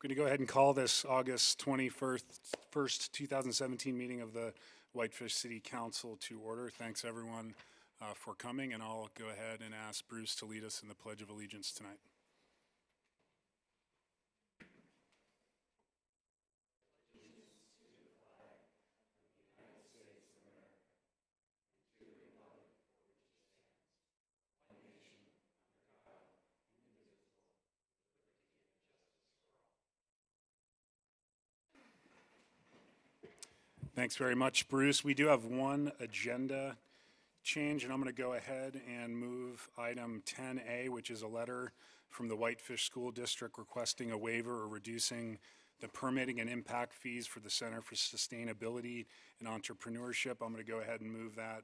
going to go ahead and call this August 21st, 2017 meeting of the Whitefish City Council to order. Thanks everyone for coming, and I'll go ahead and ask Bruce to lead us in the Pledge of Allegiance tonight. Thanks very much, Bruce. We do have one agenda change, and I'm going to go ahead and move item 10A, which is a letter from the Whitefish School District requesting a waiver or reducing the permitting and impact fees for the Center for Sustainability and Entrepreneurship. I'm going to go ahead and move that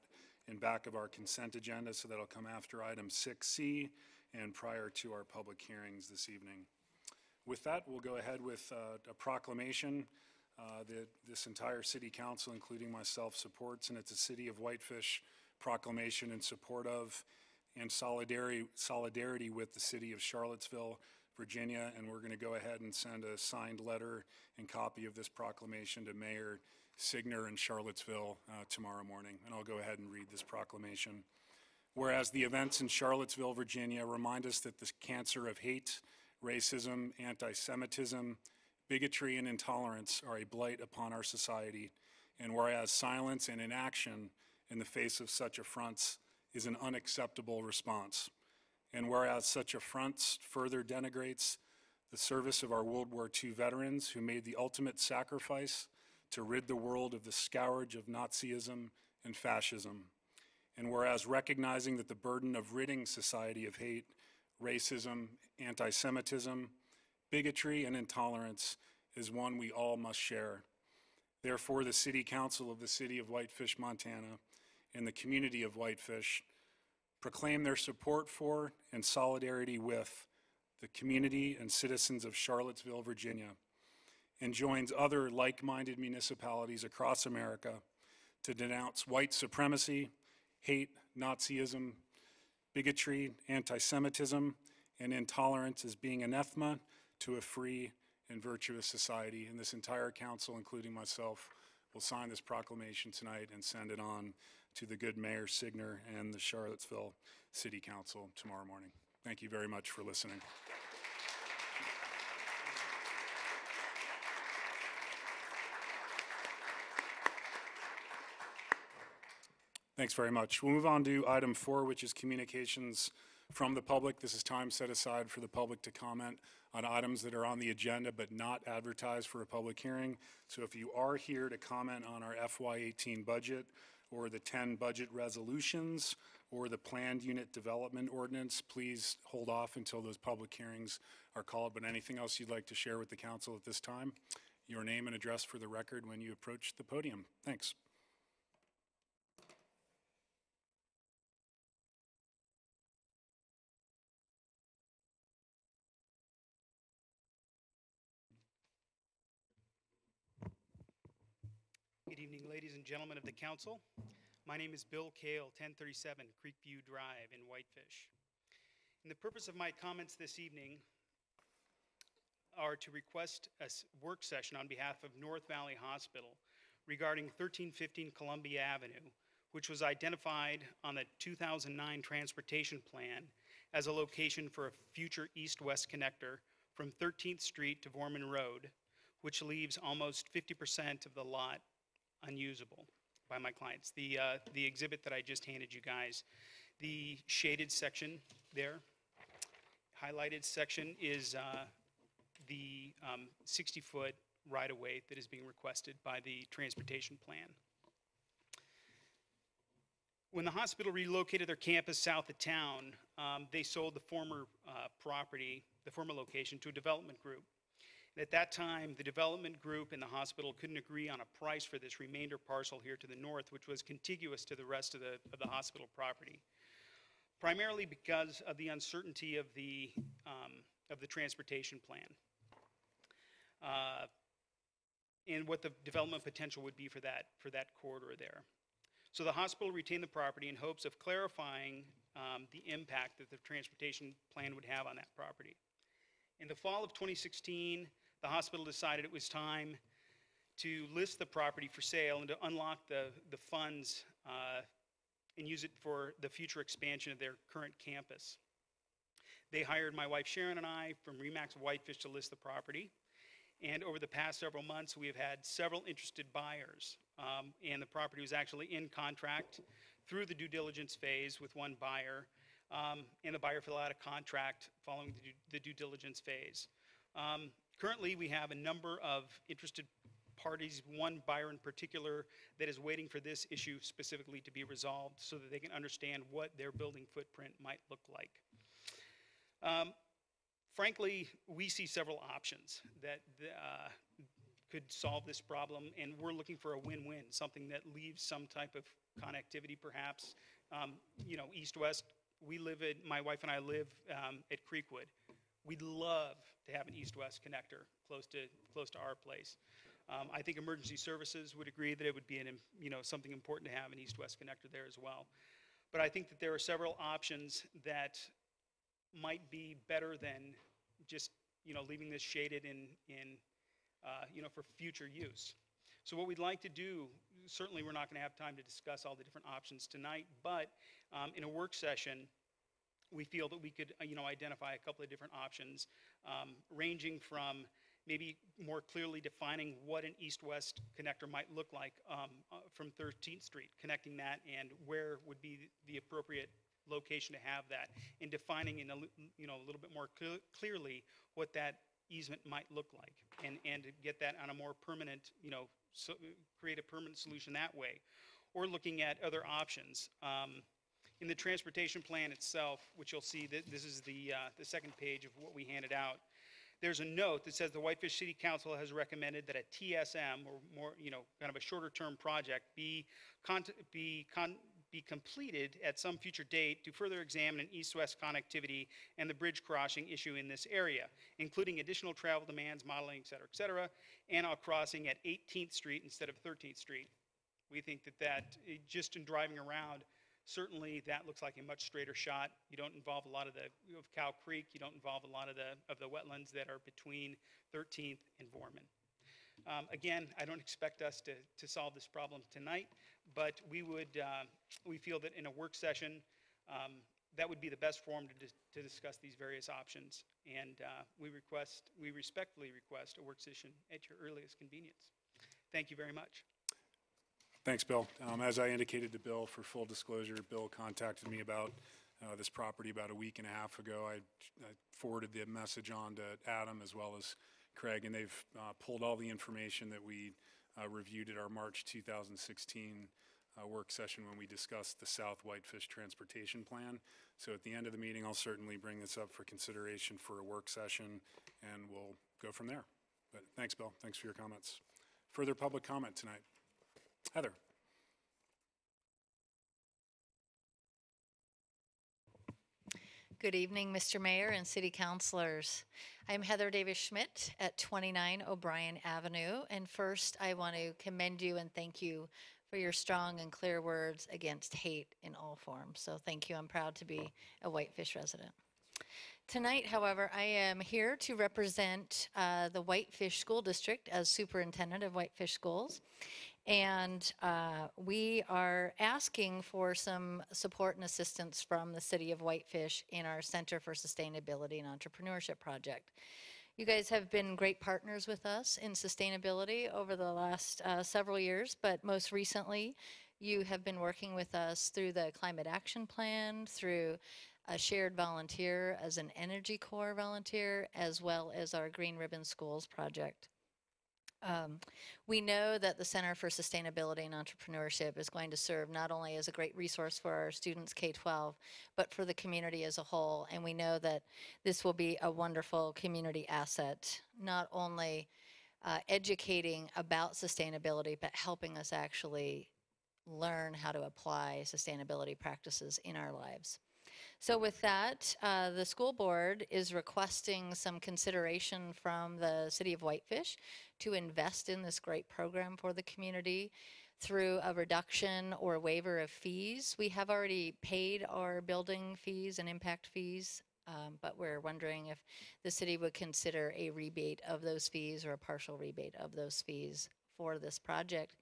in back of our consent agenda, so that'll come after item 6C and prior to our public hearings this evening. With that, we'll go ahead with a proclamation that this entire City Council, including myself, supports, and it's a City of Whitefish proclamation in support of and solidarity with the City of Charlottesville, Virginia, and we're going to go ahead and send a signed letter and copy of this proclamation to Mayor Signer in Charlottesville tomorrow morning, and I'll go ahead and read this proclamation. Whereas the events in Charlottesville, Virginia remind us that the cancer of hate, racism, anti-Semitism, bigotry, and intolerance are a blight upon our society, and whereas silence and inaction in the face of such affronts is an unacceptable response, and whereas such affronts further denigrates the service of our World War II veterans who made the ultimate sacrifice to rid the world of the scourge of Nazism and fascism, and whereas recognizing that the burden of ridding society of hate, racism, anti-Semitism, bigotry, and intolerance is one we all must share. Therefore, the City Council of the City of Whitefish, Montana, and the community of Whitefish proclaim their support for and solidarity with the community and citizens of Charlottesville, Virginia, and joins other like-minded municipalities across America to denounce white supremacy, hate, Nazism, bigotry, anti-Semitism, and intolerance as being anathema to a free and virtuous society. And this entire council, including myself, will sign this proclamation tonight and send it on to the good Mayor Signer and the Charlottesville City Council tomorrow morning. Thank you very much for listening. Thanks very much. We'll move on to item 4, which is communications from the public. This is time set aside for the public to comment on items that are on the agenda but not advertised for a public hearing. So if you are here to comment on our FY18 budget or the 10 budget resolutions or the planned unit development ordinance, please hold off until those public hearings are called. But anything else you'd like to share with the council at this time, your name and address for the record when you approach the podium. Thanks. Good evening, ladies and gentlemen of the council. My name is Bill Kale, 1037 Creekview Drive in Whitefish. And the purpose of my comments this evening are to request a work session on behalf of North Valley Hospital regarding 1315 Columbia Avenue, which was identified on the 2009 transportation plan as a location for a future east-west connector from 13th Street to Vorman Road, which leaves almost 50% of the lot unusable by my clients. The exhibit that I just handed you guys, the shaded section there, highlighted section is the 60-foot right-of-way that is being requested by the transportation plan. When the hospital relocated their campus south of town, they sold the former property, the former location, to a development group. And at that time, the development group and the hospital couldn't agree on a price for this remainder parcel here to the north, which was contiguous to the rest of the hospital property, primarily because of the uncertainty of the transportation plan and what the development potential would be for that corridor there. So the hospital retained the property in hopes of clarifying the impact that the transportation plan would have on that property. In the fall of 2016, the hospital decided it was time to list the property for sale and to unlock the funds and use it for the future expansion of their current campus. They hired my wife Sharon and I from Remax Whitefish to list the property. And over the past several months, we have had several interested buyers. And the property was actually in contract through the due diligence phase with one buyer. And the buyer filled out a contract following the due diligence phase. Currently, we have a number of interested parties, one buyer in particular that is waiting for this issue specifically to be resolved so that they can understand what their building footprint might look like. Frankly, we see several options that could solve this problem, and we're looking for a win-win, something that leaves some type of connectivity perhaps. You know, east-west, my wife and I live at Creekwood. We'd love to have an east-west connector close to our place. I think emergency services would agree that it would be something important to have an east-west connector there as well. But I think that there are several options that might be better than just leaving this shaded for future use. So what we'd like to do, certainly we're not going to have time to discuss all the different options tonight, but in a work session, we feel that we could identify a couple of different options, ranging from maybe more clearly defining what an east-west connector might look like from 13th Street, connecting that, and where would be the appropriate location to have that, and defining in a little bit more clearly what that easement might look like, and to get that on a more permanent, create a permanent solution that way, or looking at other options. In the transportation plan itself, which you'll see, that this is the second page of what we handed out, there's a note that says the Whitefish City Council has recommended that a TSM, or more, kind of a shorter-term project, be completed at some future date to further examine an east-west connectivity and the bridge crossing issue in this area, including additional travel demands, modeling, et cetera, and a crossing at 18th Street instead of 13th Street. We think that just in driving around, certainly that looks like a much straighter shot. You don't involve a lot of Cow Creek. You don't involve a lot of the wetlands that are between 13th and Vorman. Again, I don't expect us to solve this problem tonight, but we feel that in a work session, that would be the best forum to discuss these various options. And we respectfully request a work session at your earliest convenience. Thank you very much. Thanks, Bill. As I indicated to Bill, for full disclosure, Bill contacted me about this property about a week and a half ago. I forwarded the message on to Adam as well as Craig, and they've pulled all the information that we reviewed at our March 2016 work session when we discussed the South Whitefish Transportation Plan. So at the end of the meeting, I'll certainly bring this up for consideration for a work session, and we'll go from there. But thanks, Bill. Thanks for your comments. Further public comment tonight? Heather. Good evening, Mr. Mayor and City Councilors. I'm Heather Davis-Schmidt at 29 O'Brien Avenue. And first, I want to commend you and thank you for your strong and clear words against hate in all forms. So thank you. I'm proud to be a Whitefish resident. Tonight, however, I am here to represent the Whitefish School District as superintendent of Whitefish Schools. And we are asking for some support and assistance from the City of Whitefish in our Center for Sustainability and Entrepreneurship project. You guys have been great partners with us in sustainability over the last several years, but most recently, you have been working with us through the Climate Action Plan, through a shared volunteer as an Energy Corps volunteer, as well as our Green Ribbon Schools project. We know that the Center for Sustainability and Entrepreneurship is going to serve not only as a great resource for our students K-12, but for the community as a whole. And we know that this will be a wonderful community asset, not only educating about sustainability, but helping us actually learn how to apply sustainability practices in our lives. So with that, the school board is requesting some consideration from the City of Whitefish to invest in this great program for the community through a reduction or waiver of fees. We have already paid our building fees and impact fees but we're wondering if the city would consider a rebate of those fees or a partial rebate of those fees for this project.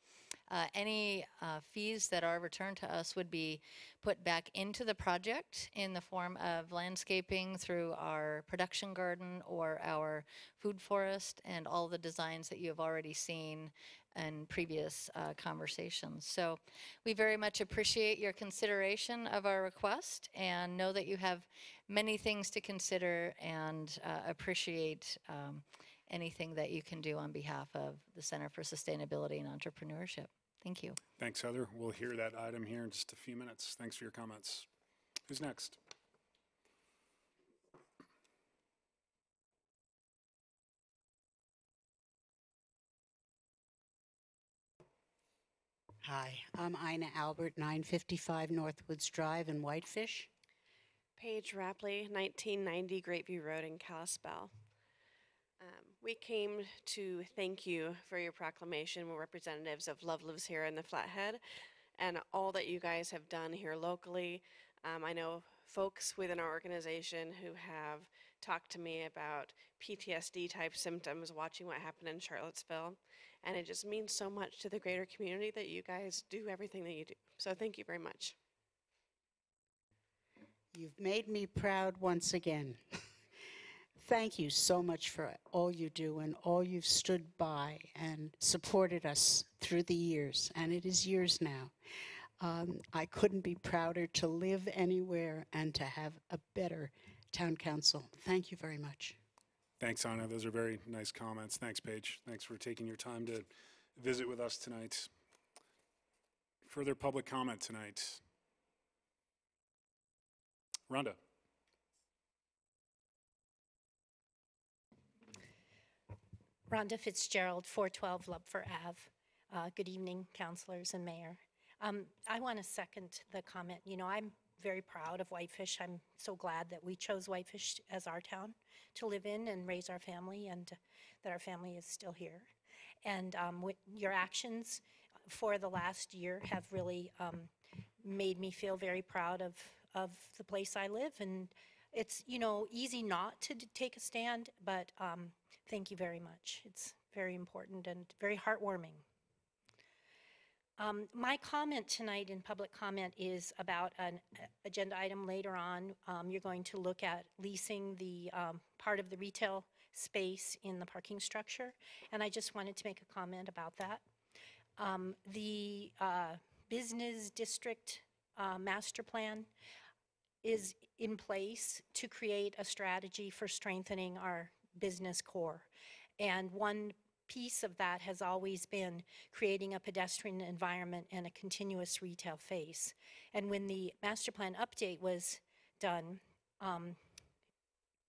Any fees that are returned to us would be put back into the project in the form of landscaping through our production garden or our food forest and all the designs that you have already seen in previous conversations. So we very much appreciate your consideration of our request and know that you have many things to consider and appreciate anything that you can do on behalf of the Center for Sustainability and Entrepreneurship. Thank you. Thanks, Heather. We'll hear that item here in just a few minutes. Thanks for your comments. Who's next? Hi, I'm Ina Albert, 955 Northwoods Drive in Whitefish. Paige Rapley, 1990 Greatview Road in Kalispell. We came to thank you for your proclamation. We're representatives of Love Lives Here in the Flathead and all that you guys have done here locally. I know folks within our organization who have talked to me about PTSD type symptoms watching what happened in Charlottesville. And it just means so much to the greater community that you guys do everything that you do. So thank you very much. You've made me proud once again. Thank you so much for all you do and all you've stood by and supported us through the years, and it is years now. I couldn't be prouder to live anywhere and to have a better town council. Thank you very much. Thanks, Anna. Those are very nice comments. Thanks, Paige. Thanks for taking your time to visit with us tonight. Further public comment tonight? Rhonda. Rhonda Fitzgerald, 412 Lupfer Ave. Good evening, councilors and mayor. I want to second the comment. You know, I'm very proud of Whitefish. I'm so glad that we chose Whitefish as our town to live in and raise our family, and that our family is still here. And your actions for the last year have really made me feel very proud of the place I live. And it's, you know, easy not to take a stand, but thank you very much. It's very important and very heartwarming. My comment tonight in public comment is about an agenda item later on. You're going to look at leasing the part of the retail space in the parking structure, and I just wanted to make a comment about that. The business district master plan is in place to create a strategy for strengthening our business core. And one piece of that has always been creating a pedestrian environment and a continuous retail face. And when the master plan update was done,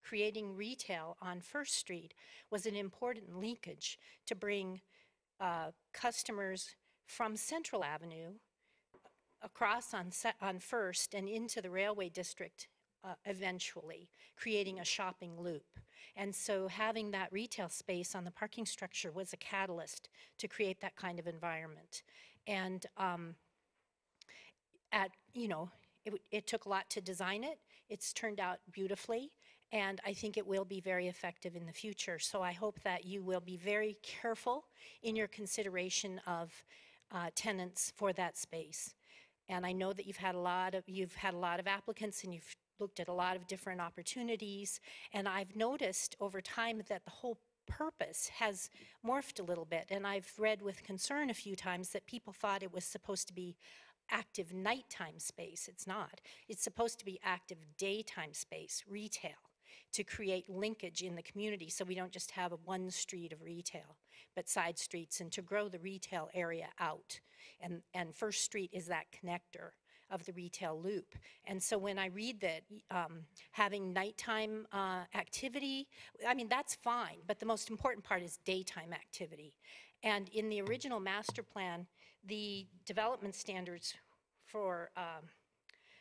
creating retail on First Street was an important linkage to bring customers from Central Avenue across on First and into the railway district eventually, creating a shopping loop. And so having that retail space on the parking structure was a catalyst to create that kind of environment. And it took a lot to design it. It's turned out beautifully, and I think it will be very effective in the future. So I hope that you will be very careful in your consideration of tenants for that space. And I know that you've had a lot of applicants, and you've looked at a lot of different opportunities. And I've noticed over time that the whole purpose has morphed a little bit. And I've read with concern a few times that people thought it was supposed to be active nighttime space. It's not. It's supposed to be active daytime space, retail, to create linkage in the community so we don't just have one street of retail, but side streets, and to grow the retail area out. And First Street is that connector of the retail loop. And so when I read that having nighttime activity, I mean, that's fine, but the most important part is daytime activity. And in the original master plan, the development standards for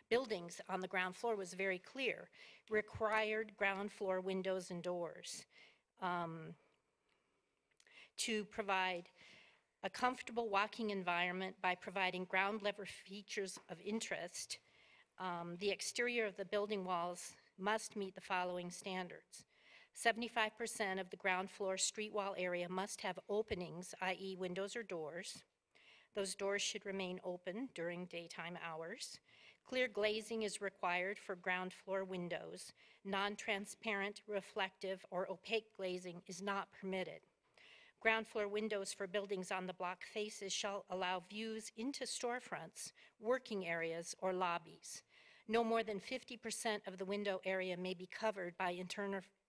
buildings on the ground floor was very clear. Required ground floor windows and doors to provide a comfortable walking environment by providing ground level features of interest. The exterior of the building walls must meet the following standards. 75% of the ground floor street wall area must have openings, i.e. windows or doors. Those doors should remain open during daytime hours. Clear glazing is required for ground floor windows. Non-transparent, reflective, or opaque glazing is not permitted. Ground floor windows for buildings on the block faces shall allow views into storefronts, working areas, or lobbies. No more than 50% of the window area may be covered by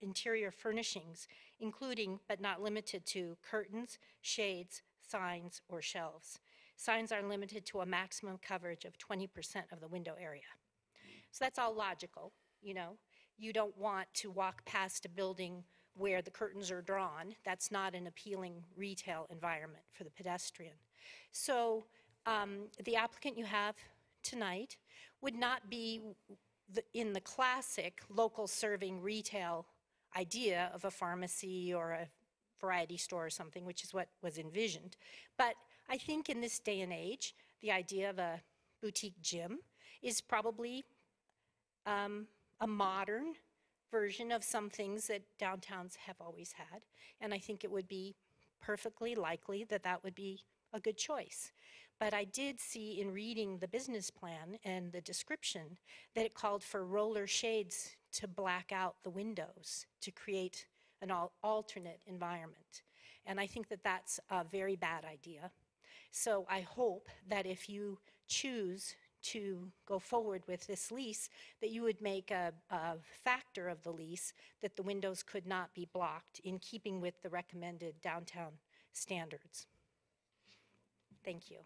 interior furnishings, including but not limited to curtains, shades, signs, or shelves. Signs are limited to a maximum coverage of 20% of the window area. So that's all logical, you know. You don't want to walk past a building where the curtains are drawn. That's not an appealing retail environment for the pedestrian. So the applicant you have tonight would not be in the classic local serving retail idea of a pharmacy or a variety store or something, which is what was envisioned. But I think in this day and age, the idea of a boutique gym is probably a modern version of some things that downtowns have always had. And I think it would be perfectly likely that that would be a good choice. But I did see in reading the business plan and the description that it called for roller shades to black out the windows to create an alternate environment. And I think that that's a very bad idea. So I hope that if you choose to go forward with this lease, that you would make a factor of the lease that the windows could not be blocked in keeping with the recommended downtown standards. Thank you.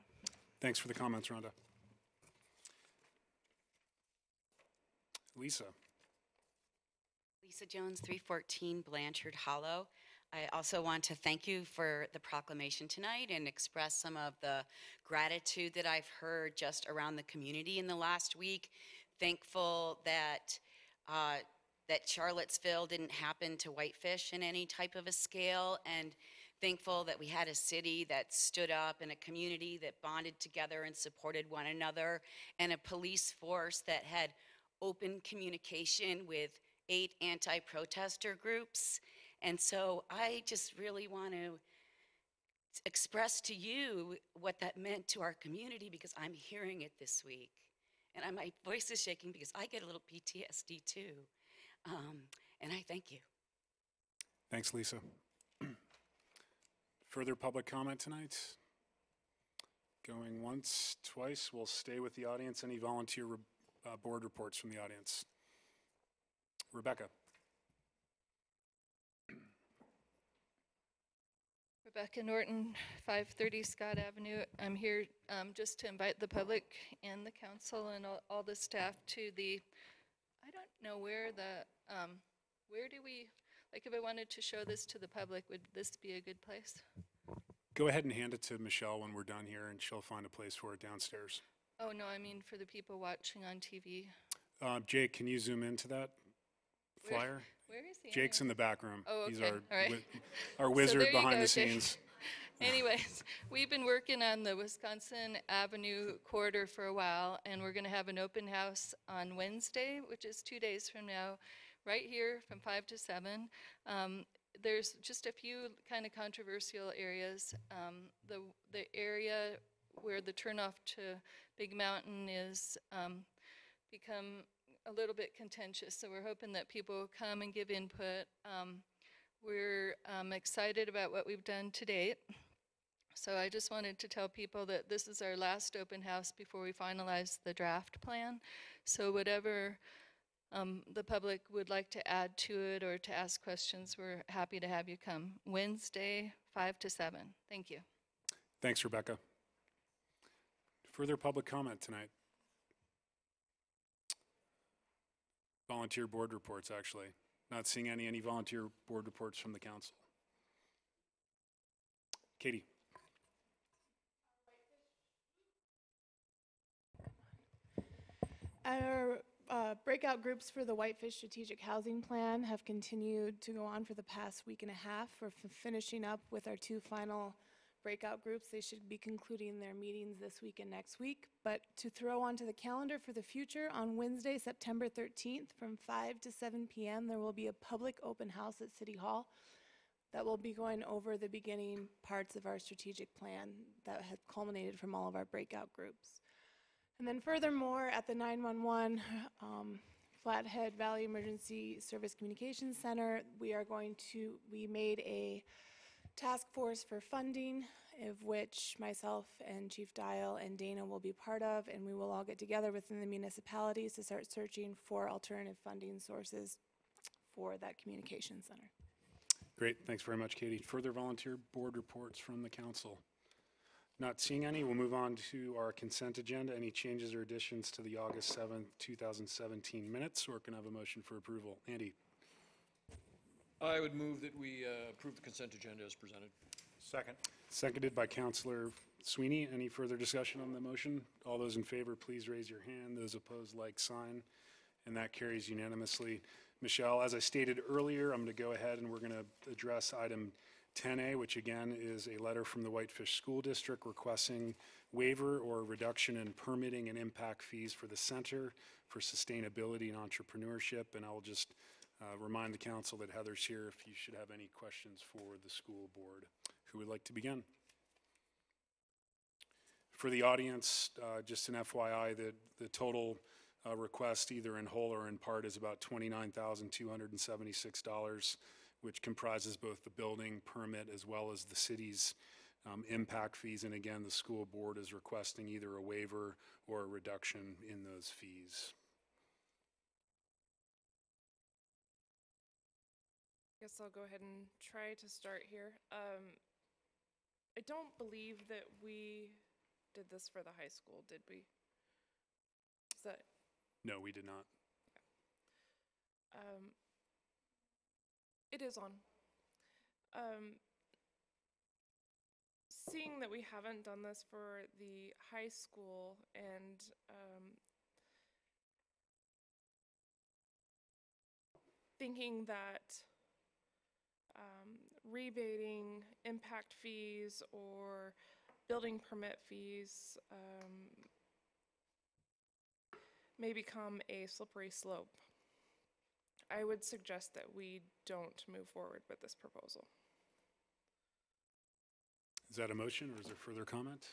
Thanks for the comments, Rhonda. Lisa. Lisa Jones, 314 Blanchard Hollow. I also want to thank you for the proclamation tonight and express some of the gratitude that I've heard just around the community in the last week. Thankful that that Charlottesville didn't happen to Whitefish in any type of a scale, and thankful that we had a city that stood up and a community that bonded together and supported one another, and a police force that had open communication with 8 anti-protester groups. And so I just really want to express to you what that meant to our community, because I'm hearing it this week. And my voice is shaking because I get a little PTSD too. And I thank you. Thanks, Lisa. Further public comment tonight? Going once, twice. We'll stay with the audience. Any volunteer board reports from the audience? Rebecca. Rebecca Norton, 530 Scott Avenue. I'm here just to invite the public and the council and all the staff to the, I don't know where where do we, like if I wanted to show this to the public, would this be a good place? Go ahead and hand it to Michelle when we're done here, and she'll find a place for it downstairs. Oh, no, I mean for the people watching on TV. Jake, can you zoom into that flyer? Where is he? Jake's in the back room. Oh, okay. He's our, All right. our wizard there you behind go, the Jake. scenes. Anyways, we've been working on the Wisconsin Avenue corridor for a while, and we're going to have an open house on Wednesday, which is 2 days from now, right here from 5 to 7. There's just a few kind of controversial areas. The area where the turnoff to Big Mountain is become a little bit contentious, so we're hoping that people come and give input. We're excited about what we've done to date. So I just wanted to tell people that this is our last open house before we finalize the draft plan. So whatever the public would like to add to it or to ask questions, we're happy to have you come. Wednesday, 5 to 7. Thank you. Thanks, Rebecca. Further public comment tonight? Volunteer board reports, actually. Not seeing any volunteer board reports from the council. Katie. Our breakout groups for the Whitefish Strategic Housing Plan have continued to go on for the past week and a half. We're finishing up with our 2 final breakout groups. They should be concluding their meetings this week and next week. But to throw onto the calendar for the future, on Wednesday, September 13th, from 5 to 7 p.m., there will be a public open house at City Hall that will be going over the beginning parts of our strategic plan that have culminated from all of our breakout groups. And then furthermore, at the 911 Flathead Valley Emergency Service Communications Center, we made a task force for funding, of which myself and Chief Dial and Dana will be part of, and we will all get together within the municipalities to start searching for alternative funding sources for that communication center. Great, thanks very much, Katie. Further volunteer board reports from the council? Not seeing any, we'll move on to our consent agenda. Any changes or additions to the August 7th, 2017 minutes, or can I have a motion for approval? Andy? I would move that we approve the consent agenda as presented. Second. Seconded by Councilor Sweeney. Any further discussion on the motion? All those in favor, please raise your hand. Those opposed, like sign. And that carries unanimously. Michelle, as I stated earlier, I'm going to go ahead and we're going to address item 10A, which again is a letter from the Whitefish School District requesting waiver or reduction in permitting and impact fees for the Center for Sustainability and Entrepreneurship. And I will just remind the council that Heather's here if you should have any questions for the school board. Who would like to begin? For the audience, just an FYI, the total request, either in whole or in part, is about $29,276, which comprises both the building permit as well as the city's impact fees. And again, the school board is requesting either a waiver or a reduction in those fees. I guess I'll go ahead and try to start here. I don't believe that we did this for the high school, did we? Is that? No, we did not. It is on. Seeing that we haven't done this for the high school and thinking that rebating impact fees or building permit fees may become a slippery slope, I would suggest that we don't move forward with this proposal. Is that a motion or is there further comment?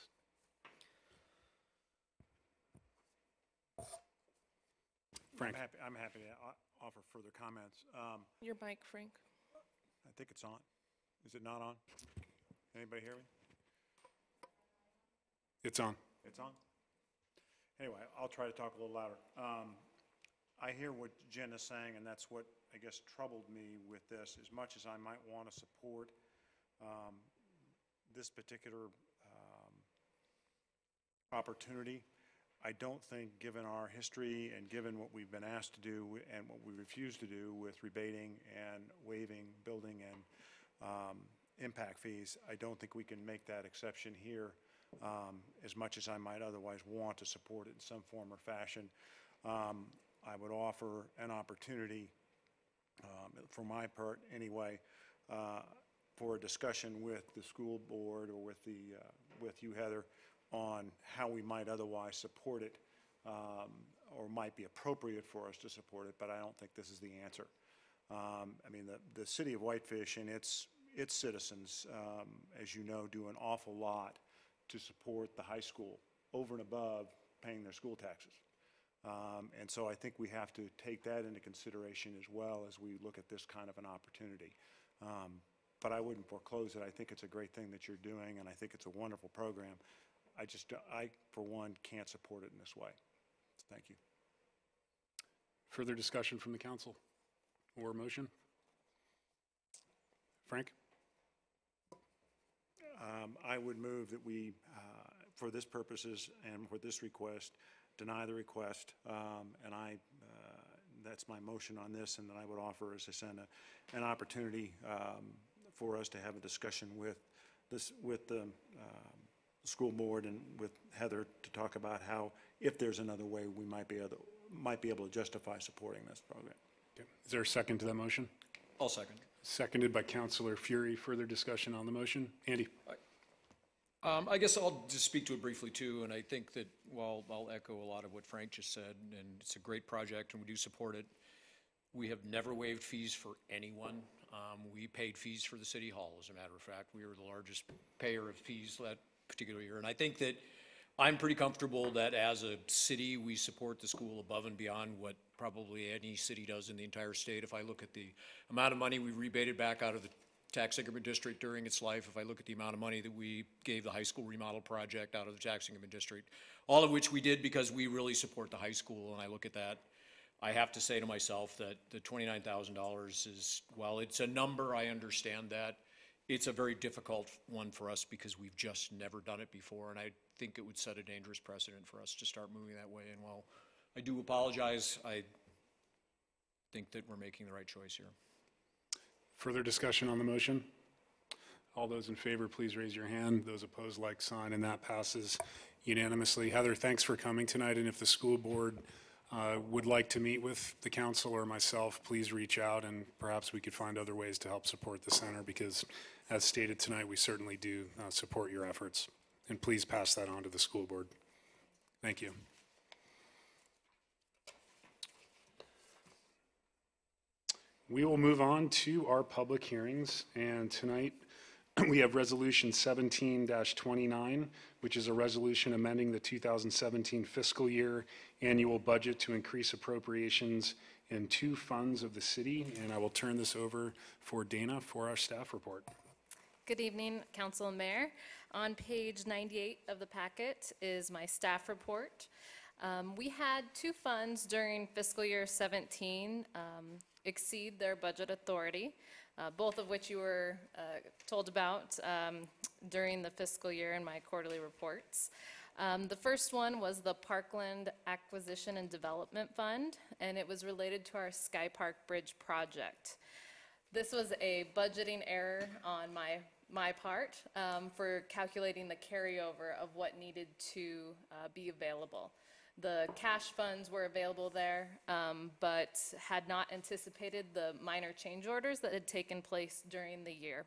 Frank. I'm happy to offer further comments. Your mic, Frank. I think it's on. Is it not on? Anybody hear me? It's on. It's on? Anyway, I'll try to talk a little louder. I hear what Jen is saying, and that's what, I guess, troubled me with this. As much as I might want to support this particular opportunity, I don't think, given our history and given what we've been asked to do and what we refuse to do with rebating and waiving building and impact fees, I don't think we can make that exception here as much as I might otherwise want to support it in some form or fashion. I would offer an opportunity, for my part anyway, for a discussion with the school board or with you, Heather, on how we might otherwise support it or might be appropriate for us to support it, but I don't think this is the answer. I mean, the city of Whitefish and its citizens, as you know, do an awful lot to support the high school over and above paying their school taxes. And so I think we have to take that into consideration as well as we look at this kind of an opportunity. But I wouldn't foreclose it. I think it's a great thing that you're doing, and I think it's a wonderful program. I, for one, can't support it in this way. So thank you. Further discussion from the council or motion? Frank? I would move that we, for this purposes and for this request, deny the request, and that's my motion on this, and then I would offer, as I said, an opportunity for us to have a discussion with the school board and with Heather to talk about how, if there's another way, we might be able to justify supporting this program. Okay. Is there a second to that motion? I'll second. Seconded by Councilor Fury. Further discussion on the motion? Andy? I guess I'll just speak to it briefly too, and I think that while I'll echo a lot of what Frank just said, and it's a great project and we do support it, we have never waived fees for anyone. We paid fees for the city hall, as a matter of fact. We were the largest payer of fees that particular year, and I think that I'm pretty comfortable that as a city, we support the school above and beyond what probably any city does in the entire state. If I look at the amount of money we rebated back out of the tax increment district during its life, if I look at the amount of money that we gave the high school remodel project out of the tax increment district, all of which we did because we really support the high school, and I look at that, I have to say to myself that the $29,000 is, while it's a number, I understand that, it's a very difficult one for us because we've just never done it before, and I think it would set a dangerous precedent for us to start moving that way. And while I do apologize, I think that we're making the right choice here. Further discussion on the motion? All those in favor, please raise your hand. Those opposed, like sign, and that passes unanimously. Heather, thanks for coming tonight, and if the school board would like to meet with the council or myself, please reach out, and perhaps we could find other ways to help support the center, because as stated tonight, we certainly do support your efforts. And please pass that on to the school board. Thank you. We will move on to our public hearings, and tonight we have Resolution 17-29, which is a resolution amending the 2017 fiscal year annual budget to increase appropriations in 2 funds of the city, and I will turn this over for Dana for our staff report. Good evening, Council and Mayor. On page 98 of the packet is my staff report. We had 2 funds during fiscal year 17 exceed their budget authority, both of which you were told about during the fiscal year in my quarterly reports. The first one was the Parkland Acquisition and Development Fund, and it was related to our Sky Park Bridge project. This was a budgeting error on my part for calculating the carryover of what needed to be available. The cash funds were available there, but had not anticipated the minor change orders that had taken place during the year.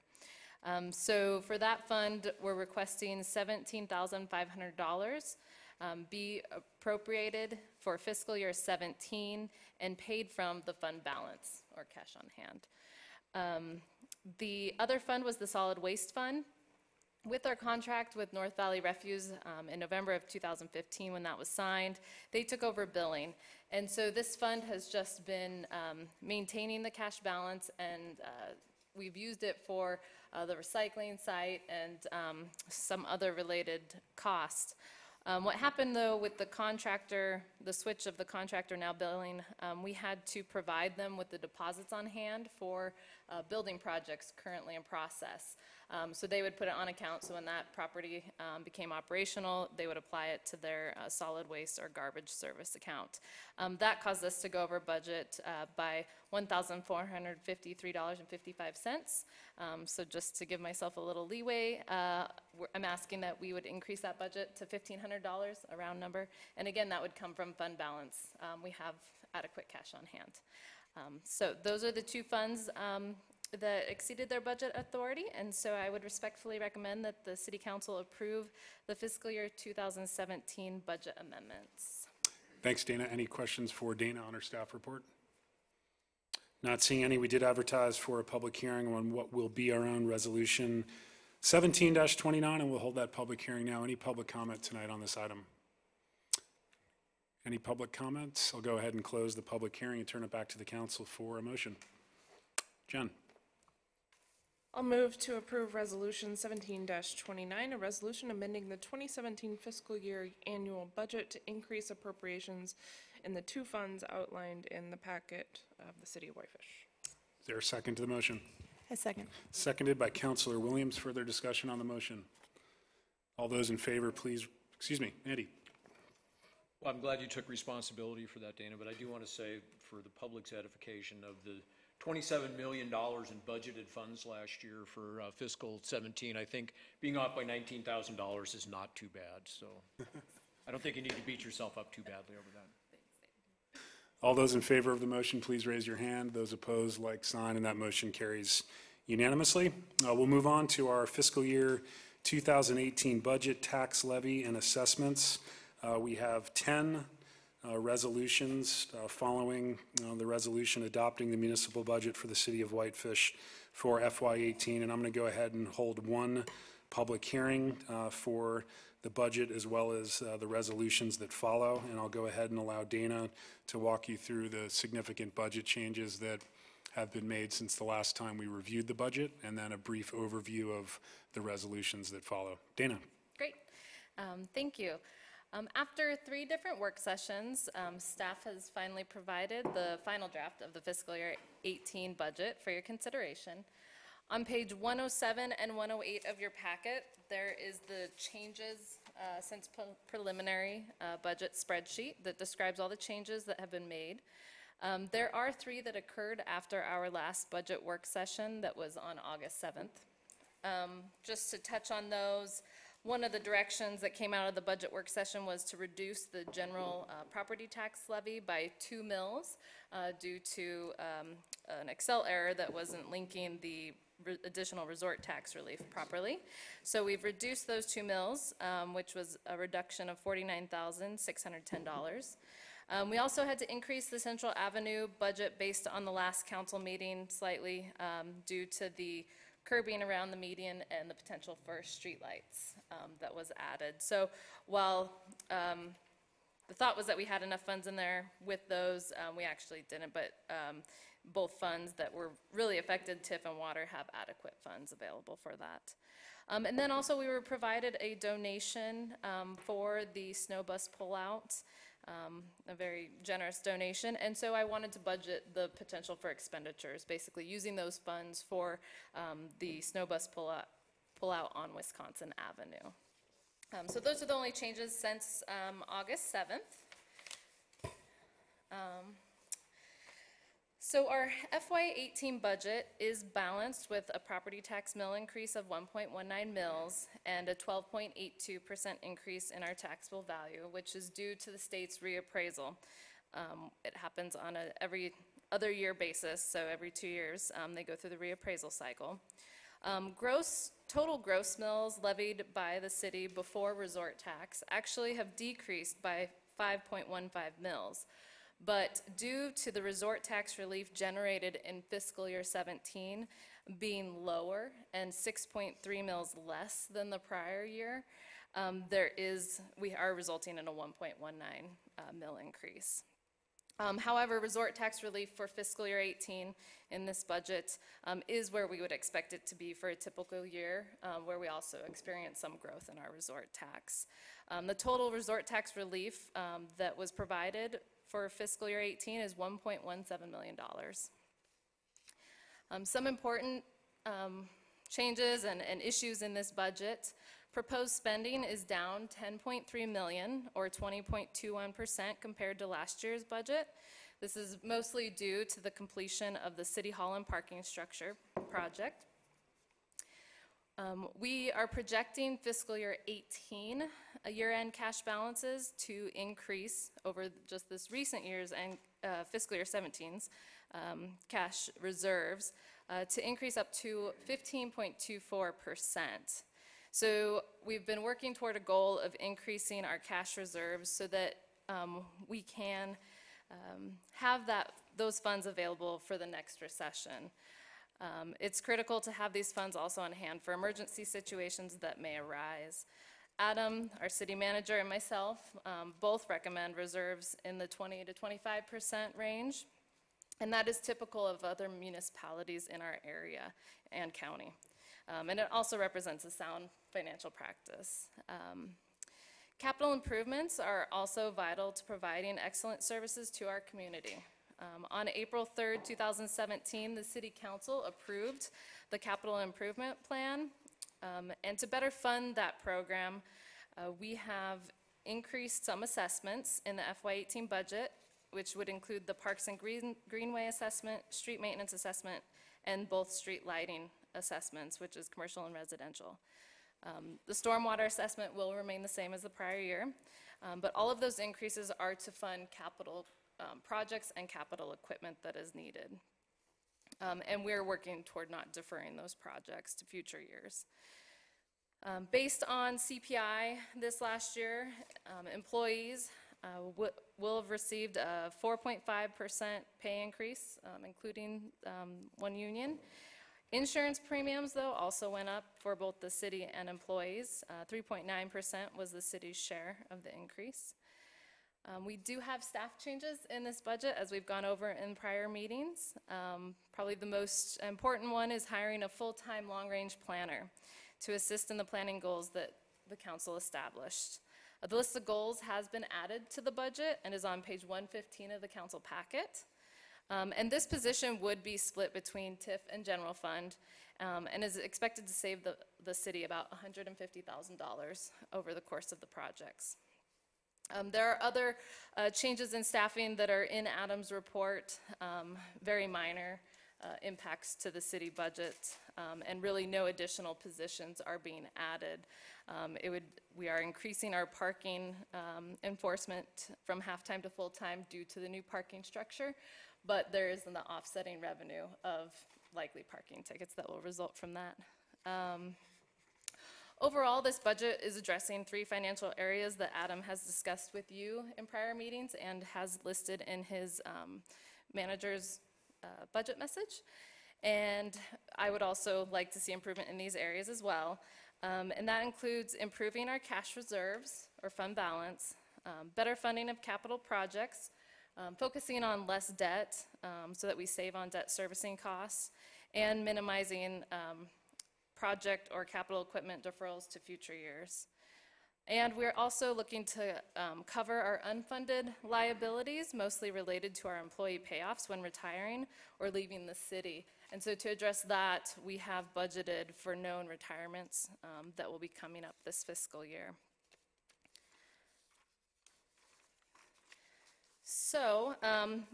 So for that fund, we're requesting $17,500 be appropriated for fiscal year 17 and paid from the fund balance or cash on hand. The other fund was the Solid Waste Fund. With our contract with North Valley Refuse in November of 2015, when that was signed, they took over billing. And so this fund has just been maintaining the cash balance, and we've used it for the recycling site and some other related costs. What happened though with the contractor, the switch of the contractor now billing, we had to provide them with the deposits on hand for building projects currently in process. So they would put it on account, so when that property became operational, they would apply it to their solid waste or garbage service account. That caused us to go over budget by $1,453.55. So just to give myself a little leeway, I'm asking that we would increase that budget to $1,500, a round number. And again, that would come from fund balance. We have adequate cash on hand. So those are the 2 funds that exceeded their budget authority, and so I would respectfully recommend that the City Council approve the fiscal year 2017 budget amendments. Thanks, Dana. Any questions for Dana on her staff report? Not seeing any. We did advertise for a public hearing on what will be our own resolution 17-29, and we'll hold that public hearing now. Any public comment tonight on this item? Any public comments? I'll go ahead and close the public hearing and turn it back to the council for a motion. Jen. I'll move to approve Resolution 17-29, a resolution amending the 2017 fiscal year annual budget to increase appropriations in the 2 funds outlined in the packet of the City of Whitefish. Is there a second to the motion? A second. Seconded by Councilor Williams. Further discussion on the motion? All those in favor, please, excuse me, Andy. Well, I'm glad you took responsibility for that, Dana, but I do want to say for the public's edification of the $27 million in budgeted funds last year for fiscal 17, I think being off by $19,000 is not too bad. So I don't think you need to beat yourself up too badly over that. All those in favor of the motion, please raise your hand. Those opposed, like sign, and that motion carries unanimously. We'll move on to our fiscal year 2018 budget, tax levy, and assessments. We have 10 resolutions following the resolution adopting the municipal budget for the city of Whitefish for FY18. And I'm going to go ahead and hold one public hearing for the budget as well as the resolutions that follow. And I'll go ahead and allow Dana to walk you through the significant budget changes that have been made since the last time we reviewed the budget, and then a brief overview of the resolutions that follow. Dana. Great. Thank you. After 3 different work sessions, staff has finally provided the final draft of the fiscal year 18 budget for your consideration. On page 107 and 108 of your packet, there is the changes since preliminary budget spreadsheet that describes all the changes that have been made. There are 3 that occurred after our last budget work session that was on August 7th. Just to touch on those, one of the directions that came out of the budget work session was to reduce the general property tax levy by 2 mills due to an Excel error that wasn't linking the additional resort tax relief properly. So we've reduced those 2 mills, which was a reduction of $49,610. We also had to increase the Central Avenue budget based on the last council meeting slightly due to the curbing around the median and the potential for streetlights that was added. So while the thought was that we had enough funds in there with those, we actually didn't, but both funds that were really affected, TIF and water, have adequate funds available for that. And then also we were provided a donation for the snow bus pullout. A very generous donation, and so I wanted to budget the potential for expenditures, basically using those funds for the snow bus pullout on Wisconsin Avenue. So those are the only changes since August 7th. So our FY18 budget is balanced with a property tax mill increase of 1.19 mills and a 12.82% increase in our taxable value, which is due to the state's reappraisal. It happens on a every other year basis, so every 2 years they go through the reappraisal cycle. Total gross mills levied by the city before resort tax actually have decreased by 5.15 mills. But due to the resort tax relief generated in fiscal year 17 being lower and 6.3 mills less than the prior year, we are resulting in a 1.19 mill increase. However, resort tax relief for fiscal year 18 in this budget is where we would expect it to be for a typical year, where we also experience some growth in our resort tax. The total resort tax relief that was provided for fiscal year 18 is $1.17 million. Some important changes and issues in this budget. Proposed spending is down $10.3 million, or 20.21% compared to last year's budget. This is mostly due to the completion of the City Hall and parking structure project. We are projecting fiscal year 18 year-end cash balances to increase over just this recent year's and fiscal year 17's cash reserves to increase up to 15.24%. So we've been working toward a goal of increasing our cash reserves so that we can have those funds available for the next recession. It's critical to have these funds also on hand for emergency situations that may arise. Adam, our city manager, and myself both recommend reserves in the 20 to 25% range, and that is typical of other municipalities in our area and county. And it also represents a sound financial practice. Capital improvements are also vital to providing excellent services to our community. On April 3rd, 2017, the City Council approved the capital improvement plan. And to better fund that program, we have increased some assessments in the FY18 budget, which would include the Parks and Greenway assessment, street maintenance assessment, and both street lighting assessments, which is commercial and residential. The stormwater assessment will remain the same as the prior year, but all of those increases are to fund capital projects and capital equipment that is needed. And we're working toward not deferring those projects to future years. Based on CPI this last year, employees will have received a 4.5% pay increase, including one union. Insurance premiums, though, also went up for both the city and employees. 3.9% was the city's share of the increase. We do have staff changes in this budget, as we've gone over in prior meetings. Probably the most important one is hiring a full-time long-range planner to assist in the planning goals that the council established. The list of goals has been added to the budget and is on page 115 of the council packet. And this position would be split between TIF and general fund, and is expected to save the city about $150,000 over the course of the projects. There are other changes in staffing that are in Adam's report, very minor impacts to the city budget, and really no additional positions are being added. We are increasing our parking enforcement from half-time to full-time due to the new parking structure, but there isn't the offsetting revenue of likely parking tickets that will result from that. Overall, this budget is addressing 3 financial areas that Adam has discussed with you in prior meetings and has listed in his manager's budget message. And I would also like to see improvement in these areas as well. And that includes improving our cash reserves or fund balance, better funding of capital projects, focusing on less debt so that we save on debt servicing costs, and minimizing project or capital equipment deferrals to future years. And we're also looking to cover our unfunded liabilities, mostly related to our employee payoffs when retiring or leaving the city. And so to address that, we have budgeted for known retirements that will be coming up this fiscal year. So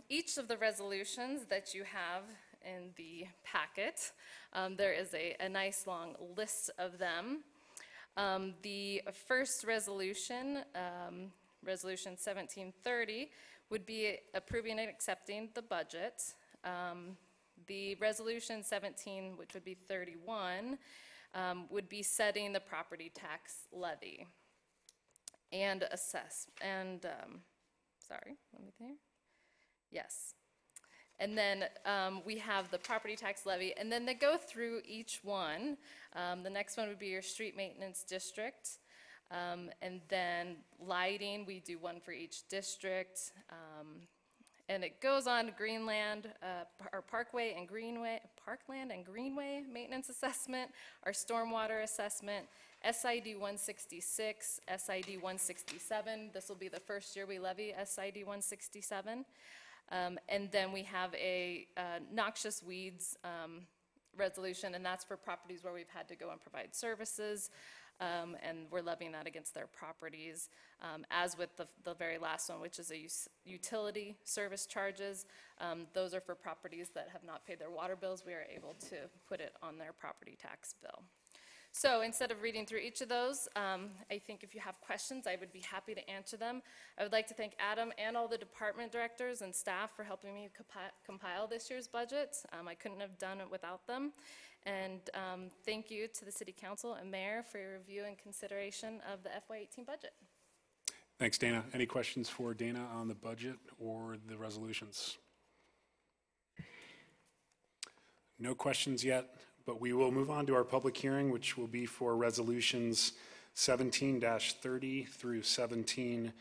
each of the resolutions that you have in the packet, there is a nice long list of them. The first resolution, Resolution 1730, would be approving and accepting the budget. The Resolution 17, which would be 31, would be setting the property tax levy and sorry, let me there. Yes. And then we have the property tax levy, and then they go through each one. The next one would be your street maintenance district. And then lighting, we do one for each district. And it goes on to Greenland, our Parkway and Greenway, Parkland and Greenway maintenance assessment, our stormwater assessment, SID 166, SID 167. This will be the first year we levy SID 167. And then we have a noxious weeds resolution, and that's for properties where we've had to go and provide services, and we're levying that against their properties, as with the very last one, which is a utility service charges. Those are for properties that have not paid their water bills. We are able to put it on their property tax bill. So instead of reading through each of those, I think if you have questions, I would be happy to answer them. I would like to thank Adam and all the department directors and staff for helping me compile this year's budget. I couldn't have done it without them. And thank you to the City Council and Mayor for your review and consideration of the FY18 budget. Thanks, Dana. Any questions for Dana on the budget or the resolutions? No questions yet. But we will move on to our public hearing, which will be for resolutions 17-30 through 17-40.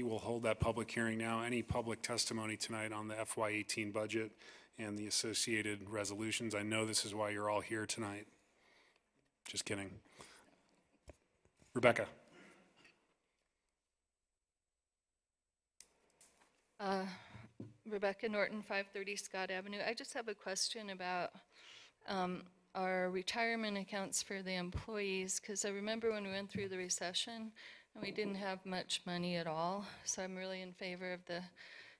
We'll hold that public hearing now. Any public testimony tonight on the FY18 budget and the associated resolutions? I know this is why you're all here tonight. Just kidding. Rebecca. Rebecca Norton, 530 Scott Avenue. I just have a question about our retirement accounts for the employees, because I remember when we went through the recession and we didn't have much money at all, so I'm really in favor of the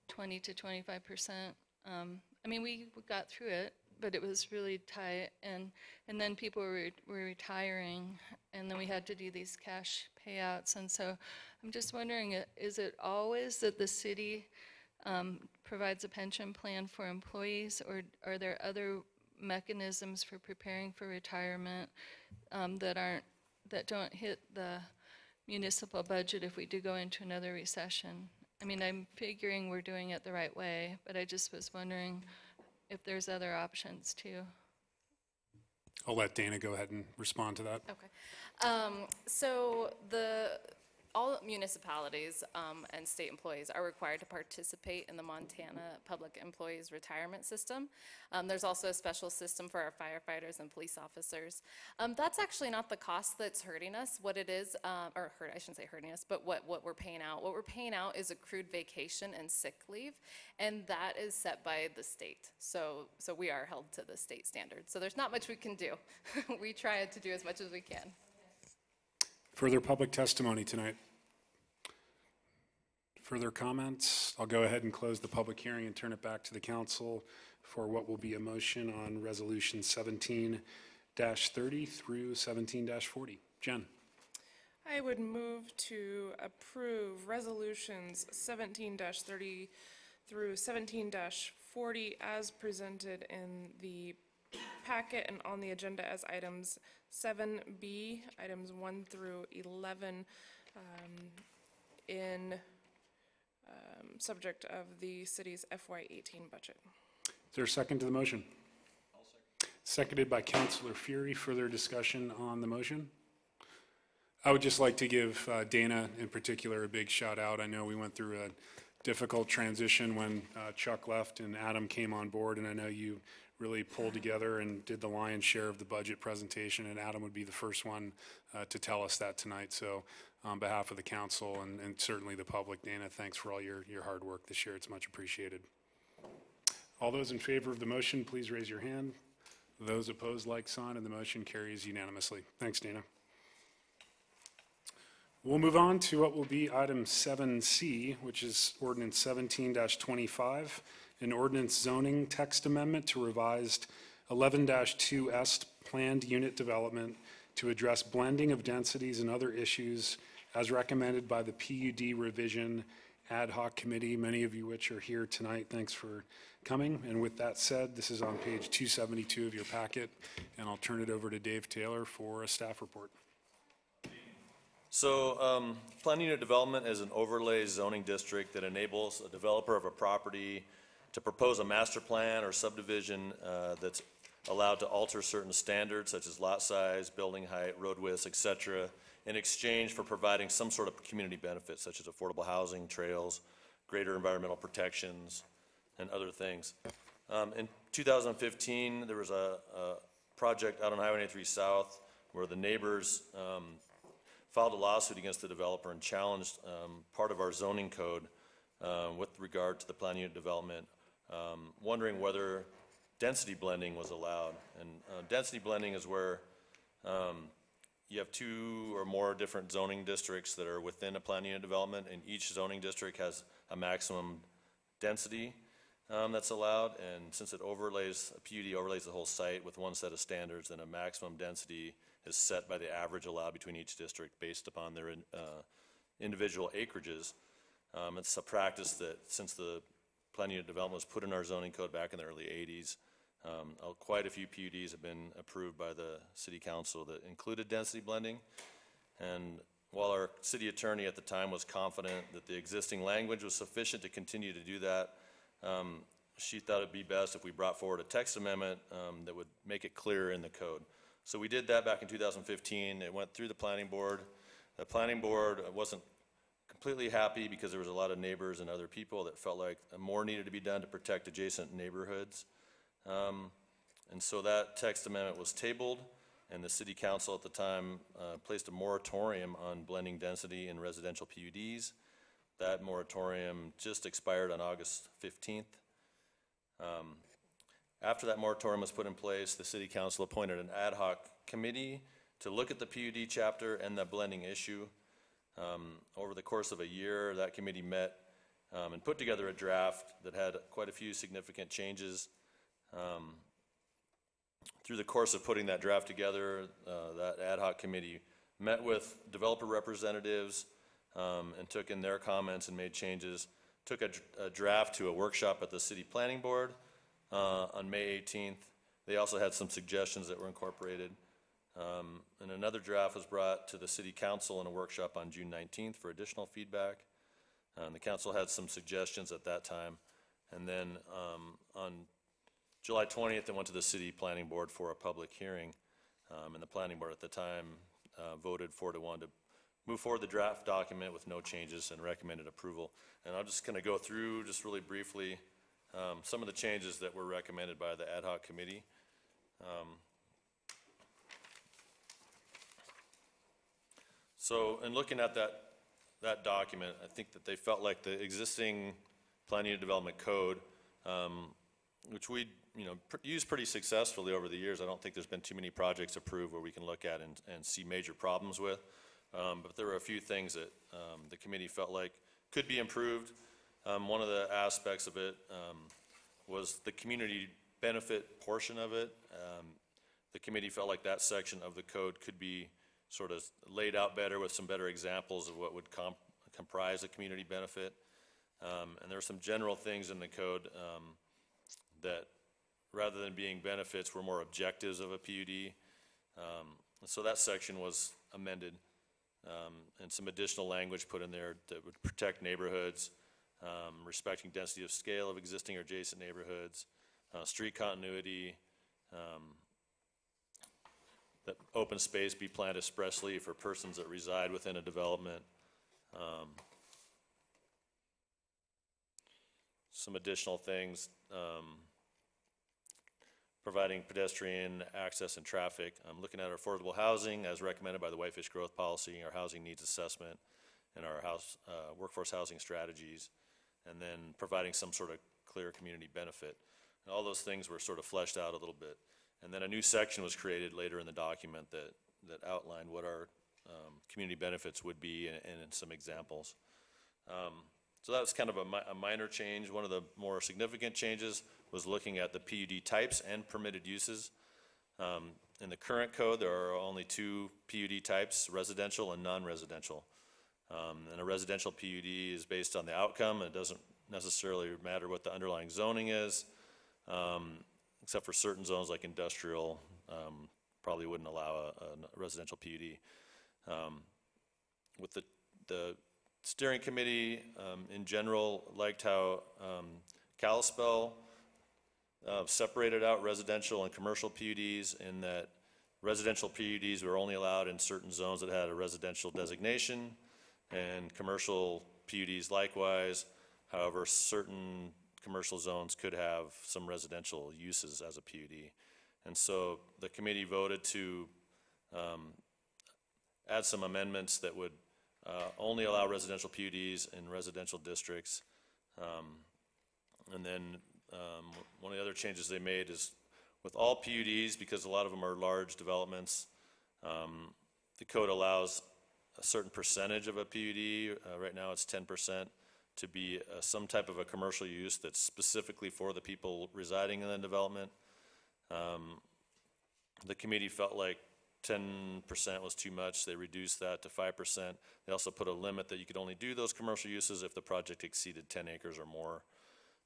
20 to 25%. I mean, we got through it, but it was really tight, and then people were retiring, and then we had to do these cash payouts, and so I'm just wondering, is it always that the city provides a pension plan for employees, or are there other mechanisms for preparing for retirement that don't hit the municipal budget if we do go into another recession. I mean, I'm figuring we're doing it the right way, but I just was wondering if there's other options too. I'll let Dana go ahead and respond to that. Okay. So all municipalities and state employees are required to participate in the Montana Public Employees Retirement System. There's also a special system for our firefighters and police officers. That's actually not the cost that's hurting us. What it is, I shouldn't say hurting us, but what we're paying out. What we're paying out is accrued vacation and sick leave, and that is set by the state. So we are held to the state standards. So there's not much we can do. We try to do as much as we can. Further public testimony tonight? Further comments? I'll go ahead and close the public hearing and turn it back to the council for what will be a motion on resolution 17-30 through 17-40. Jen? I would move to approve resolutions 17-30 through 17-40 as presented in the packet and on the agenda as items 7B, items 1 through 11, in subject of the city's FY18 budget. Is there a second to the motion? I'll second. Seconded by Councilor Fury. Further discussion on the motion? I would just like to give Dana in particular a big shout out. I know we went through a difficult transition when Chuck left and Adam came on board, and I know you really pulled together and did the lion's share of the budget presentation, and Adam would be the first one to tell us that tonight. So on behalf of the council and certainly the public, Dana, thanks for all your hard work this year. It's much appreciated. All those in favor of the motion, please raise your hand. Those opposed, like sign, and the motion carries unanimously. Thanks, Dana. We'll move on to what will be item 7C, which is ordinance 17-25, an ordinance zoning text amendment to revised 11-2S planned unit development to address blending of densities and other issues as recommended by the PUD revision ad hoc committee, many of you which are here tonight. Thanks for coming. And with that said, this is on page 272 of your packet, and I'll turn it over to Dave Taylor for a staff report. So planned unit development is an overlay zoning district that enables a developer of a property to propose a master plan or subdivision that's allowed to alter certain standards such as lot size, building height, road widths, etc., in exchange for providing some sort of community benefits such as affordable housing, trails, greater environmental protections, and other things. In 2015, there was a project out on Highway 93 South where the neighbors filed a lawsuit against the developer and challenged part of our zoning code with regard to the planned unit development, wondering whether density blending was allowed. And density blending is where you have two or more different zoning districts that are within a planned unit development, and each zoning district has a maximum density that's allowed. And since it overlays, a PUD overlays the whole site with one set of standards, then a maximum density is set by the average allowed between each district based upon their individual acreages. It's a practice that since the planned unit development was put in our zoning code back in the early 80s, quite a few PUDs have been approved by the city council that included density blending. And while our city attorney at the time was confident that the existing language was sufficient to continue to do that, she thought it'd be best if we brought forward a text amendment that would make it clear in the code. So we did that back in 2015. It went through the planning board. The planning board wasn't completely happy because there was a lot of neighbors and other people that felt like more needed to be done to protect adjacent neighborhoods. And so that text amendment was tabled, and the city council at the time placed a moratorium on blending density in residential PUDs. That moratorium just expired on August 15th. After that moratorium was put in place, the city council appointed an ad hoc committee to look at the PUD chapter and the blending issue. Over the course of a year, that committee met and put together a draft that had quite a few significant changes. Through the course of putting that draft together, that ad hoc committee met with developer representatives and took in their comments and made changes, took a draft to a workshop at the city planning board on May 18th. they also had some suggestions that were incorporated. And another draft was brought to the city council in a workshop on June 19th for additional feedback. The council had some suggestions at that time. And then on July 20th, it went to the city planning board for a public hearing. And the planning board at the time voted 4-1 to move forward the draft document with no changes and recommended approval. And I'm just going to go through, just really briefly, some of the changes that were recommended by the ad hoc committee. So in looking at that document, I think that they felt like the existing planning and development code, which we used pretty successfully over the years. I don't think there's been too many projects approved where we can look at and see major problems with. But there were a few things that the committee felt like could be improved. One of the aspects of it was the community benefit portion of it. The committee felt like that section of the code could be sort of laid out better with some better examples of what would comprise a community benefit. And there are some general things in the code that, rather than being benefits, were more objectives of a PUD. So that section was amended, and some additional language put in there that would protect neighborhoods, respecting density of scale of existing or adjacent neighborhoods, street continuity, that open space be planned expressly for persons that reside within a development. Some additional things, providing pedestrian access and traffic. Looking at our affordable housing as recommended by the Whitefish growth policy, our housing needs assessment, and our workforce housing strategies, and then providing some sort of clear community benefit. And all those things were sort of fleshed out a little bit. And then a new section was created later in the document that outlined what our community benefits would be and some examples. So that was kind of a minor change. One of the more significant changes was looking at the PUD types and permitted uses. In the current code, there are only two PUD types, residential and non-residential. And a residential PUD is based on the outcome. It doesn't necessarily matter what the underlying zoning is. Except for certain zones like industrial, probably wouldn't allow a residential PUD. With the steering committee in general liked how Kalispell separated out residential and commercial PUDs, in that residential PUDs were only allowed in certain zones that had a residential designation, and commercial PUDs likewise. However, certain commercial zones could have some residential uses as a PUD. And so the committee voted to add some amendments that would only allow residential PUDs in residential districts. And then one of the other changes they made is with all PUDs, because a lot of them are large developments, the code allows a certain percentage of a PUD. Right now it's 10%. To be some type of a commercial use that's specifically for the people residing in the development. The committee felt like 10% was too much. They reduced that to 5%. They also put a limit that you could only do those commercial uses if the project exceeded 10 acres or more.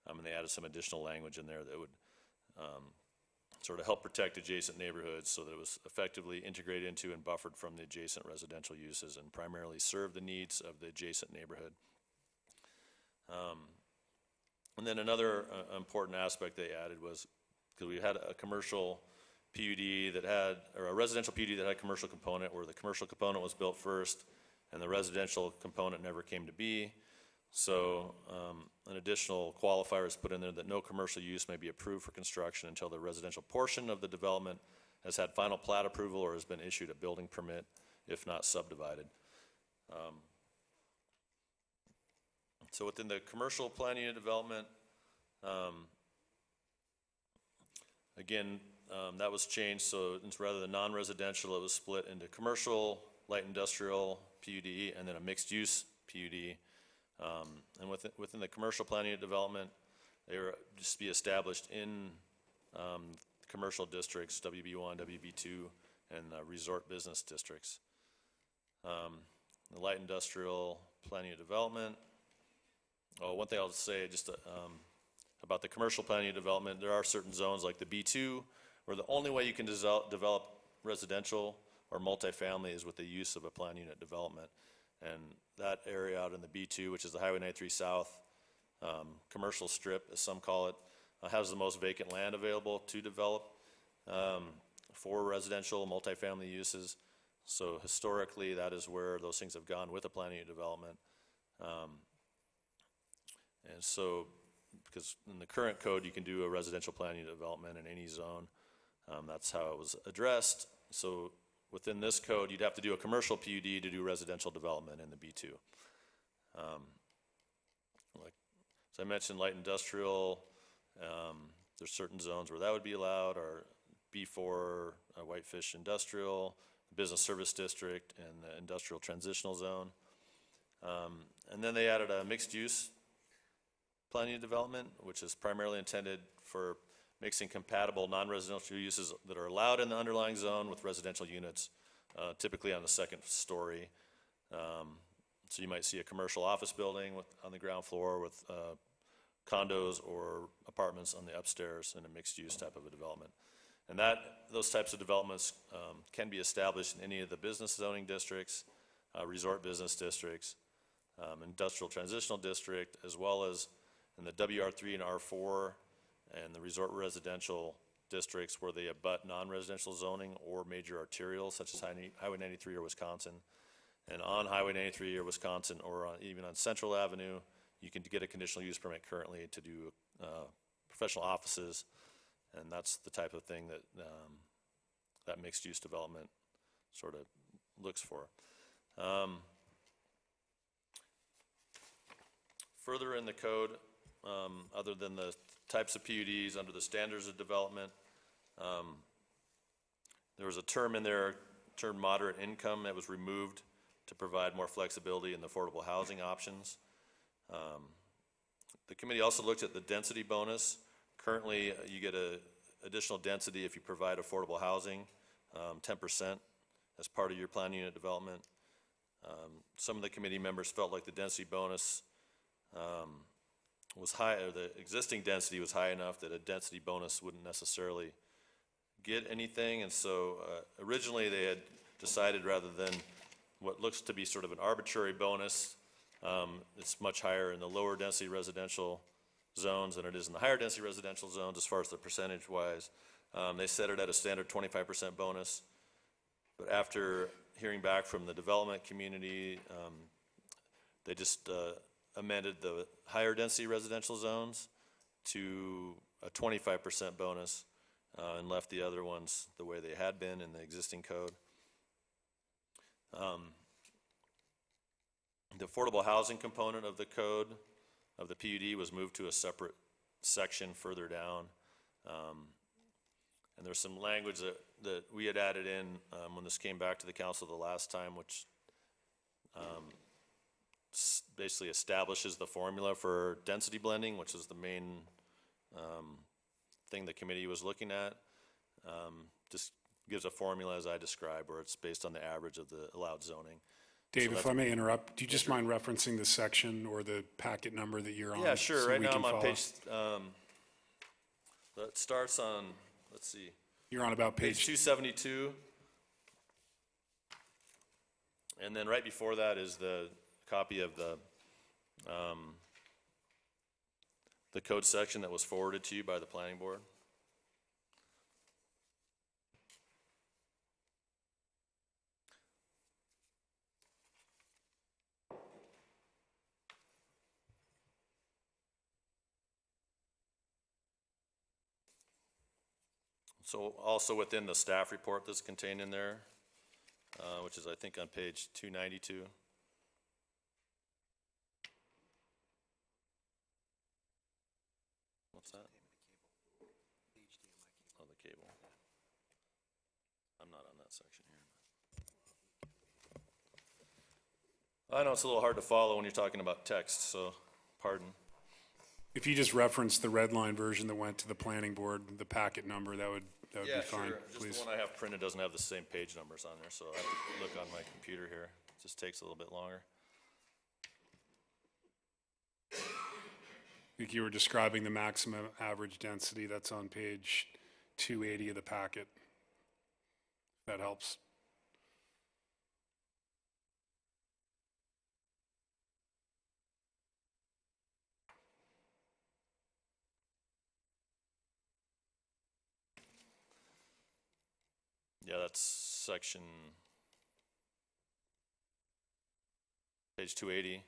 And they added some additional language in there that would sort of help protect adjacent neighborhoods, so that it was effectively integrated into and buffered from the adjacent residential uses and primarily served the needs of the adjacent neighborhood. And then another important aspect they added was, because we had a commercial PUD that had, or a residential PUD that had a commercial component, where the commercial component was built first and the residential component never came to be. So an additional qualifier is put in there that no commercial use may be approved for construction until the residential portion of the development has had final plat approval or has been issued a building permit, if not subdivided. So within the commercial planning and development, again, that was changed. So rather than non-residential, it was split into commercial, light industrial PUD, and then a mixed use PUD. And within the commercial planning and development, they were just be established in commercial districts, WB1, WB2, and resort business districts. The light industrial planning and development. Oh, one thing I'll say just about the commercial planning and development, there are certain zones like the B2 or the only way you can develop residential or multifamily is with the use of a plan unit development. And that area out in the B2, which is the Highway 93 South commercial strip, as some call it, has the most vacant land available to develop for residential multifamily uses. So historically, that is where those things have gone with a plan unit development. And so, because in the current code, you can do a residential plan unit development in any zone. That's how it was addressed. So within this code, you'd have to do a commercial PUD to do residential development in the B2. As I mentioned, light industrial, there's certain zones where that would be allowed, or B4, Whitefish Industrial, Business Service District, and the Industrial Transitional Zone. And then they added a mixed-use plan unit development, which is primarily intended for mixing compatible non-residential uses that are allowed in the underlying zone with residential units, typically on the second story. So you might see a commercial office building on the ground floor with condos or apartments on the upstairs in a mixed-use type of a development. And those types of developments can be established in any of the business zoning districts, resort business districts, industrial transitional district, as well as in the WR3 and R4 and the resort residential districts where they abut non-residential zoning or major arterials such as Highway 93 or Wisconsin. And on Highway 93 or Wisconsin, or even on Central Avenue, you can get a conditional use permit currently to do professional offices, and that's the type of thing that that mixed-use development sort of looks for. Further in the code, other than the types of PUDs under the standards of development, there was a term in there, term moderate income, that was removed to provide more flexibility in the affordable housing options. The committee also looked at the density bonus. Currently, you get an additional density if you provide affordable housing, 10% as part of your plan unit development. Some of the committee members felt like the density bonus was high, or the existing density was high enough that a density bonus wouldn't necessarily get anything. And so originally they had decided, rather than what looks to be sort of an arbitrary bonus, it's much higher in the lower density residential zones than it is in the higher density residential zones as far as the percentage wise. They set it at a standard 25% bonus. But after hearing back from the development community, they just amended the higher density residential zones to a 25% bonus and left the other ones the way they had been in the existing code. The affordable housing component of the code, of the PUD, was moved to a separate section further down. And there's some language that we had added in when this came back to the council the last time, which basically establishes the formula for density blending, which is the main thing the committee was looking at. Just gives a formula, as I described, where it's based on the average of the allowed zoning. Dave, if I may interrupt, do you just mind referencing the section or the packet number that you're on? Yeah, sure. so Right we now can I'm on follow? page, that starts on, let's see. You're on about Page 272. And then right before that is the copy of the code section that was forwarded to you by the planning board. So also within the staff report that's contained in there, which is I think on page 292. What's that? Oh, the cable. I'm not on that section here. I know it's a little hard to follow when you're talking about text, so pardon. If you just reference the red line version that went to the planning board, the packet number, that would be fine, sure. please. Just the one I have printed doesn't have the same page numbers on there, so I have to look on my computer here. It just takes a little bit longer. I think you were describing the maximum average density that's on page 280 of the packet. If that helps. Yeah, that's section, page 280,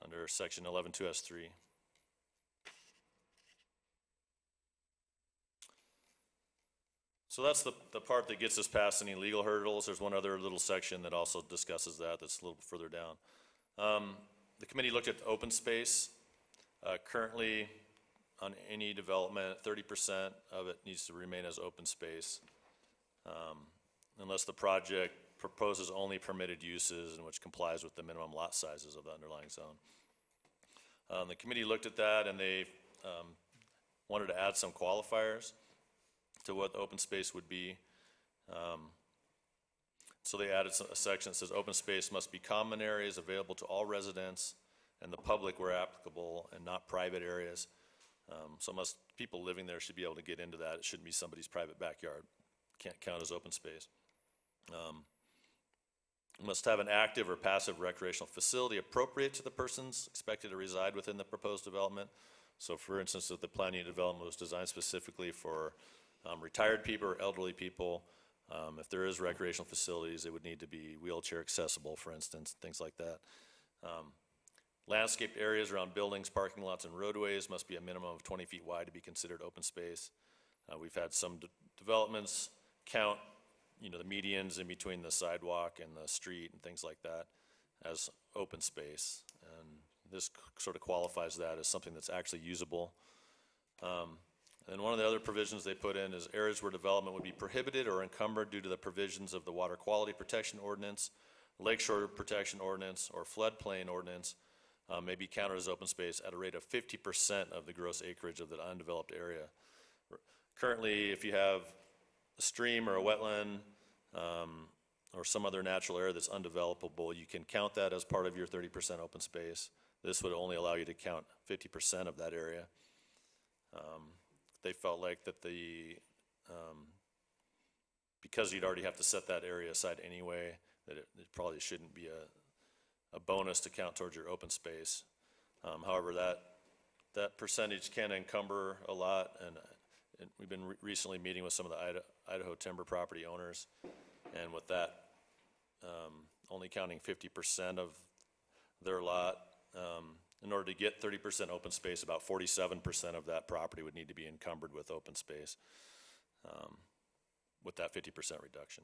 under section 11.2S3. So that's the part that gets us past any legal hurdles. There's one other little section that also discusses that, that's a little further down. The committee looked at open space. Currently, on any development, 30% of it needs to remain as open space, unless the project proposes only permitted uses and which complies with the minimum lot sizes of the underlying zone. The committee looked at that, and they wanted to add some qualifiers to what the open space would be. So they added a section that says open space must be common areas available to all residents and the public where applicable, and not private areas. So people living there should be able to get into that. It shouldn't be somebody's private backyard. Can't count as open space. Must have an active or passive recreational facility appropriate to the persons expected to reside within the proposed development. So for instance, if the planning and development was designed specifically for retired people or elderly people, if there is recreational facilities, it would need to be wheelchair accessible, for instance, things like that. Landscaped areas around buildings, parking lots, and roadways must be a minimum of 20 feet wide to be considered open space. We've had some developments count, the medians in between the sidewalk and the street and things like that as open space. And this sort of qualifies that as something that's actually usable. And one of the other provisions they put in is areas where development would be prohibited or encumbered due to the provisions of the Water Quality Protection Ordinance, Lakeshore Protection Ordinance, or Floodplain Ordinance may be counted as open space at a rate of 50% of the gross acreage of the undeveloped area. Currently, if you have a stream or a wetland or some other natural area that's undevelopable, you can count that as part of your 30% open space. This would only allow you to count 50% of that area. They felt like that because you'd already have to set that area aside anyway, that it probably shouldn't be a bonus to count towards your open space. However, that percentage can encumber a lot, and we've been recently meeting with some of the Idaho timber property owners, and with that only counting 50% of their lot, in order to get 30% open space, about 47% of that property would need to be encumbered with open space with that 50% reduction.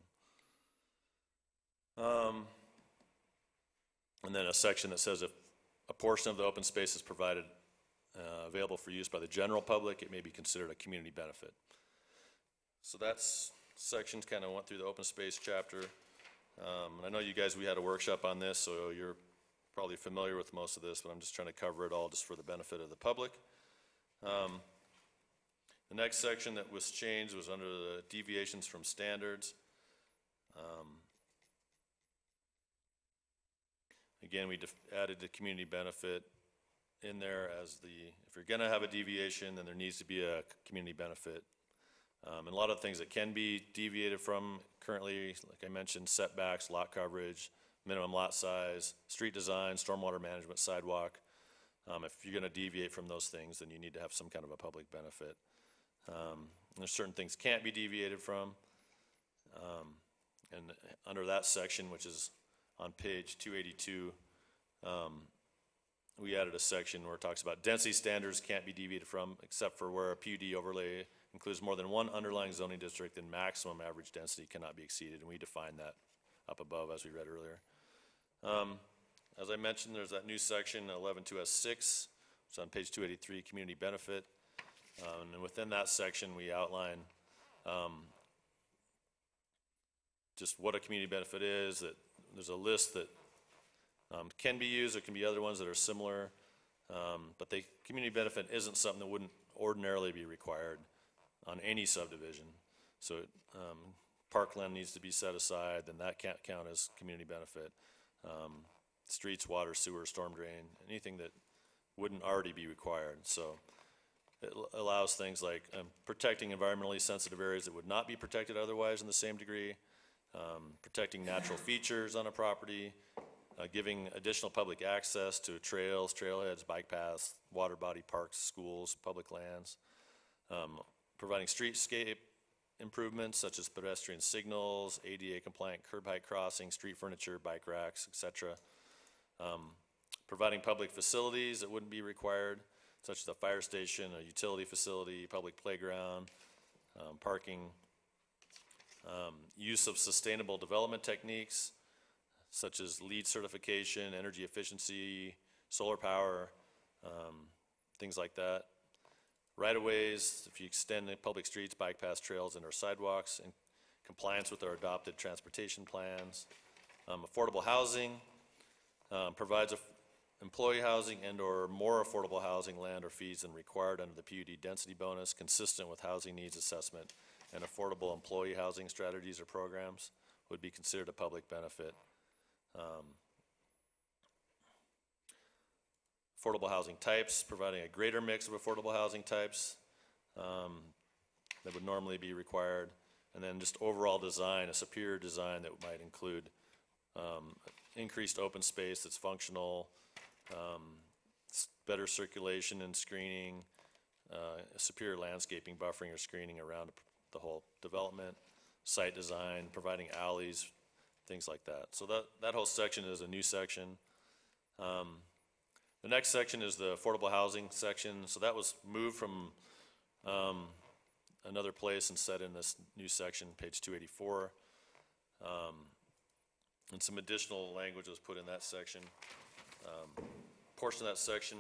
And then a section that says if a portion of the open space is provided available for use by the general public, it may be considered a community benefit. So that's sections kind of went through the open space chapter. And I know you guys, we had a workshop on this, so you're probably familiar with most of this, but I'm just trying to cover it all just for the benefit of the public. The next section that was changed was under the deviations from standards. Again, we added the community benefit in there as if you're going to have a deviation, then there needs to be a community benefit. And a lot of things that can be deviated from currently, like I mentioned, setbacks, lot coverage, minimum lot size, street design, stormwater management, sidewalk. If you're going to deviate from those things, then you need to have some kind of a public benefit. There's certain things can't be deviated from. And under that section, which is on page 282, we added a section where it talks about density standards can't be deviated from except for where a PUD overlay includes more than one underlying zoning district and maximum average density cannot be exceeded, and we define that up above as we read earlier. As I mentioned, there's that new section 11.2S6, which is on page 283, community benefit. And within that section, we outline just what a community benefit is, that there's a list that can be used. There can be other ones that are similar, but the community benefit isn't something that wouldn't ordinarily be required on any subdivision. So parkland needs to be set aside, then that can't count as community benefit. Streets, water, sewer, storm drain, anything that wouldn't already be required. So allows things like protecting environmentally sensitive areas that would not be protected otherwise in the same degree, protecting natural features on a property, giving additional public access to trails, trailheads, bike paths, water body parks, schools, public lands, providing streetscape improvements such as pedestrian signals, ADA compliant curb height crossing, street furniture, bike racks, etc. Providing public facilities that wouldn't be required, such as a fire station, a utility facility, public playground, parking, use of sustainable development techniques, such as LEED certification, energy efficiency, solar power, things like that. Right-of-ways, if you extend the public streets, bike paths, trails, and/or sidewalks in compliance with our adopted transportation plans. Affordable housing provides employee housing and/or more affordable housing, land, or fees than required under the PUD density bonus, consistent with housing needs assessment, and affordable employee housing strategies or programs would be considered a public benefit. Affordable housing types, providing a greater mix of affordable housing types that would normally be required. And then just overall design, a superior design that might include increased open space that's functional, better circulation and screening, superior landscaping, buffering or screening around the whole development, site design, providing alleys, things like that. So that whole section is a new section. The next section is the affordable housing section. So that was moved from another place and set in this new section, page 284. And some additional language was put in that section. Portion of that section.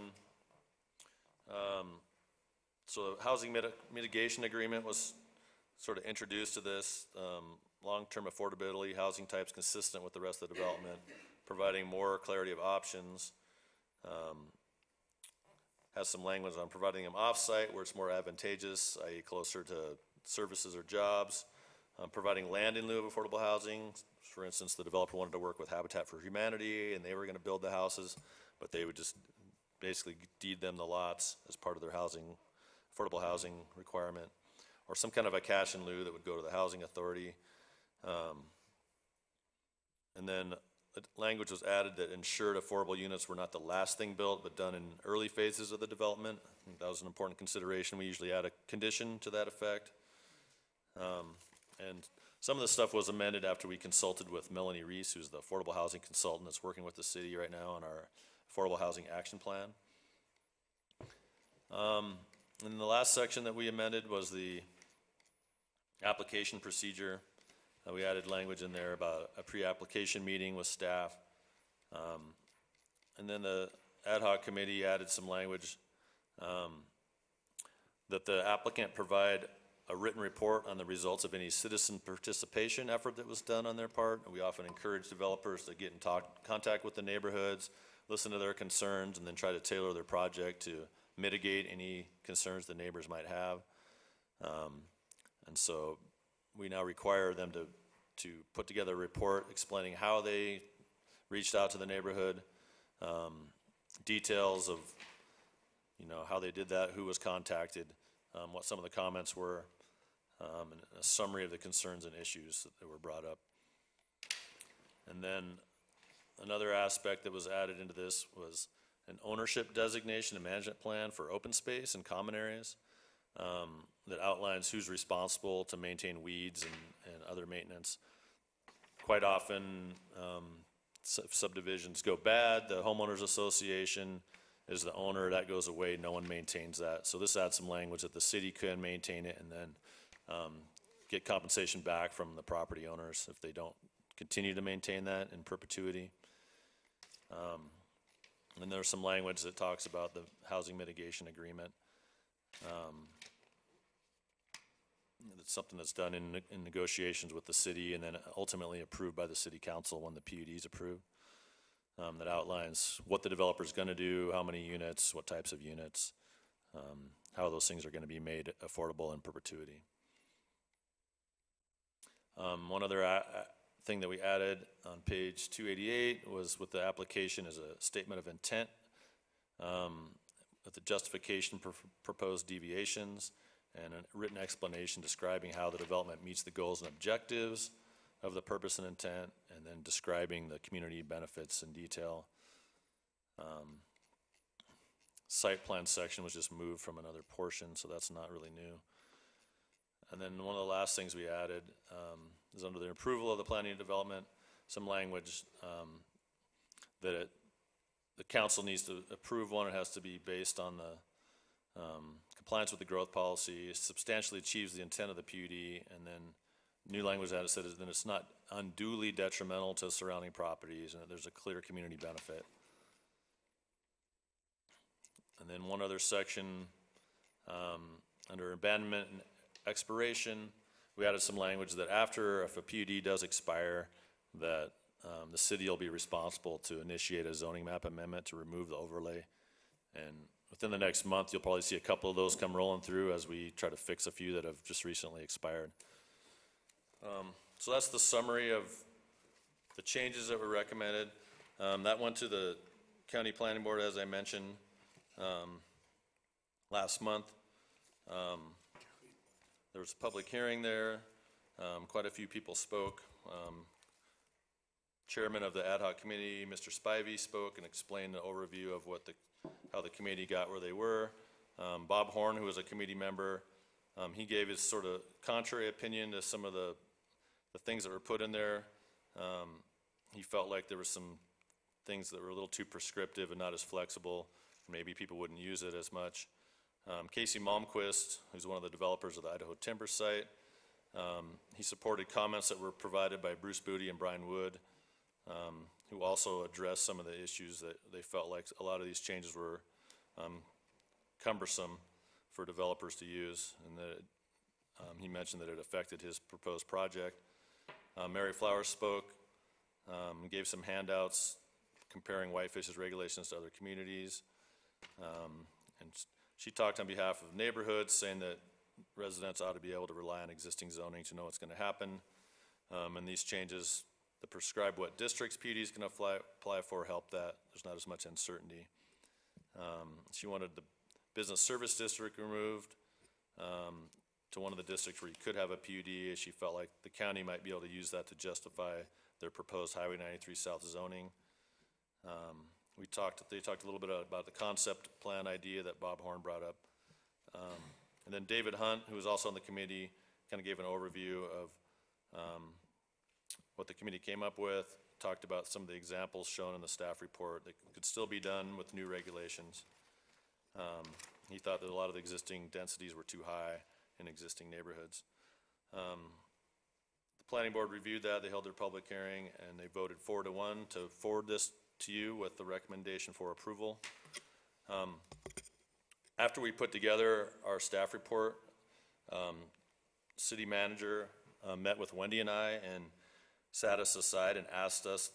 So the housing mitigation agreement was sort of introduced to this. Long-term affordability, housing types consistent with the rest of the development, providing more clarity of options. Has some language on providing them off-site where it's more advantageous, i.e. closer to services or jobs. Providing land in lieu of affordable housing. For instance, the developer wanted to work with Habitat for Humanity and they were going to build the houses, but they would just basically deed them the lots as part of their affordable housing requirement. Or some kind of a cash in lieu that would go to the housing authority. And then language was added that ensured affordable units were not the last thing built, but done in early phases of the development. I think that was an important consideration. We usually add a condition to that effect. And some of the stuff was amended after we consulted with Melanie Reese, who's the affordable housing consultant that's working with the city right now on our affordable housing action plan. And the last section that we amended was the application procedure. We added language in there about a pre-application meeting with staff. And then the ad hoc committee added some language that the applicant provide a written report on the results of any citizen participation effort that was done on their part. We often encourage developers to get in contact with the neighborhoods, listen to their concerns, and then try to tailor their project to mitigate any concerns the neighbors might have. And so we now require them to put together a report explaining how they reached out to the neighborhood, details of, how they did that, who was contacted, what some of the comments were, and a summary of the concerns and issues that were brought up. And then another aspect that was added into this was an ownership designation and management plan for open space and common areas that outlines who's responsible to maintain weeds and other maintenance. Quite often, if subdivisions go bad, the homeowners association is the owner, that goes away, no one maintains that. So this adds some language that the city can maintain it and then get compensation back from the property owners if they don't continue to maintain that in perpetuity. And there's some language that talks about the housing mitigation agreement. It's something that's done in negotiations with the city and then ultimately approved by the city council when the PUD is approved. That outlines what the developer is going to do, how many units, what types of units, how those things are going to be made affordable in perpetuity. One other thing that we added on page 288 was with the application is a statement of intent. with the justification for proposed deviations, and a written explanation describing how the development meets the goals and objectives of the purpose and intent, and then describing the community benefits in detail. Site plan section was just moved from another portion, so that's not really new. And then one of the last things we added is under the approval of the planning and development, some language that the council needs to approve one. It has to be based on the compliance with the growth policy, substantially achieves the intent of the PUD, and then new language that said then it's not unduly detrimental to surrounding properties, and that there's a clear community benefit. And then one other section under abandonment and expiration, we added some language that after, if a PUD does expire, that the city will be responsible to initiate a zoning map amendment to remove the overlay. And within the next month, you'll probably see a couple of those come rolling through as we try to fix a few that have just recently expired. So that's the summary of the changes that were recommended. That went to the county planning board, as I mentioned, last month. There was a public hearing there. Quite a few people spoke. Chairman of the ad hoc committee, Mr. Spivey, spoke and explained the overview of how the committee got where they were. Bob Horn, who was a committee member, he gave his sort of contrary opinion to some of the things that were put in there. He felt like there were some things that were a little too prescriptive and not as flexible. Maybe people wouldn't use it as much. Casey Malmquist, who's one of the developers of the Idaho Timber site, he supported comments that were provided by Bruce Booty and Brian Wood, who also addressed some of the issues that they felt like a lot of these changes were cumbersome for developers to use, and that he mentioned that it affected his proposed project. Mary Flowers spoke, gave some handouts comparing Whitefish's regulations to other communities. And she talked on behalf of neighborhoods, saying that residents ought to be able to rely on existing zoning to know what's going to happen. And these changes that prescribe what districts PUDs can apply for help that. There's not as much uncertainty. She wanted the business service district removed to one of the districts where you could have a PUD, as she felt like the county might be able to use that to justify their proposed Highway 93 South zoning. They talked a little bit about the concept plan idea that Bob Horn brought up. And then David Hunt, who was also on the committee, kind of gave an overview of what the committee came up with, talked about some of the examples shown in the staff report that could still be done with new regulations. He thought that a lot of the existing densities were too high in existing neighborhoods. The planning board reviewed that, they held their public hearing, and they voted 4-1 to forward this to you with the recommendation for approval. After we put together our staff report, city manager met with Wendy and I and sat us aside and asked us,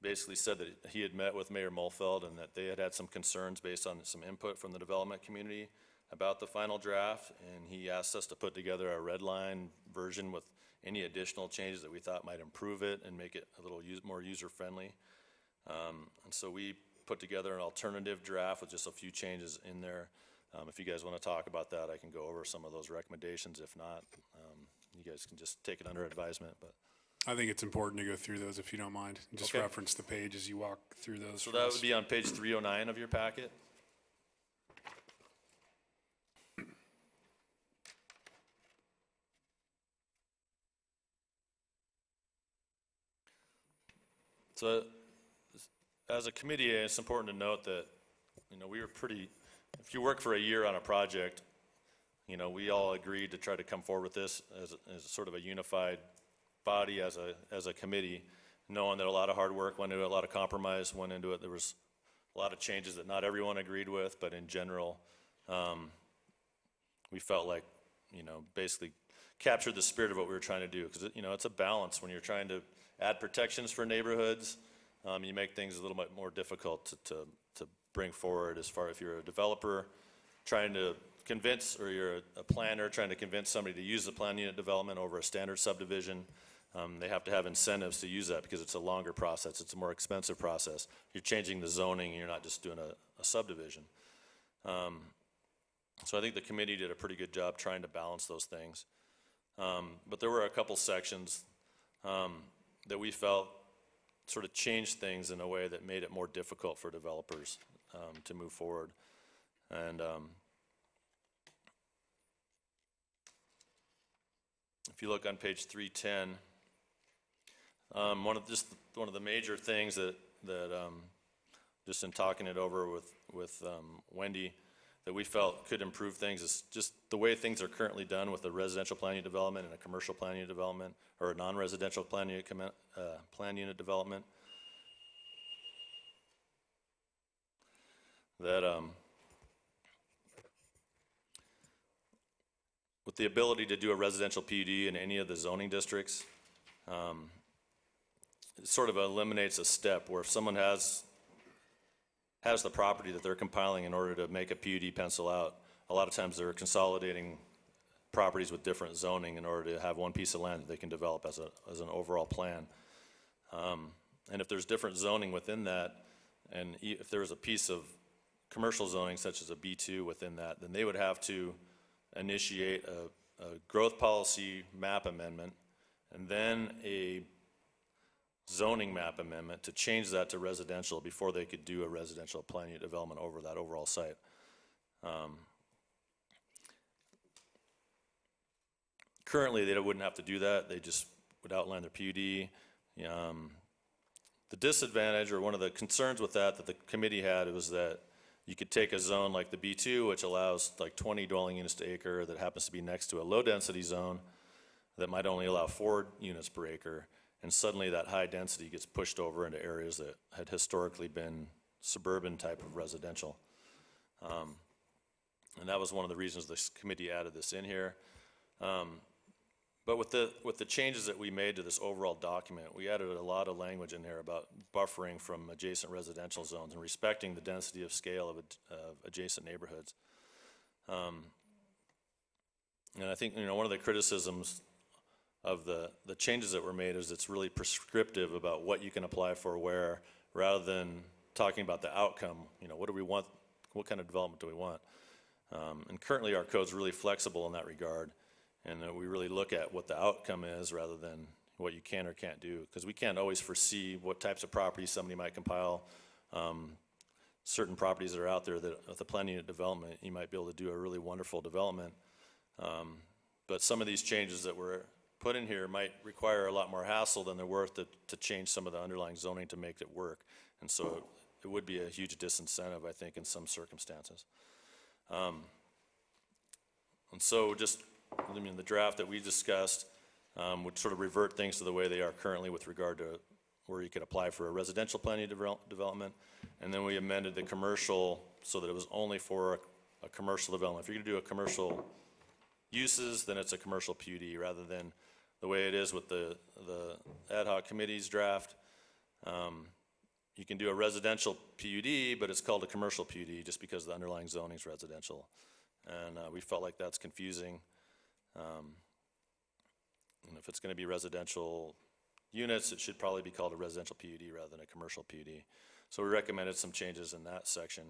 basically said that he had met with Mayor Mulfeld and that they had some concerns based on some input from the development community about the final draft, and he asked us to put together a red line version with any additional changes that we thought might improve it and make it a little more user-friendly. And so we put together an alternative draft with just a few changes in there. If you guys want to talk about that, I can go over some of those recommendations. If not, you guys can just take it under advisement. But I think it's important to go through those if you don't mind. Just Okay. reference the page as you walk through those. So for that us. would be on page 309 of your packet. So as a committee, it's important to note that, we were if you work for a year on a project, we all agreed to try to come forward with this as sort of a unified body, as a committee, knowing that a lot of hard work went into it, a lot of compromise went into it. There was a lot of changes that not everyone agreed with, but in general, we felt like, basically captured the spirit of what we were trying to do. Because, it's a balance when you're trying to add protections for neighborhoods. You make things a little bit more difficult to bring forward as far if you're a developer trying to convince, or you're a planner trying to convince somebody to use the plan unit development over a standard subdivision. They have to have incentives to use that because it's a longer process. It's a more expensive process. You're changing the zoning, and you're not just doing a subdivision. So I think the committee did a pretty good job trying to balance those things. But there were a couple sections that we felt sort of changed things in a way that made it more difficult for developers to move forward. And if you look on page 310, one of the major things that just in talking it over with Wendy, that we felt could improve things is just the way things are currently done with a residential plan unit development and a commercial plan unit development, or a non-residential plan unit development. That with the ability to do a residential PUD in any of the zoning districts, it sort of eliminates a step where if someone has the property that they're compiling in order to make a PUD pencil out, a lot of times they're consolidating properties with different zoning in order to have one piece of land that they can develop as an overall plan. And if there's different zoning within that, and if there was a piece of commercial zoning such as a B2 within that, then they would have to initiate a growth policy map amendment and then a zoning map amendment to change that to residential before they could do a residential plan unit development over that overall site. Currently, they wouldn't have to do that. They just would outline their PUD. The disadvantage, or one of the concerns with that the committee had, was that you could take a zone like the B2, which allows like 20 dwelling units to acre, that happens to be next to a low density zone that might only allow 4 units per acre, and suddenly that high density gets pushed over into areas that had historically been suburban type of residential. And that was one of the reasons this committee added this in here. But with the changes that we made to this overall document, we added a lot of language in here about buffering from adjacent residential zones and respecting the density of scale of adjacent neighborhoods. And I think, one of the criticisms of the changes that were made is it's really prescriptive about what you can apply for where, rather than talking about the outcome. What do we want? What kind of development do we want? And currently our code's really flexible in that regard. And we really look at what the outcome is rather than what you can or can't do, because we can't always foresee what types of properties somebody might compile. Certain properties that are out there that with a plan unit development, you might be able to do a really wonderful development. But some of these changes that were put in here might require a lot more hassle than they're worth to change some of the underlying zoning to make it work. And so it would be a huge disincentive, I think, in some circumstances. And so the draft that we discussed would sort of revert things to the way they are currently with regard to where you could apply for a residential plan unit development. And then we amended the commercial so that it was only for a commercial development. If you're going to do a commercial uses, then it's a commercial PUD rather than the way it is with the ad hoc committee's draft. You can do a residential PUD, but it's called a commercial PUD just because the underlying zoning is residential. And we felt like that's confusing. And if it's going to be residential units, it should probably be called a residential PUD rather than a commercial PUD. So we recommended some changes in that section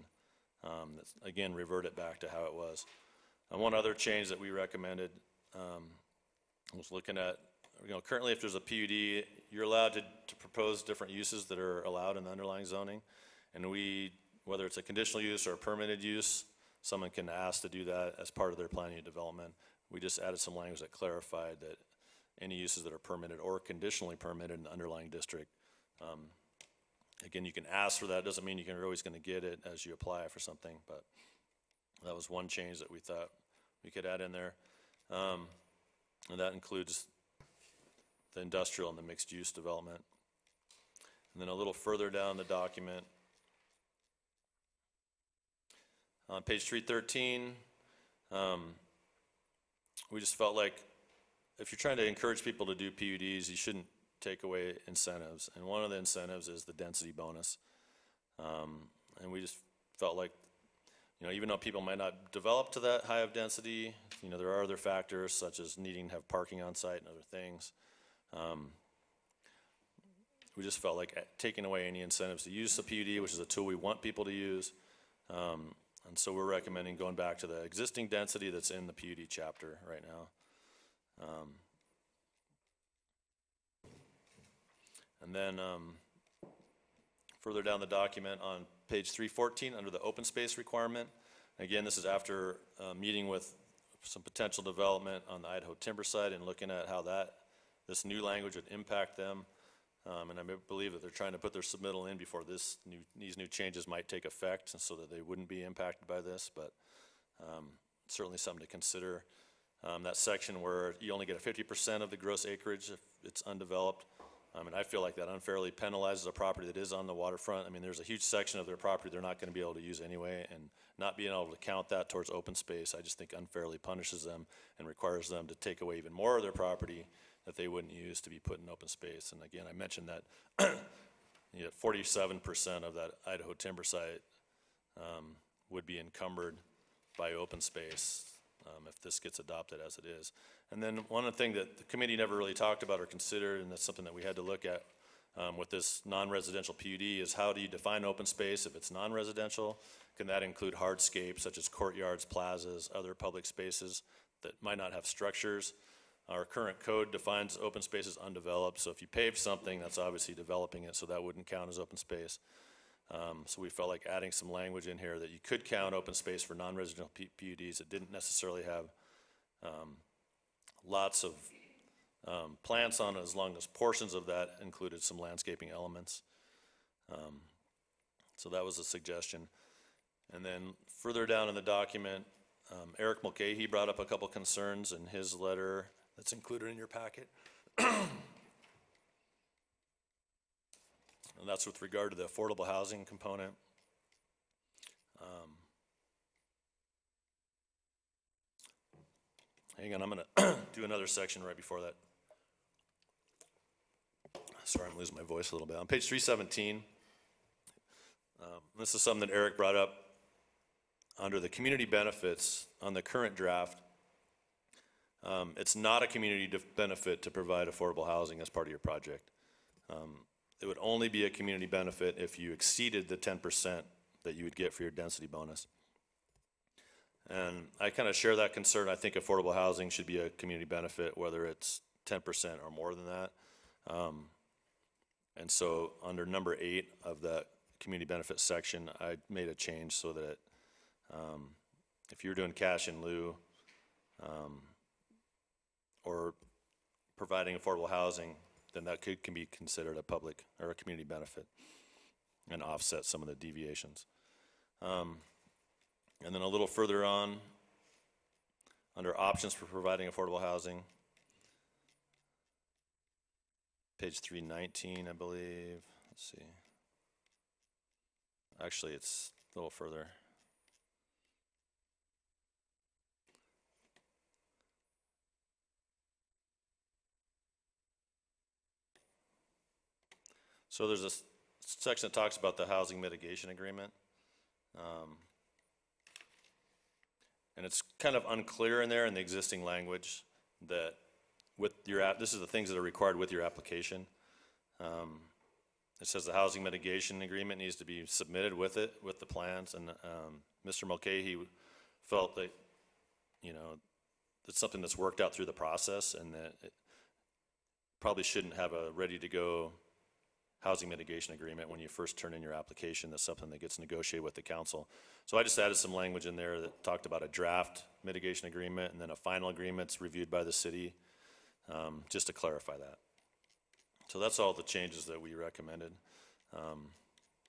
that, again, revert it back to how it was. And one other change that we recommended was looking at, currently if there's a PUD, you're allowed to propose different uses that are allowed in the underlying zoning. And whether it's a conditional use or a permitted use, someone can ask to do that as part of their plan unit development. We just added some language that clarified that any uses that are permitted or conditionally permitted in the underlying district. Again, you can ask for that. Doesn't mean you're always going to get it as you apply for something, but that was one change that we thought we could add in there. And that includes the industrial and the mixed use development. And then a little further down the document, on page 313, we just felt like if you're trying to encourage people to do PUDs, you shouldn't take away incentives. And one of the incentives is the density bonus. And we just felt like, even though people might not develop to that high of density, there are other factors such as needing to have parking on site and other things. We just felt like taking away any incentives to use the PUD, which is a tool we want people to use, And so we're recommending going back to the existing density that's in the PUD chapter right now. And then further down the document on page 314, under the open space requirement, again, this is after meeting with some potential development on the Idaho timber side and looking at how this new language would impact them. And I believe that they're trying to put their submittal in before these new changes might take effect, and so that they wouldn't be impacted by this, but certainly something to consider. That section where you only get a 50% of the gross acreage if it's undeveloped. And I feel like that unfairly penalizes a property that is on the waterfront. I mean, there's a huge section of their property they're not going to be able to use anyway, and not being able to count that towards open space, I just think unfairly punishes them and requires them to take away even more of their property that they wouldn't use to be put in open space. And again, I mentioned that 47% of that Idaho timber site would be encumbered by open space if this gets adopted as it is. And then one thing that the committee never really talked about or considered, and that's something that we had to look at with this non-residential PUD, is how do you define open space if it's non-residential? Can that include hardscapes such as courtyards, plazas, other public spaces that might not have structures? Our current code defines open space as undeveloped, so if you pave something, that's obviously developing it, so that wouldn't count as open space. So we felt like adding some language in here that you could count open space for non-residential PUDs that didn't necessarily have lots of plants on it, as long as portions of that included some landscaping elements. So that was a suggestion. And then further down in the document, Eric Mulcahy brought up a couple concerns in his letter that's included in your packet. And that's with regard to the affordable housing component. Hang on, I'm gonna do another section right before that. Sorry, I'm losing my voice a little bit. On page 317, this is something that Eric brought up under the community benefits on the current draft. It's not a community benefit to provide affordable housing as part of your project. It would only be a community benefit if you exceeded the 10% that you would get for your density bonus. And I kind of share that concern. I think affordable housing should be a community benefit, whether it's 10% or more than that. And so under number 8 of that community benefit section, I made a change so that if you're doing cash in lieu or providing affordable housing, then that can be considered a public or a community benefit and offset some of the deviations. And then a little further on, under options for providing affordable housing, page 319, I believe. Let's see. Actually, it's a little further. So there's a section that talks about the housing mitigation agreement. And it's kind of unclear in there in the existing language that this is the things that are required with your application. It says the housing mitigation agreement needs to be submitted with it, with the plans, and Mr. Mulcahy felt that, it's something that's worked out through the process, and that it probably shouldn't have a ready-to-go housing mitigation agreement when you first turn in your application. That's something that gets negotiated with the council. So I just added some language in there that talked about a draft mitigation agreement and then a final agreement's reviewed by the city, just to clarify that. So that's all the changes that we recommended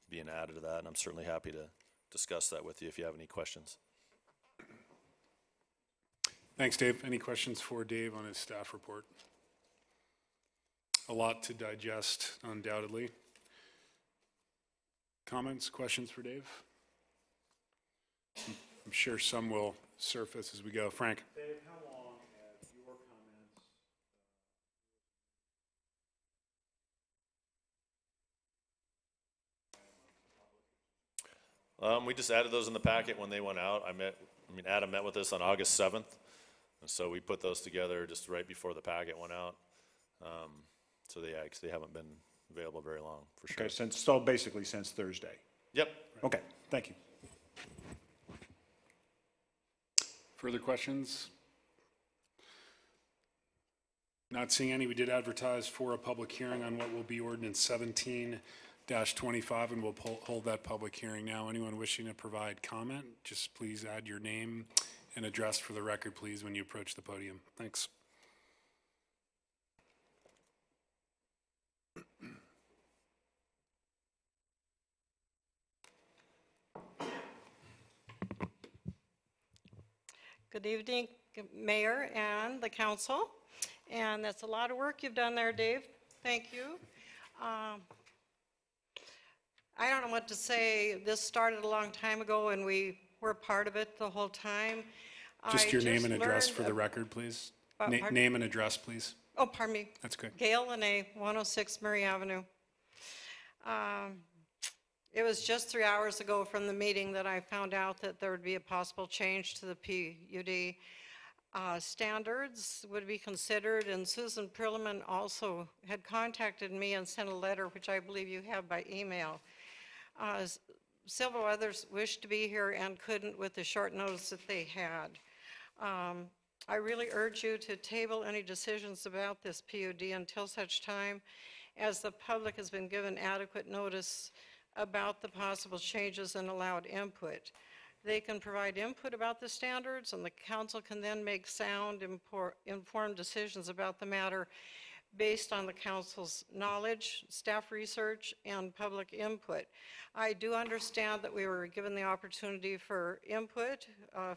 being added to that, and I'm certainly happy to discuss that with you if you have any questions. Thanks, Dave. Any questions for Dave on his staff report? A lot to digest, undoubtedly. Comments, questions for Dave? I'm sure some will surface as we go. Frank? Dave, how long have your comments? We just added those in the packet when they went out. Adam met with us on August 7th, and so we put those together just right before the packet went out. So they haven't been available very long, for sure. Okay, so basically since Thursday. Yep. Okay, thank you. Further questions? Not seeing any. We did advertise for a public hearing on what will be ordinance 17-25, and we'll hold that public hearing now. Anyone wishing to provide comment, just please add your name and address for the record, please, when you approach the podium. Thanks. Good evening, Mayor and the council. And that's a lot of work you've done there, Dave. Thank you. I don't know what to say. This started a long time ago, and we were part of it the whole time. Just your name and address for the record, please. Name and address, please. Oh, pardon me. That's good. Gail Lene, 106 Murray Avenue. It was just 3 hours ago from the meeting that I found out that there would be a possible change to the PUD. Standards would be considered, and Susan Perlman also had contacted me and sent a letter, which I believe you have by email. Several others wished to be here and couldn't with the short notice that they had. I really urge you to table any decisions about this PUD until such time as the public has been given adequate notice about the possible changes and allowed input. They can provide input about the standards, and the council can then make sound, informed decisions about the matter based on the council's knowledge, staff research, and public input. I do understand that we were given the opportunity for input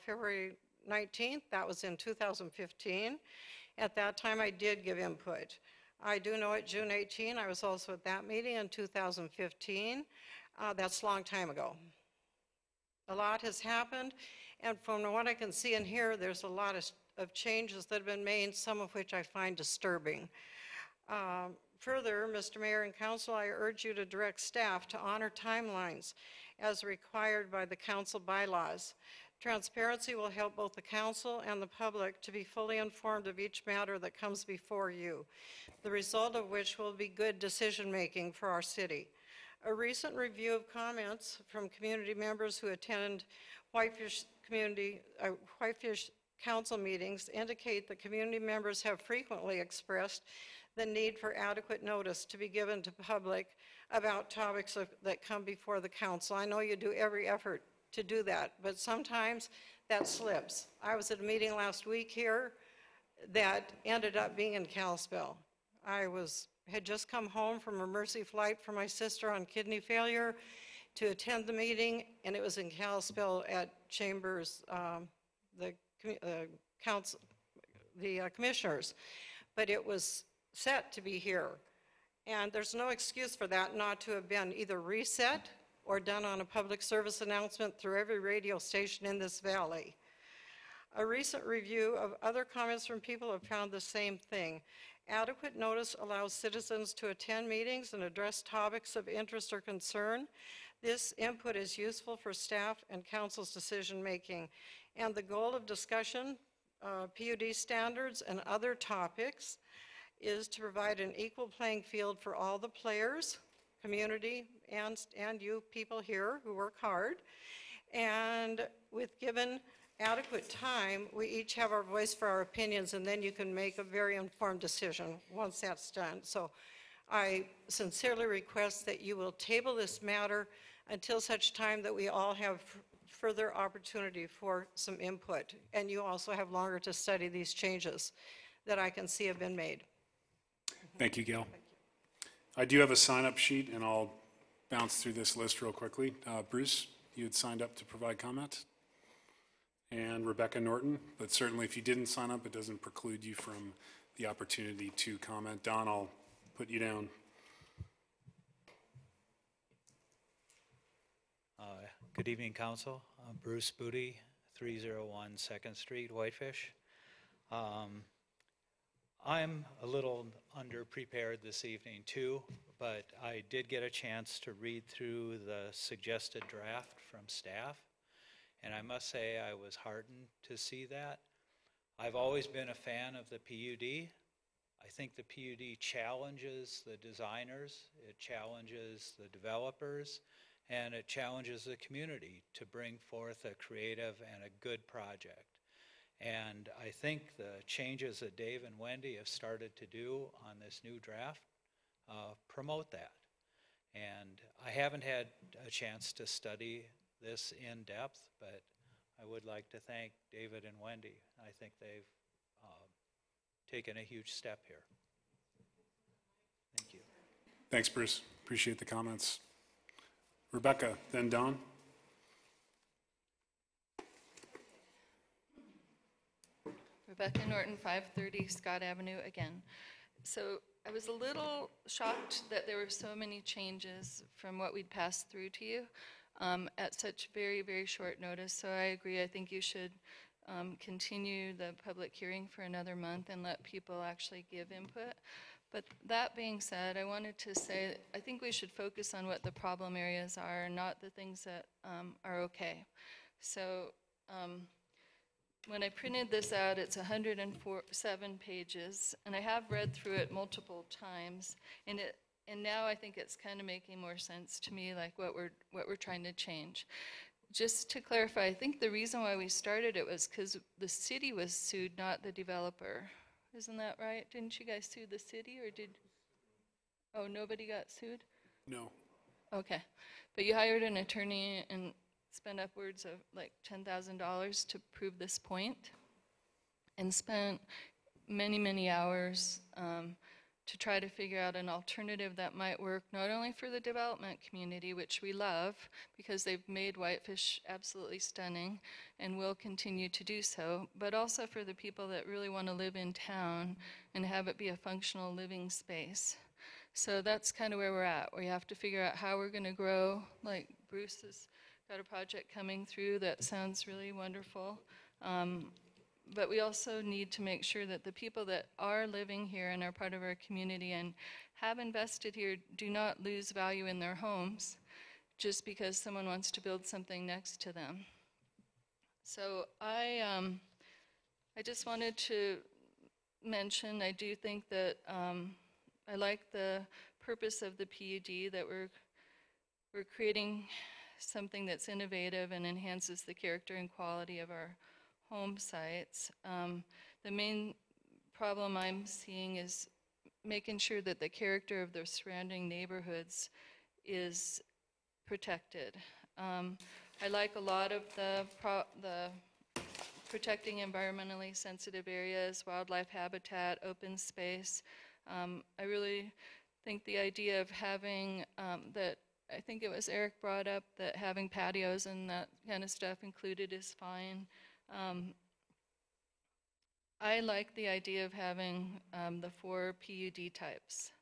February 19th. That was in 2015. At that time, I did give input. I do know at June 18, I was also at that meeting in 2015. That's a long time ago. A lot has happened, and from what I can see and hear, there's a lot of changes that have been made, some of which I find disturbing. Further, Mr. Mayor and Council, I urge you to direct staff to honor timelines as required by the council bylaws. Transparency will help both the council and the public to be fully informed of each matter that comes before you, the result of which will be good decision-making for our city. A recent review of comments from community members who attend Whitefish Council meetings indicate that community members have frequently expressed the need for adequate notice to be given to public about topics that come before the council. I know you do every effort to do that, but sometimes that slips. I was at a meeting last week here that ended up being in Kalispell. I had just come home from a Mercy flight for my sister on kidney failure to attend the meeting, and it was in Kalispell at Chambers, the commissioners. But it was set to be here. And there's no excuse for that not to have been either reset or done on a public service announcement through every radio station in this valley. A recent review of other comments from people have found the same thing. Adequate notice allows citizens to attend meetings and address topics of interest or concern. This input is useful for staff and council's decision making. And the goal of discussion, PUD standards and other topics, is to provide an equal playing field for all the players, community, and you people here who work hard. And with given adequate time, we each have our voice for our opinions, and then you can make a very informed decision once that's done. So I sincerely request that you will table this matter until such time that we all have further opportunity for some input, and you also have longer to study these changes that I can see have been made. Thank you, Gail. I do have a sign-up sheet, and I'll bounce through this list real quickly. Bruce, you had signed up to provide comment? And Rebecca Norton, but certainly if you didn't sign up, it doesn't preclude you from the opportunity to comment. Don, I'll put you down. Good evening, Council. I'm Bruce Booty, 301 2nd Street, Whitefish. I'm a little underprepared this evening too, but I did get a chance to read through the suggested draft from staff, and I must say I was heartened to see that. I've always been a fan of the PUD. I think the PUD challenges the designers, it challenges the developers, and it challenges the community to bring forth a creative and a good project. And I think the changes that Dave and Wendy have started to do on this new draft promote that. And I haven't had a chance to study this in depth, but I would like to thank David and Wendy. I think they've taken a huge step here. Thank you. Thanks, Bruce. Appreciate the comments. Rebecca, then Don. Rebecca Norton, 530 Scott Avenue again. So I was a little shocked that there were so many changes from what we'd passed through to you at such very, very short notice. So I agree. I think you should continue the public hearing for another month and let people actually give input. But that being said, I wanted to say I think we should focus on what the problem areas are, not the things that are okay. So when I printed this out, it's 107 pages, and I have read through it multiple times, and now I think it's kind of making more sense to me, like what we're trying to change. Just to clarify, I think the reason why we started it was because the city was sued, not the developer. Isn't that right? Didn't you guys sue the city, or did? Oh, nobody got sued? No. Okay, but you hired an attorney and spent upwards of like $10,000 to prove this point, and spent many, many hours to try to figure out an alternative that might work not only for the development community, which we love because they've made Whitefish absolutely stunning and will continue to do so, but also for the people that really want to live in town and have it be a functional living space. So that's kind of where we're at. We have to figure out how we're going to grow. Like Bruce has got a project coming through that sounds really wonderful. But we also need to make sure that the people that are living here and are part of our community and have invested here do not lose value in their homes just because someone wants to build something next to them. So I just wanted to mention, I do think that I like the purpose of the PUD, that we're creating something that's innovative and enhances the character and quality of our home sites. The main problem I'm seeing is making sure that the character of the surrounding neighborhoods is protected. I like a lot of the protecting environmentally sensitive areas, wildlife habitat, open space. I really think the idea of having that, I think it was Eric brought up, that having patios and that kind of stuff included is fine. I like the idea of having the 4 PUD types: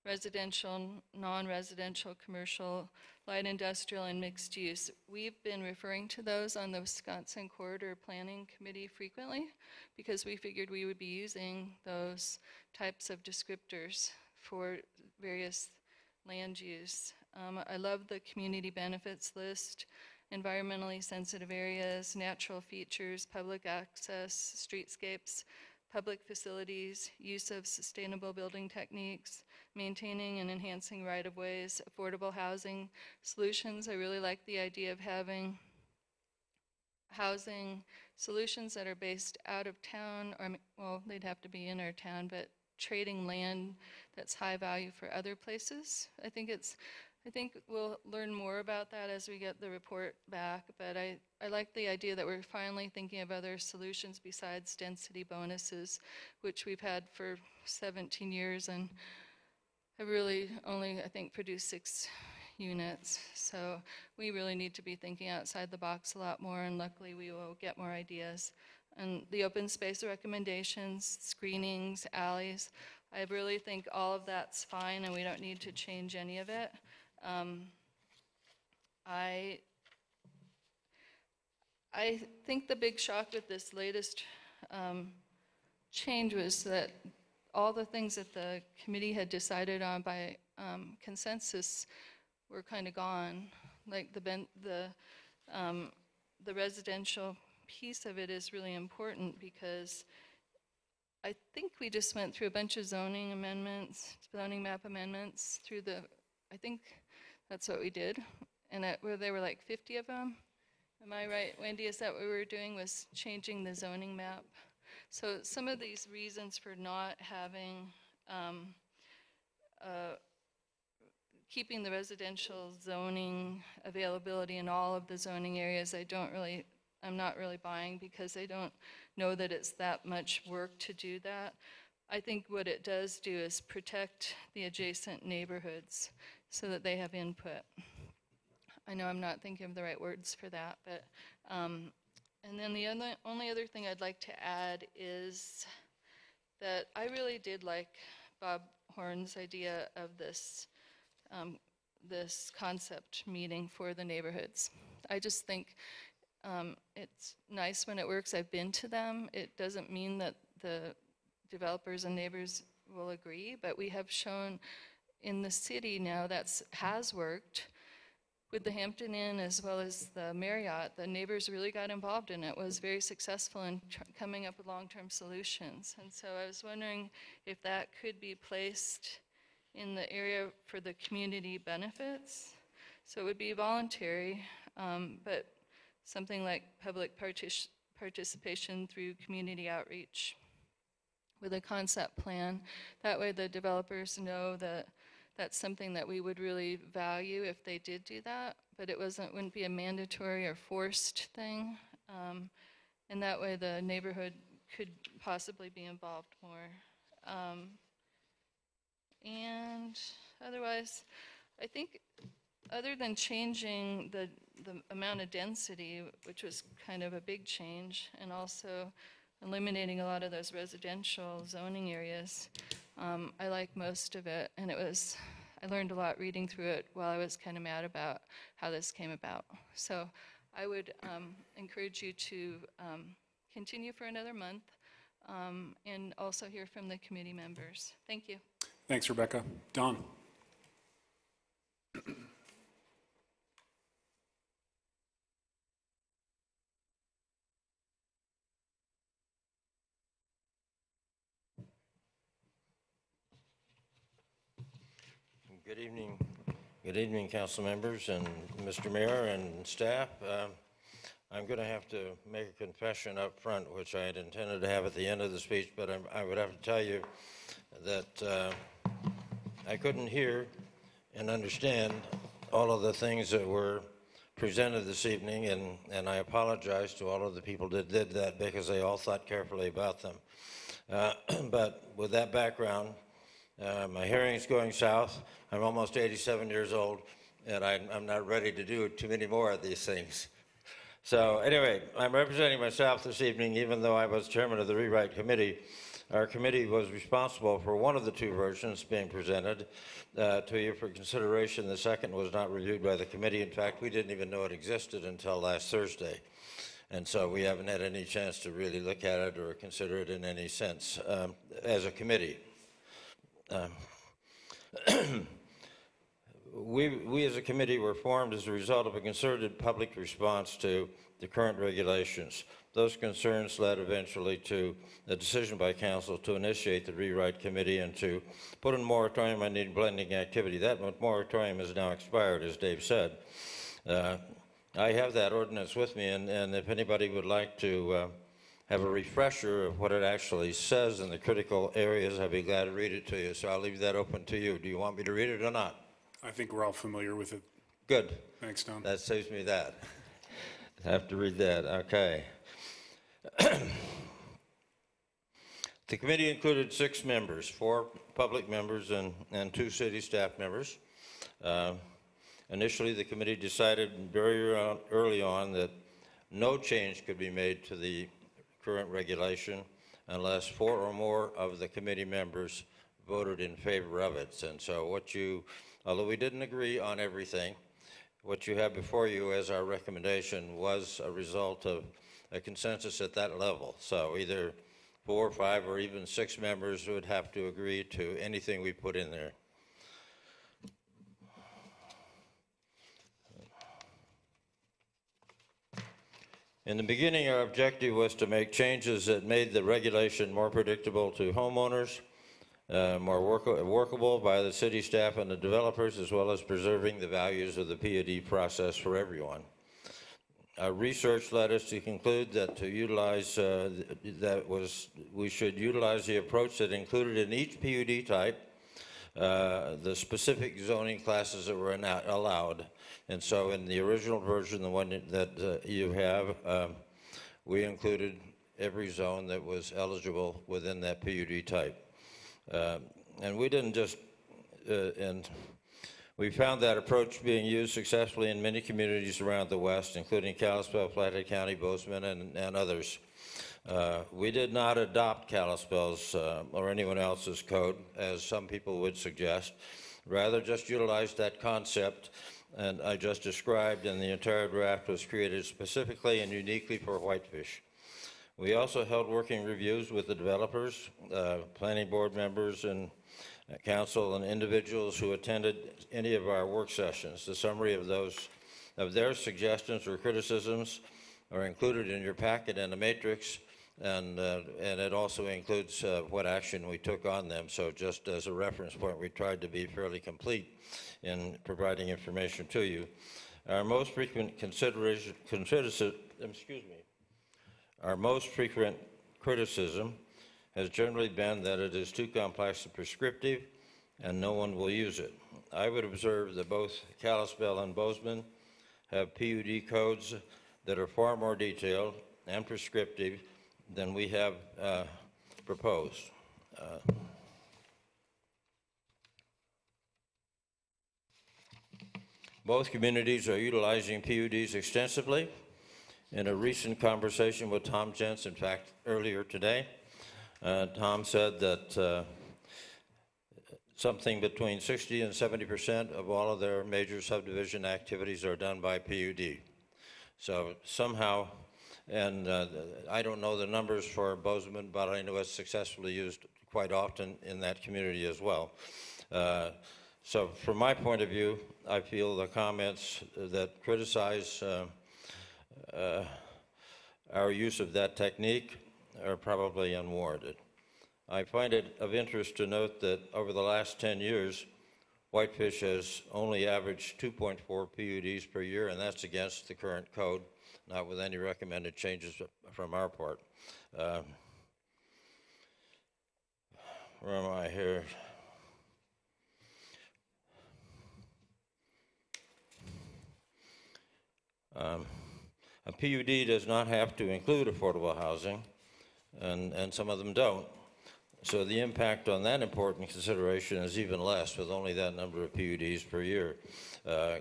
residential, non-residential, commercial, light industrial, and mixed use. We've been referring to those on the Wisconsin Corridor Planning Committee frequently because we figured we would be using those types of descriptors for various land use. I love the community benefits list: environmentally sensitive areas, natural features, public access, streetscapes, public facilities, use of sustainable building techniques, maintaining and enhancing right-of-ways, affordable housing solutions. I really like the idea of having housing solutions that are based out of town, or, well, they'd have to be in our town, but trading land that's high value for other places. I think we'll learn more about that as we get the report back, but I like the idea that we're finally thinking of other solutions besides density bonuses, which we've had for 17 years, and have really only, I think, produced 6 units. So we really need to be thinking outside the box a lot more, and luckily we will get more ideas. And the open space recommendations, screenings, alleys, I really think all of that's fine and we don't need to change any of it. I think the big shock with this latest change was that all the things that the committee had decided on by consensus were kind of gone. Like the residential piece of it is really important because I think we just went through a bunch of zoning amendments, zoning map amendments through I think that's what we did, and there were like 50 of them, Am I right, Wendy? Is that what we were doing, was changing the zoning map? So some of these reasons for not having, keeping the residential zoning availability in all of the zoning areas, I'm not really buying, because I don't know that it's that much work to do that. I think what it does do is protect the adjacent neighborhoods so that they have input. I know I'm not thinking of the right words for that, but, and then the only other thing I'd like to add is that I really did like Bob Horn's idea of this, this concept meeting for the neighborhoods. I just think it's nice when it works. I've been to them. It doesn't mean that the developers and neighbors will agree, but we have shown in the city now that has worked. With the Hampton Inn as well as the Marriott, the neighbors really got involved in it. It was very successful in coming up with long-term solutions. And so I was wondering if that could be placed in the area for the community benefits. So it would be voluntary, but something like public participation through community outreach with a concept plan. That way the developers know that that's something that we would really value if they did do that, but it wouldn't be a mandatory or forced thing. And that way the neighborhood could possibly be involved more. And otherwise, I think other than changing the amount of density, which was kind of a big change, and also eliminating a lot of those residential zoning areas, I like most of it, and I learned a lot reading through it while I was kind of mad about how this came about. So I would encourage you to continue for another month and also hear from the committee members. Thank you. Thanks, Rebecca. Don. Good evening, council members and Mr. Mayor and staff. I'm going to have to make a confession up front, which I had intended to have at the end of the speech, but I would have to tell you that I couldn't hear and understand all of the things that were presented this evening, and I apologize to all of the people that did that because they all thought carefully about them. But with that background, my hearing is going south. I'm almost 87 years old, and I'm not ready to do too many more of these things. So anyway, I'm representing myself this evening, even though I was chairman of the Rewrite Committee. Our committee was responsible for one of the two versions being presented to you for consideration. The second was not reviewed by the committee. In fact, we didn't even know it existed until last Thursday. And so we haven't had any chance to really look at it or consider it in any sense as a committee. We as a committee were formed as a result of a concerted public response to the current regulations. Those concerns led eventually to a decision by council to initiate the Rewrite Committee and to put in a moratorium on need blending activity. That moratorium has now expired, as Dave said. I have that ordinance with me, and if anybody would like to have a refresher of what it actually says in the critical areas, I'd be glad to read it to you. So I'll leave that open to you. Do you want me to read it or not? I think we're all familiar with it. Good. Thanks, Don. That saves me that. I have to read that. Okay. The committee included 6 members, 4 public members and 2 city staff members. Initially, the committee decided very early on that no change could be made to the current regulation unless 4 or more of the committee members voted in favor of it. And so although we didn't agree on everything, what you have before you as our recommendation was a result of a consensus at that level. So either 4, 5, or even 6 members would have to agree to anything we put in there. In the beginning, our objective was to make changes that made the regulation more predictable to homeowners, more workable by the city staff and the developers, as well as preserving the values of the PUD process for everyone. Our research led us to conclude that we should utilize the approach that included in each PUD type the specific zoning classes that were allowed. And so in the original version, the one that you have, we included every zone that was eligible within that PUD type. And we didn't just, we found that approach being used successfully in many communities around the West, including Kalispell, Flathead County, Bozeman, and others. We did not adopt Kalispell's or anyone else's code, as some people would suggest. Rather, just utilized that concept and I just described, and the entire draft was created specifically and uniquely for Whitefish. We also held working reviews with the developers, planning board members, and council and individuals who attended any of our work sessions. The summary of their suggestions or criticisms are included in your packet and a matrix, and it also includes what action we took on them. So just as a reference point, we tried to be fairly complete in providing information to you. Our most frequent criticism has generally been that it is too complex and prescriptive and no one will use it. I would observe that both Kalispell and Bozeman have PUD codes that are far more detailed and prescriptive than we have proposed. Both communities are utilizing PUDs extensively. In a recent conversation with Tom Jentz, in fact, earlier today, Tom said that something between 60 and 70% of all of their major subdivision activities are done by PUD. So somehow, and I don't know the numbers for Bozeman, but I know it's successfully used quite often in that community as well. So from my point of view, I feel the comments that criticize our use of that technique are probably unwarranted. I find it of interest to note that over the last 10 years, Whitefish has only averaged 2.4 PUDs per year, and that's against the current code, not with any recommended changes from our part. Where am I here? A PUD does not have to include affordable housing, and some of them don't. So the impact on that important consideration is even less with only that number of PUDs per year.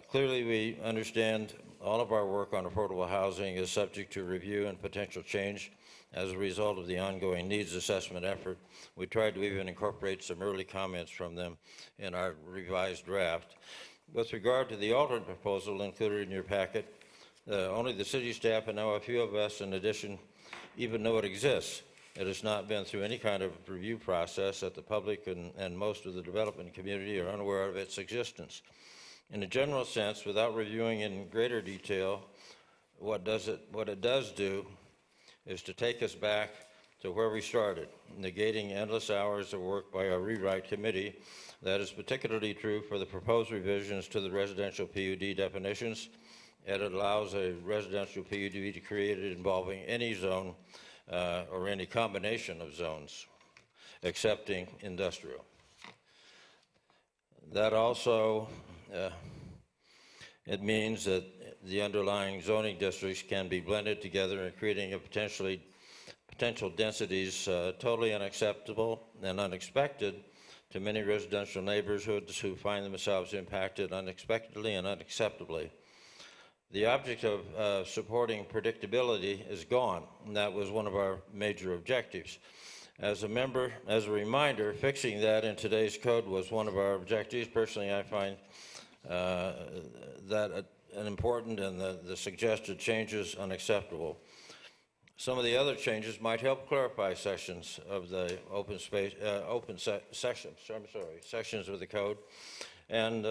Clearly, we understand all of our work on affordable housing is subject to review and potential change as a result of the ongoing needs assessment effort. We tried to even incorporate some early comments from them in our revised draft. With regard to the alternate proposal included in your packet, only the city staff and now a few of us in addition even know it exists. It has not been through any kind of review process that the public and most of the development community are unaware of its existence. In a general sense, without reviewing in greater detail, what it does do is to take us back to where we started, negating endless hours of work by our rewrite committee. That is particularly true for the proposed revisions to the residential PUD definitions. And it allows a residential PUD to be created involving any zone or any combination of zones, excepting industrial. That also, it means that the underlying zoning districts can be blended together and creating a potential densities totally unacceptable and unexpected to many residential neighborhoods who find themselves impacted unexpectedly and unacceptably. The object of supporting predictability is gone, and that was one of our major objectives. As a reminder, fixing that in today's code was one of our objectives. Personally, I find that an important and the suggested changes unacceptable. Some of the other changes might help clarify sections of the sections of the code. And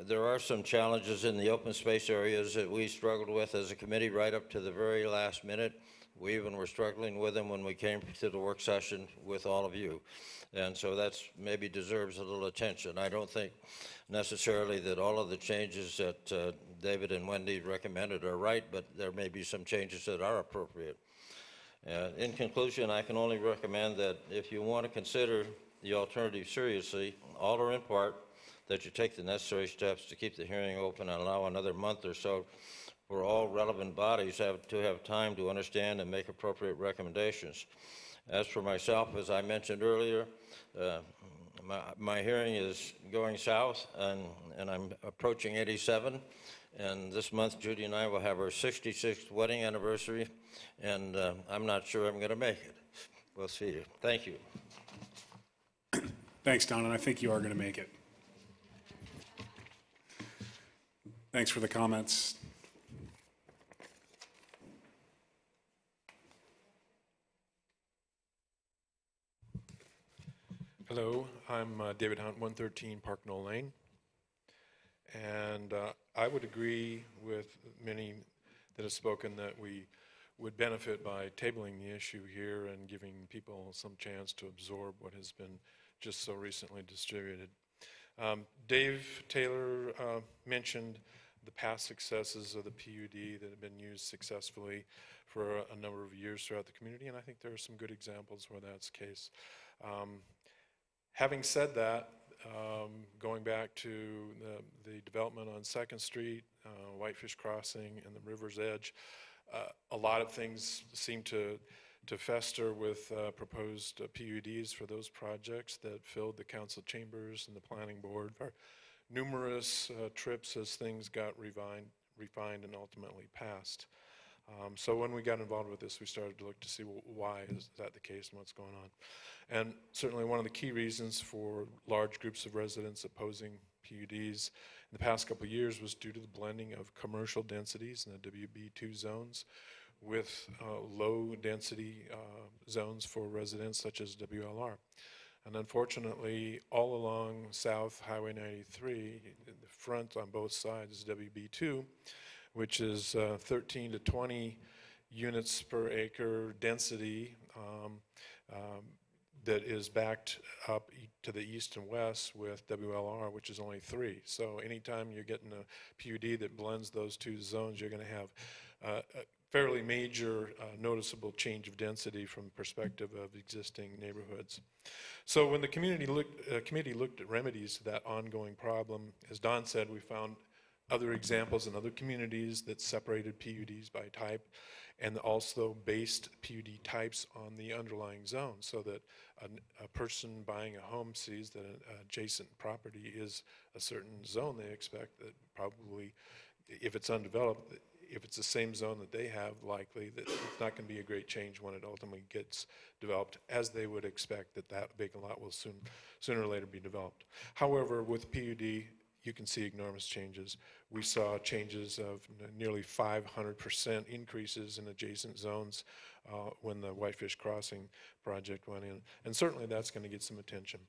there are some challenges in the open space areas that we struggled with as a committee right up to the very last minute We even were struggling with them when we came to the work session with all of you. And so that's maybe deserves a little attention. I don't think necessarily that all of the changes that David and Wendy recommended are right, but there may be some changes that are appropriate. In conclusion, I can only recommend that if you want to consider the alternative seriously, all or in part, that you take the necessary steps to keep the hearing open and allow another month or so for all relevant bodies to have time to understand and make appropriate recommendations. As for myself, as I mentioned earlier, my hearing is going south, and I'm approaching 87. And this month, Judy and I will have our 66th wedding anniversary, and I'm not sure I'm going to make it. We'll see you. Thank you. Thanks, Don, and I think you are going to make it. Thanks for the comments. Hello, I'm David Hunt, 113 Park Knoll Lane. And I would agree with many that have spoken that we would benefit by tabling the issue here and giving people some chance to absorb what has been just so recently distributed. Dave Taylor mentioned the past successes of the PUD that have been used successfully for a number of years throughout the community, and I think there are some good examples where that's the case. Having said that, going back to the development on 2nd Street, Whitefish Crossing, and the river's edge, a lot of things seem to fester with proposed PUDs for those projects that filled the council chambers and the planning board for numerous trips as things got refined and ultimately passed. So when we got involved with this, we started to look to see, well, why is that the case and what's going on. And certainly one of the key reasons for large groups of residents opposing PUDs in the past couple of years was due to the blending of commercial densities in the WB2 zones with low density zones for residents such as WLR. And unfortunately, all along South Highway 93, the front on both sides is WB2, which is 13 to 20 units per acre density that is backed up to the east and west with WLR, which is only 3. So anytime you're getting a PUD that blends those two zones, you're going to have a fairly major noticeable change of density from the perspective of existing neighborhoods. So when the committee looked at remedies to that ongoing problem, as Don said, we found other examples in other communities that separated PUDs by type and also based PUD types on the underlying zone, so that a person buying a home sees that an adjacent property is a certain zone. They expect that probably, if it's undeveloped, if it's the same zone that they have, likely that it's not going to be a great change when it ultimately gets developed, as they would expect that that vacant lot will sooner or later be developed. However, with PUD, you can see enormous changes. We saw changes of nearly 500% increases in adjacent zones when the Whitefish Crossing project went in. And certainly that's going to get some attention.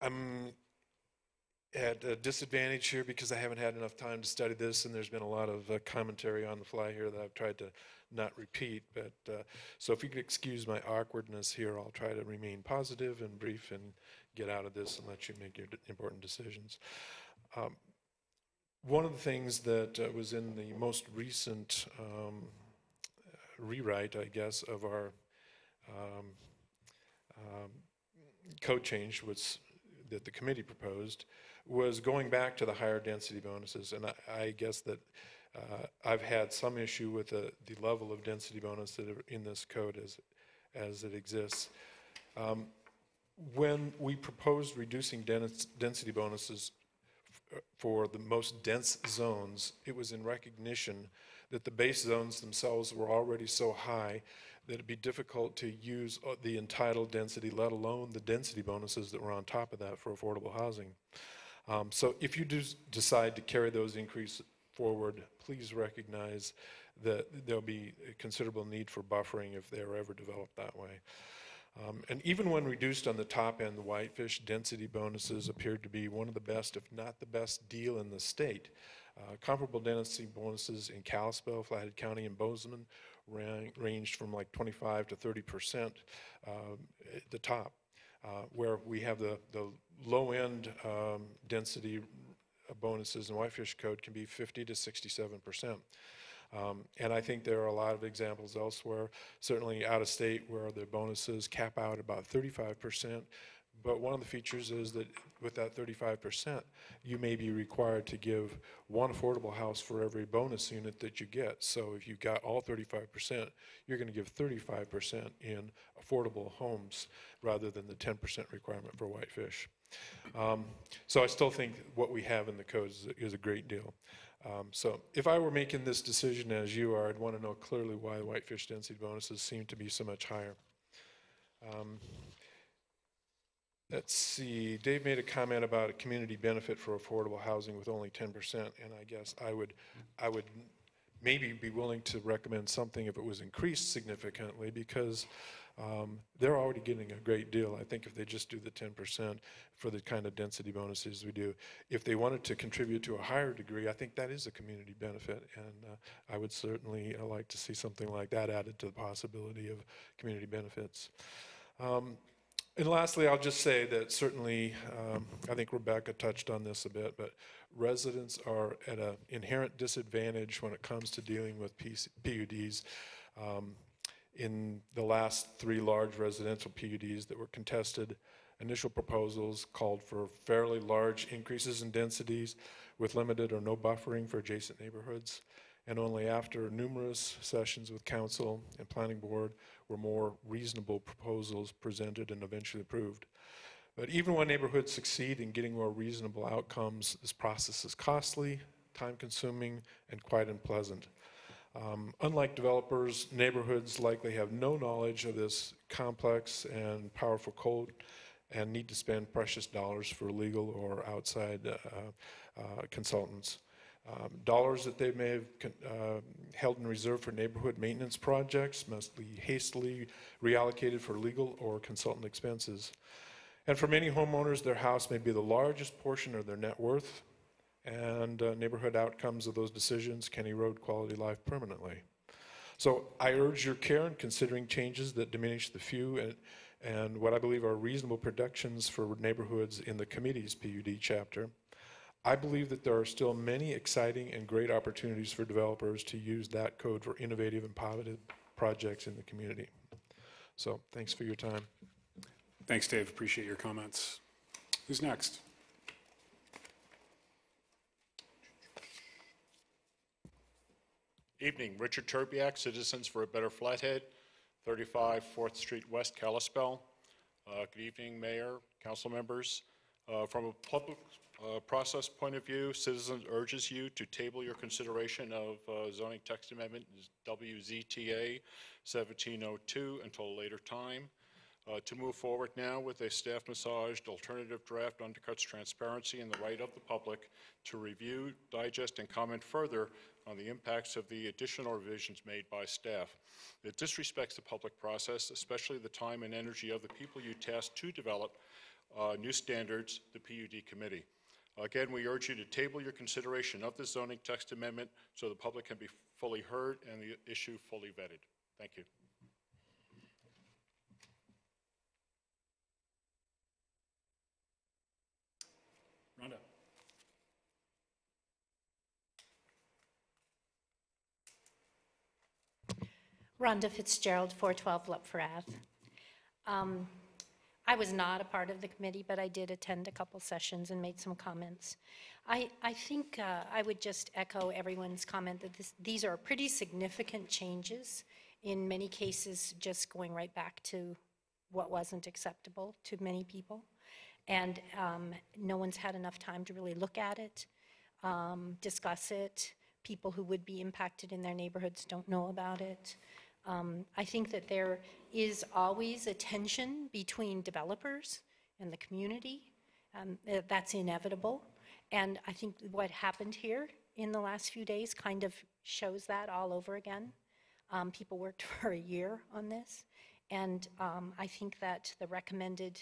I'm at a disadvantage here because I haven't had enough time to study this, and there's been a lot of commentary on the fly here that I've tried to not repeat. But so if you could excuse my awkwardness here, I'll try to remain positive and brief and get out of this and let you make your important decisions. One of the things that was in the most recent rewrite, I guess, of our code change that the committee proposed was going back to the higher density bonuses. And I guess that I've had some issue with the level of density bonus that are in this code as it exists. When we proposed reducing density bonuses for the most dense zones, it was in recognition that the base zones themselves were already so high that it'd be difficult to use the entitled density, let alone the density bonuses that were on top of that for affordable housing. So if you do decide to carry those increases forward, please recognize that there'll be a considerable need for buffering if they're ever developed that way. And even when reduced on the top end, the Whitefish density bonuses appeared to be one of the best, if not the best deal in the state. Comparable density bonuses in Kalispell, Flathead County, and Bozeman ranged from like 25 to 30% at the top, where we have the low-end density bonuses in Whitefish Code can be 50 to 67%. And I think there are a lot of examples elsewhere, certainly out of state, where the bonuses cap out about 35%. But one of the features is that with that 35%, you may be required to give one affordable house for every bonus unit that you get. So if you got all 35%, you're going to give 35% in affordable homes rather than the 10% requirement for Whitefish. So I still think what we have in the code is a great deal. So if I were making this decision as you are, I'd want to know clearly why the Whitefish density bonuses seem to be so much higher. Let's see, Dave made a comment about a community benefit for affordable housing with only 10%, and I guess I would maybe be willing to recommend something if it was increased significantly, because they're already getting a great deal. I think if they just do the 10% for the kind of density bonuses we do, if they wanted to contribute to a higher degree, I think that is a community benefit, and I would certainly like to see something like that added to the possibility of community benefits. And lastly, I'll just say that certainly, I think Rebecca touched on this a bit, but residents are at an inherent disadvantage when it comes to dealing with PUDs. In the last 3 large residential PUDs that were contested, initial proposals called for fairly large increases in densities with limited or no buffering for adjacent neighborhoods. And only after numerous sessions with council and planning board were more reasonable proposals presented and eventually approved. But even when neighborhoods succeed in getting more reasonable outcomes, this process is costly, time-consuming, and quite unpleasant. Unlike developers, neighborhoods likely have no knowledge of this complex and powerful code and need to spend precious dollars for legal or outside consultants. Dollars that they may have held in reserve for neighborhood maintenance projects must be hastily reallocated for legal or consultant expenses. And for many homeowners, their house may be the largest portion of their net worth, and neighborhood outcomes of those decisions can erode quality of life permanently. So I urge your care in considering changes that diminish the few and what I believe are reasonable protections for neighborhoods in the committee's PUD chapter. I believe that there are still many exciting and great opportunities for developers to use that code for innovative and positive projects in the community. So thanks for your time. Thanks, Dave. Appreciate your comments. Who's next? Evening, Richard Terbiak, Citizens for a Better Flathead, 35 4th Street West, Kalispell. Good evening, Mayor, council members. From a public process point of view, Citizens urges you to table your consideration of zoning text amendment WZTA 1702 until a later time. To move forward now with a staff-massaged alternative draft undercuts transparency and the right of the public to review, digest, and comment further on the impacts of the additional revisions made by staff. It disrespects the public process, especially the time and energy of the people you tasked to develop new standards, the PUD committee. Again, we urge you to table your consideration of the zoning text amendment so the public can be fully heard and the issue fully vetted. Thank you. Rhonda. Rhonda Fitzgerald, 412 Lupfer Ave. I was not a part of the committee, but I did attend a couple sessions and made some comments. I think I would just echo everyone's comment that these are pretty significant changes, in many cases just going right back to what wasn't acceptable to many people. And no one's had enough time to really look at it, discuss it. People who would be impacted in their neighborhoods don't know about it. I think that there is always a tension between developers and the community. That's inevitable. And I think what happened here in the last few days kind of shows that all over again. People worked for a year on this. And I think that the recommended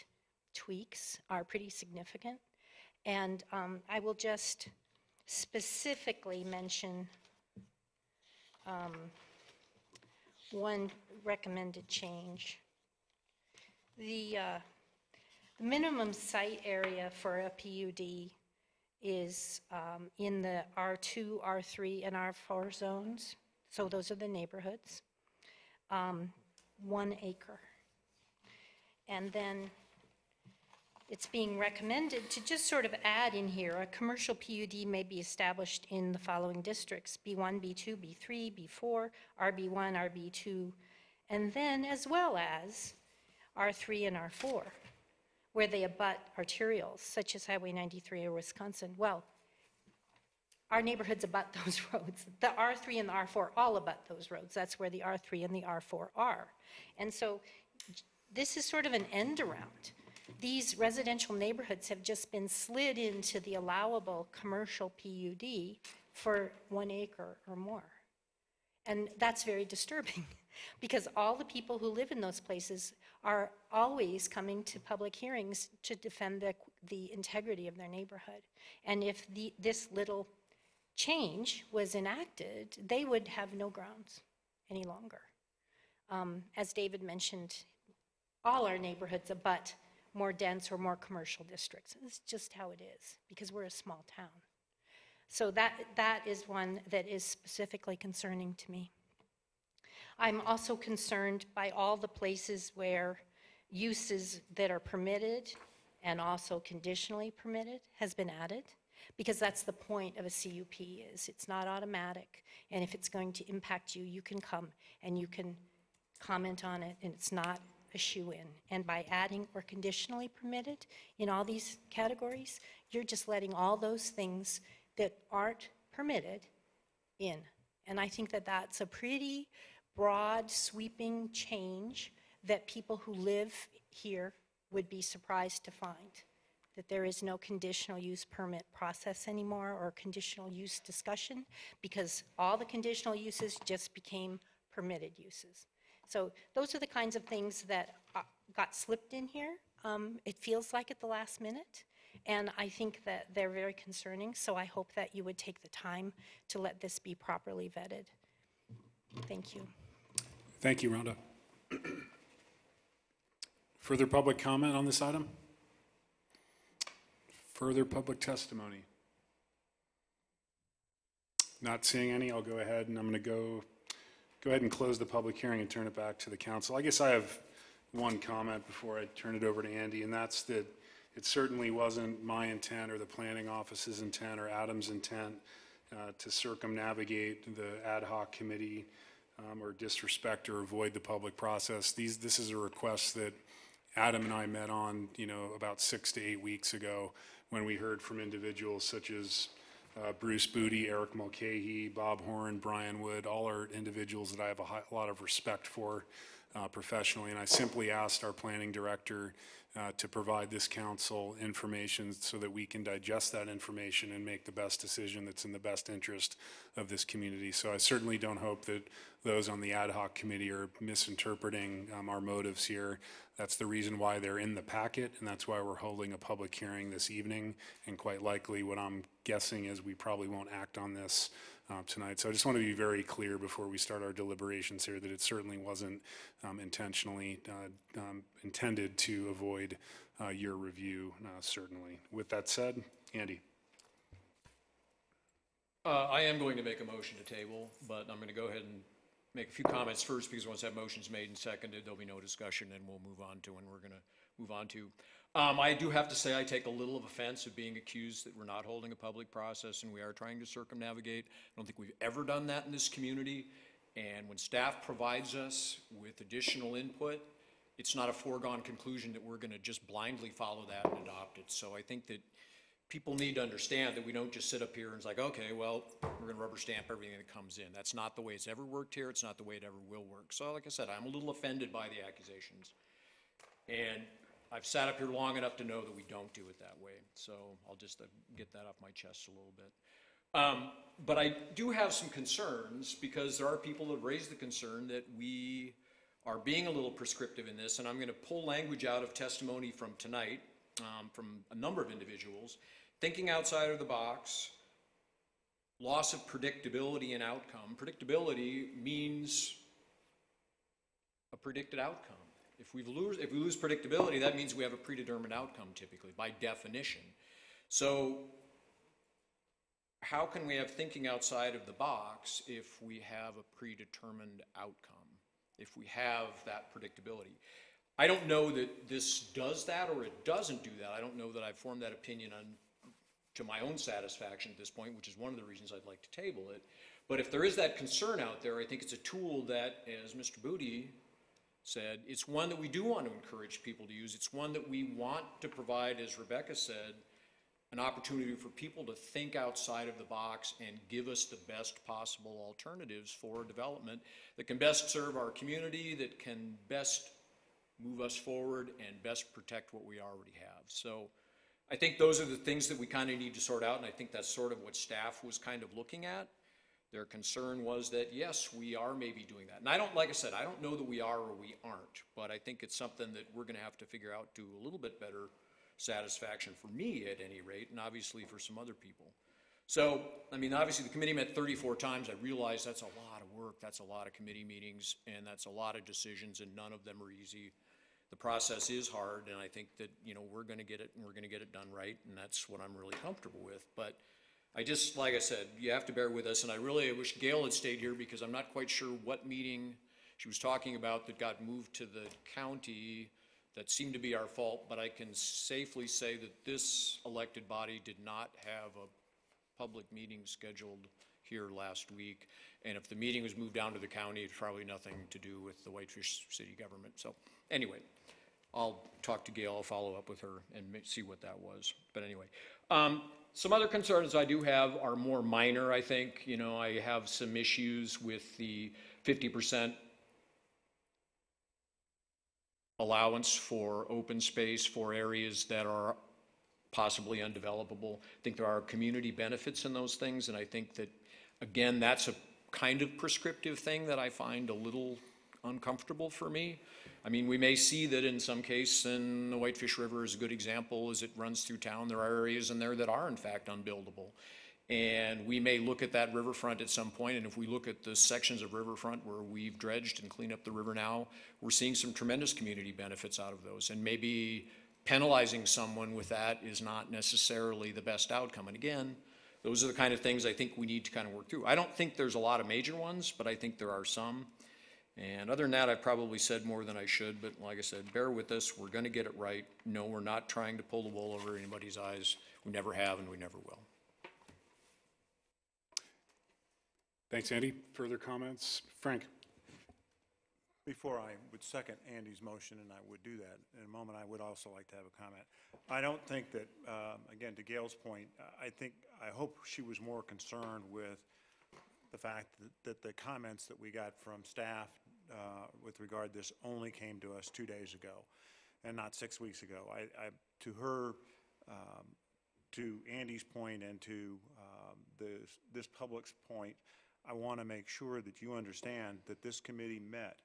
tweaks are pretty significant. And I will just specifically mention one recommended change. The minimum site area for a PUD is in the R2, R3, and R4 zones. So those are the neighborhoods. 1 acre. And then it's being recommended to just sort of add in here, a commercial PUD may be established in the following districts: B1, B2, B3, B4, RB1, RB2, and then as well as R3 and R4, where they abut arterials, such as Highway 93 or Wisconsin. Well, our neighborhoods abut those roads. The R3 and the R4 all abut those roads. That's where the R3 and the R4 are. And so this is sort of an end around. These residential neighborhoods have just been slid into the allowable commercial PUD for 1 acre or more. And that's very disturbing because all the people who live in those places are always coming to public hearings to defend the integrity of their neighborhood. And if this little change was enacted, they would have no grounds any longer. As David mentioned, all our neighborhoods abut more dense or more commercial districts. It's just how it is because we're a small town. So that is one that is specifically concerning to me. I'm also concerned by all the places where uses that are permitted and also conditionally permitted has been added, because that's the point of a CUP is it's not automatic, and if it's going to impact you, you can come and you can comment on it, and it's not a shoe-in. And by adding or conditionally permitted in all these categories, you're just letting all those things that aren't permitted in. And I think that that's a pretty broad, sweeping change that people who live here would be surprised to find, that there is no conditional use permit process anymore or conditional use discussion, because all the conditional uses just became permitted uses. So those are the kinds of things that got slipped in here. It feels like at the last minute, and I think that they're very concerning, so I hope that you would take the time to let this be properly vetted. Thank you. Thank you, Rhonda. Further public comment on this item? Further public testimony? Not seeing any, I'll go ahead and I'm going to go ahead and close the public hearing and turn it back to the council. I guess I have one comment before I turn it over to Andy, and that's that it certainly wasn't my intent or the planning office's intent or Adam's intent to circumnavigate the ad hoc committee or disrespect or avoid the public process. This is a request that Adam and I met on, about 6 to 8 weeks ago when we heard from individuals such as Bruce Booty, Eric Mulcahy, Bob Horn, Brian Wood, all are individuals that I have a lot of respect for professionally. And I simply asked our planning director to provide this council information so that we can digest that information and make the best decision that's in the best interest of this community. So I certainly don't hope that those on the ad hoc committee are misinterpreting our motives here. That's the reason why they're in the packet, and that's why we're holding a public hearing this evening. And quite likely what I'm guessing is we probably won't act on this tonight. So I just want to be very clear before we start our deliberations here that it certainly wasn't intentionally intended to avoid your review, certainly. With that said, Andy. I am going to make a motion to table, but I'm going to go ahead and make a few comments first, because once that motion's made and seconded, there'll be no discussion, and we'll move on to when we're going to move on to. I do have to say I take a little of offense of being accused that we're not holding a public process and we are trying to circumnavigate. I don't think we've ever done that in this community. And when staff provides us with additional input, it's not a foregone conclusion that we're going to just blindly follow that and adopt it. So I think that people need to understand that we don't just sit up here and it's like, okay, well, we're going to rubber stamp everything that comes in. That's not the way it's ever worked here. It's not the way it ever will work. So like I said, I'm a little offended by the accusations. And I've sat up here long enough to know that we don't do it that way. So I'll just get that off my chest a little bit. But I do have some concerns, because there are people that raise the concern that we are being a little prescriptive in this. And I'm going to pull language out of testimony from tonight from a number of individuals, thinking outside of the box, loss of predictability in outcome. Predictability means a predicted outcome. If we lose predictability, that means we have a predetermined outcome typically, by definition. So how can we have thinking outside of the box if we have a predetermined outcome, if we have that predictability? I don't know that this does that or it doesn't do that. I don't know that I've formed that opinion to my own satisfaction at this point, which is one of the reasons I'd like to table it. But if there is that concern out there, I think it's a tool that, as Mr. Booty said, it's one that we do want to encourage people to use. It's one that we want to provide, as Rebecca said, an opportunity for people to think outside of the box and give us the best possible alternatives for development that can best serve our community, that can best move us forward and best protect what we already have. So I think those are the things that we kind of need to sort out, and I think that's sort of what staff was kind of looking at. Their concern was that, yes, we are maybe doing that. And I don't, like I said, I don't know that we are or we aren't, but I think it's something that we're going to have to figure out to a little bit better satisfaction for me at any rate, and obviously for some other people. So, I mean, obviously the committee met 34 times. I realize that's a lot of work, that's a lot of committee meetings, and that's a lot of decisions, and none of them are easy. The process is hard, and I think that, you know, we're going to get it, and we're going to get it done right, and that's what I'm really comfortable with. But I just, like I said, you have to bear with us, and I wish Gail had stayed here because I'm not quite sure what meeting she was talking about that got moved to the county that seemed to be our fault, but I can safely say that this elected body did not have a public meeting scheduled here last week, and if the meeting was moved down to the county, it's probably nothing to do with the Whitefish city government. So anyway, I'll talk to Gail, I'll follow up with her and see what that was. But anyway, some other concerns I do have are more minor, I think. You know, I have some issues with the 50% allowance for open space for areas that are possibly undevelopable. I think there are community benefits in those things, and I think that, again, that's a kind of prescriptive thing that I find a little uncomfortable for me. I mean, we may see that in some case, and the Whitefish River is a good example as it runs through town, there are areas in there that are in fact unbuildable. And we may look at that riverfront at some point, and if we look at the sections of riverfront where we've dredged and cleaned up the river now, we're seeing some tremendous community benefits out of those. And maybe penalizing someone with that is not necessarily the best outcome. And again, those are the kind of things I think we need to kind of work through. I don't think there's a lot of major ones, but I think there are some. And other than that, I probably said more than I should, but like I said, bear with us. We're going to get it right. No, we're not trying to pull the wool over anybody's eyes. We never have, and we never will. Thanks, Andy. Further comments? Frank? Before I would second Andy's motion, and I would do that in a moment, I would also like to have a comment. I don't think that, again, to Gail's point, I hope she was more concerned with the fact that the comments that we got from staff with regard to this only came to us 2 days ago and not 6 weeks ago. To her, to Andy's point and to this public's point, I want to make sure that you understand that this committee met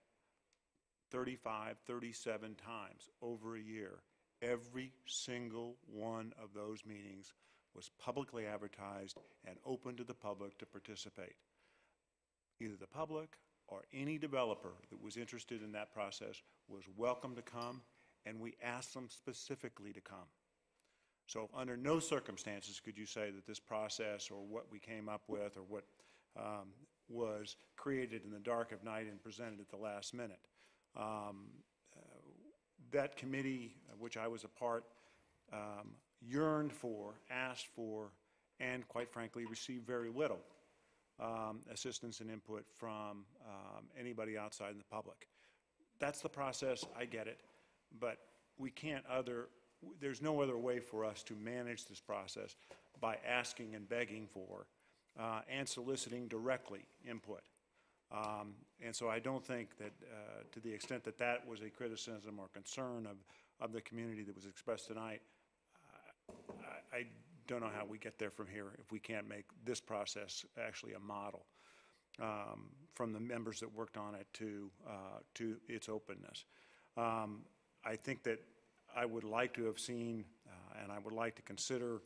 35, 37 times over a year. Every single one of those meetings was publicly advertised and open to the public to participate. Either the public or any developer that was interested in that process was welcome to come, and we asked them specifically to come. So under no circumstances could you say that this process or what we came up with or what was created in the dark of night and presented at the last minute. That committee, which I was a part, yearned for, asked for, and quite frankly received very little assistance and input from anybody outside the public. That's the process, I get it, but there's no other way for us to manage this process by asking and begging for and soliciting directly input. And so I don't think that to the extent that that was a criticism or concern of the community that was expressed tonight, I don't know how we get there from here if we can't make this process actually a model from the members that worked on it to its openness. I think that I would like to have seen and I would like to consider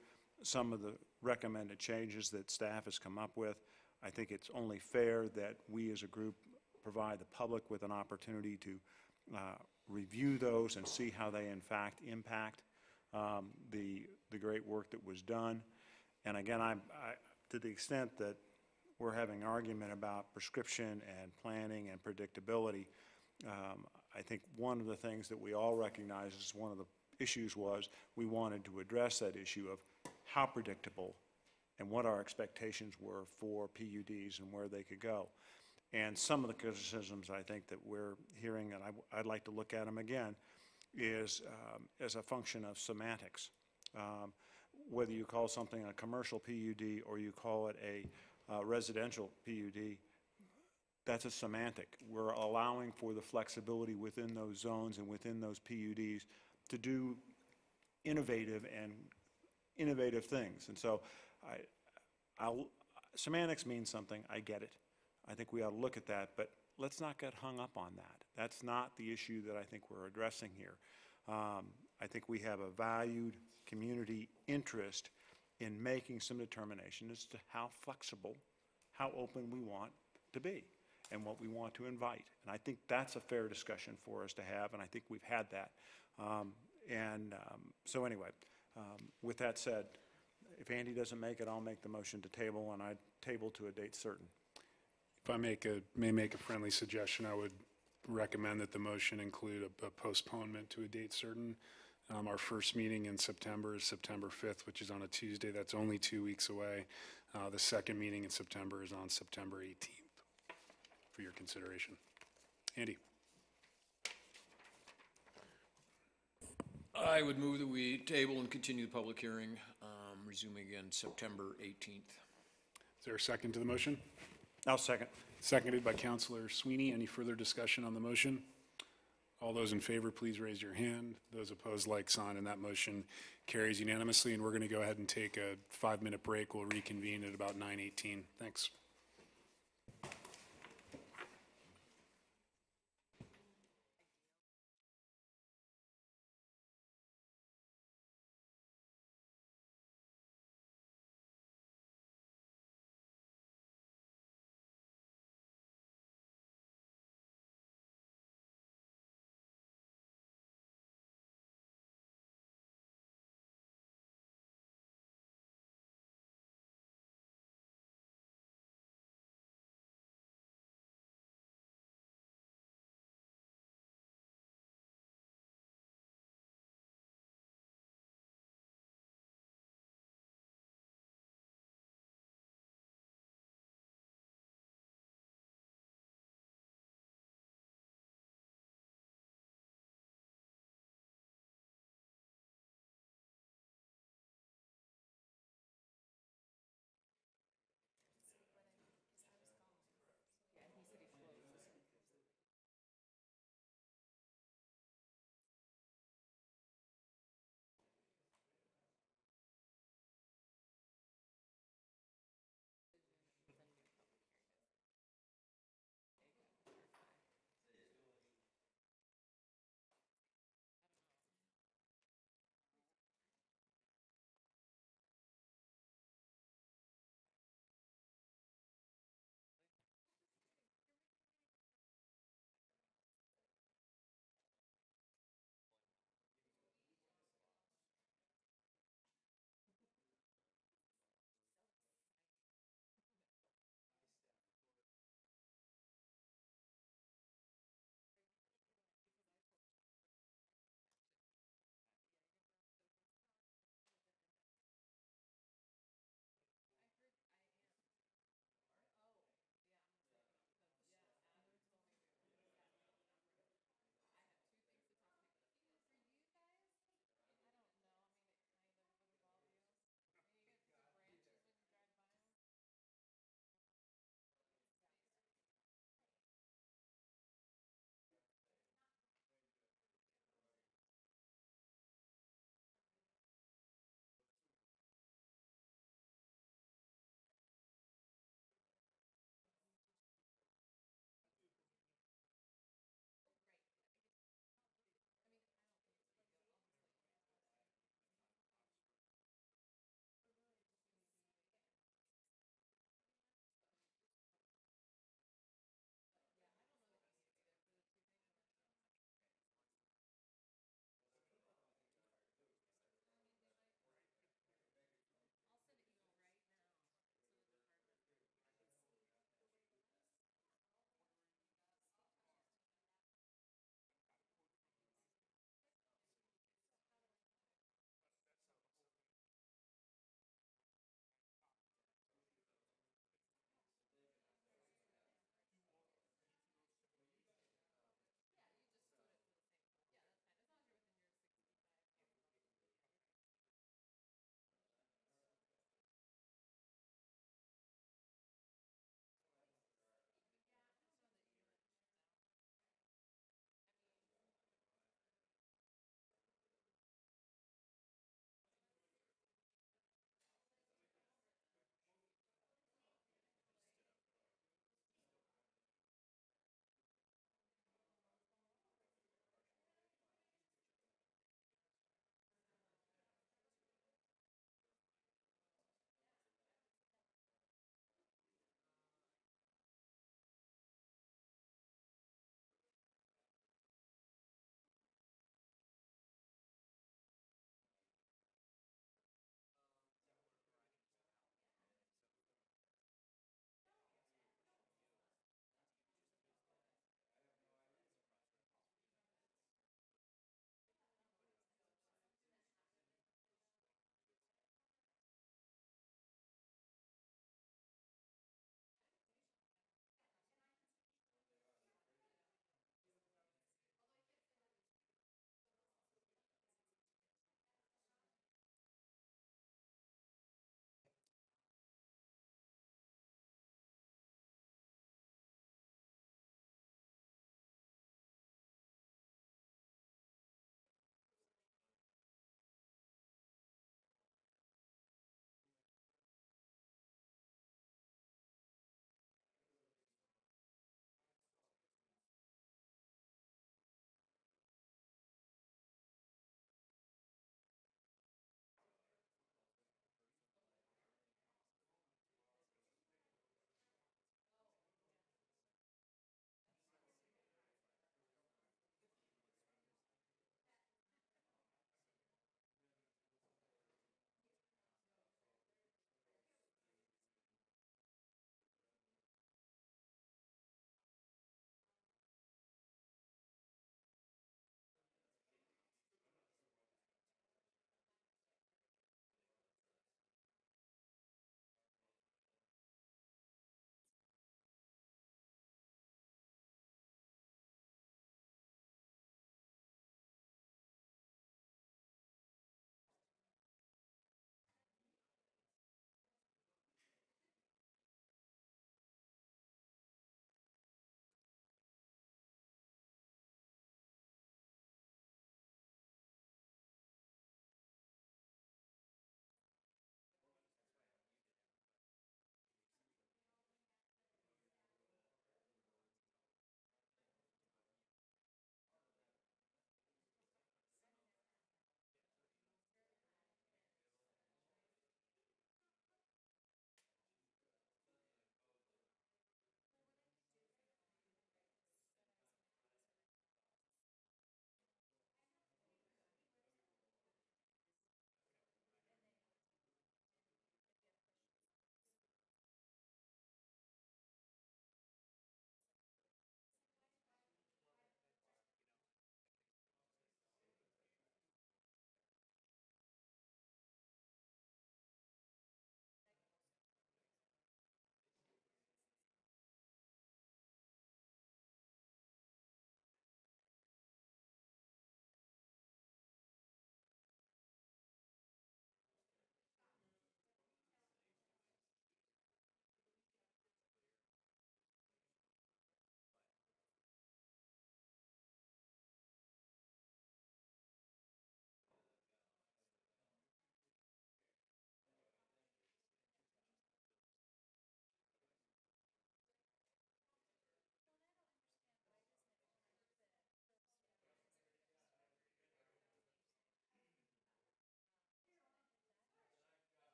some of the recommended changes that staff has come up with. I think it's only fair that we as a group provide the public with an opportunity to review those and see how they in fact impact the great work that was done. And again, to the extent that we're having an argument about prescription and planning and predictability, I think one of the things that we all recognize is one of the issues was we wanted to address that issue of how predictable and what our expectations were for PUDs and where they could go. And some of the criticisms I think that we're hearing, and I'd like to look at them again, is as a function of semantics. Whether you call something a commercial PUD or you call it a residential PUD, that's a semantic. We're allowing for the flexibility within those zones and within those PUDs to do innovative things. And so semantics means something. I get it. I think we ought to look at that, but let's not get hung up on that. That's not the issue that I think we're addressing here. I think we have a valued community interest in making some determination as to how flexible, how open we want to be and what we want to invite. And I think that's a fair discussion for us to have, and I think we've had that. So anyway, with that said, if Andy doesn't make it, I'll make the motion to table, and I table to a date certain. If I may make a friendly suggestion, I would recommend that the motion include a postponement to a date certain. Our first meeting in September is September 5th, which is on a Tuesday. That's only 2 weeks away. The second meeting in September is on September 18th for your consideration. Andy. I would move that we table and continue the public hearing, resuming again September 18th. Is there a second to the motion? I'll second. Seconded by Councilor Sweeney. Any further discussion on the motion? All those in favor, please raise your hand. Those opposed, like sign, and that motion carries unanimously. And we're going to go ahead and take a 5-minute break. We'll reconvene at about 9:18. Thanks.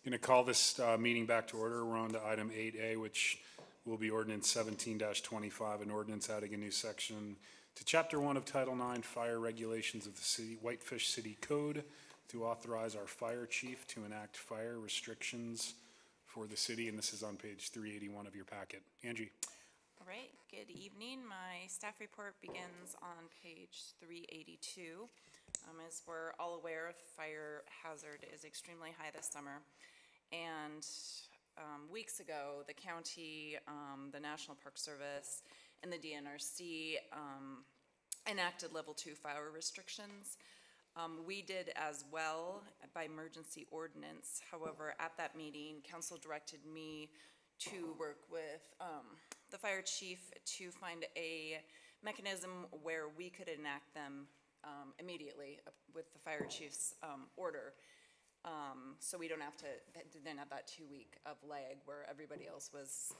Going to call this meeting back to order. We're on to item 8A, which will be ordinance 17-25, an ordinance adding a new section to Chapter 1 of Title 9 Fire Regulations of the City Whitefish City Code to authorize our fire chief to enact fire restrictions for the city, and this is on page 381 of your packet. Angie. All right, good evening. My staff report begins on page 382. As we're all aware, fire hazard is extremely high this summer. And weeks ago, the county, the National Park Service, and the DNRC enacted level 2 fire restrictions. We did as well by emergency ordinance. However, at that meeting, council directed me to work with the fire chief to find a mechanism where we could enact them immediately with the fire chief's order. So we don't have to, didn't have that 2-week of lag where everybody else was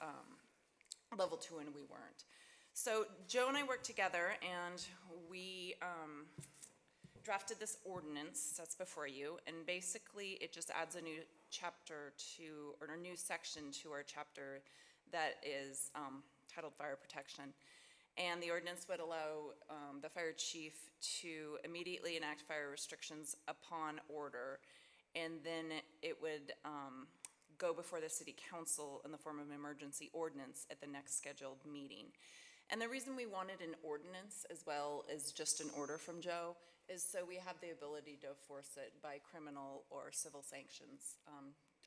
level 2 and we weren't. So Joe and I worked together and we drafted this ordinance that's before you, and basically it just adds a new chapter to, or a new section to our chapter that is titled Fire Protection. And the ordinance would allow the fire chief to immediately enact fire restrictions upon order, and then it would go before the city council in the form of an emergency ordinance at the next scheduled meeting. And the reason we wanted an ordinance as well as just an order from Joe is so we have the ability to enforce it by criminal or civil sanctions.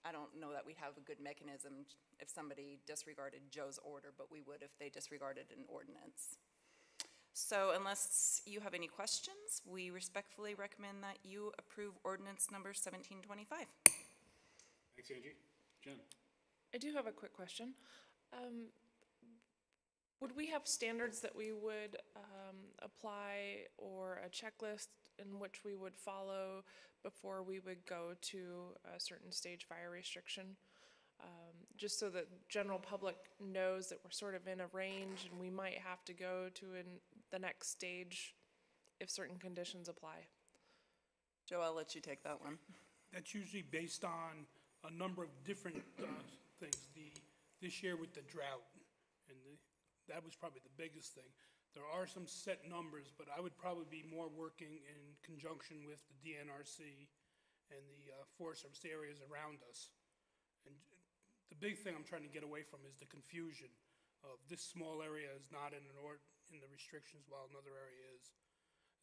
I don't know that we'd have a good mechanism if somebody disregarded Joe's order, but we would if they disregarded an ordinance. So unless you have any questions, we respectfully recommend that you approve ordinance number 1725. Thanks, Angie. Jen. I do have a quick question. Would we have standards that we would apply or a checklist in which we would follow before we would go to a certain stage fire restriction? Just so that general public knows that we're sort of in a range and we might have to go to the next stage if certain conditions apply. Joe, I'll let you take that one. That's usually based on a number of different things. This year with the drought, and that was probably the biggest thing. There are some set numbers, but I would probably be more working in conjunction with the DNRC and the Forest Service areas around us. And the big thing I'm trying to get away from is the confusion of this small area is not in the restrictions while another area is,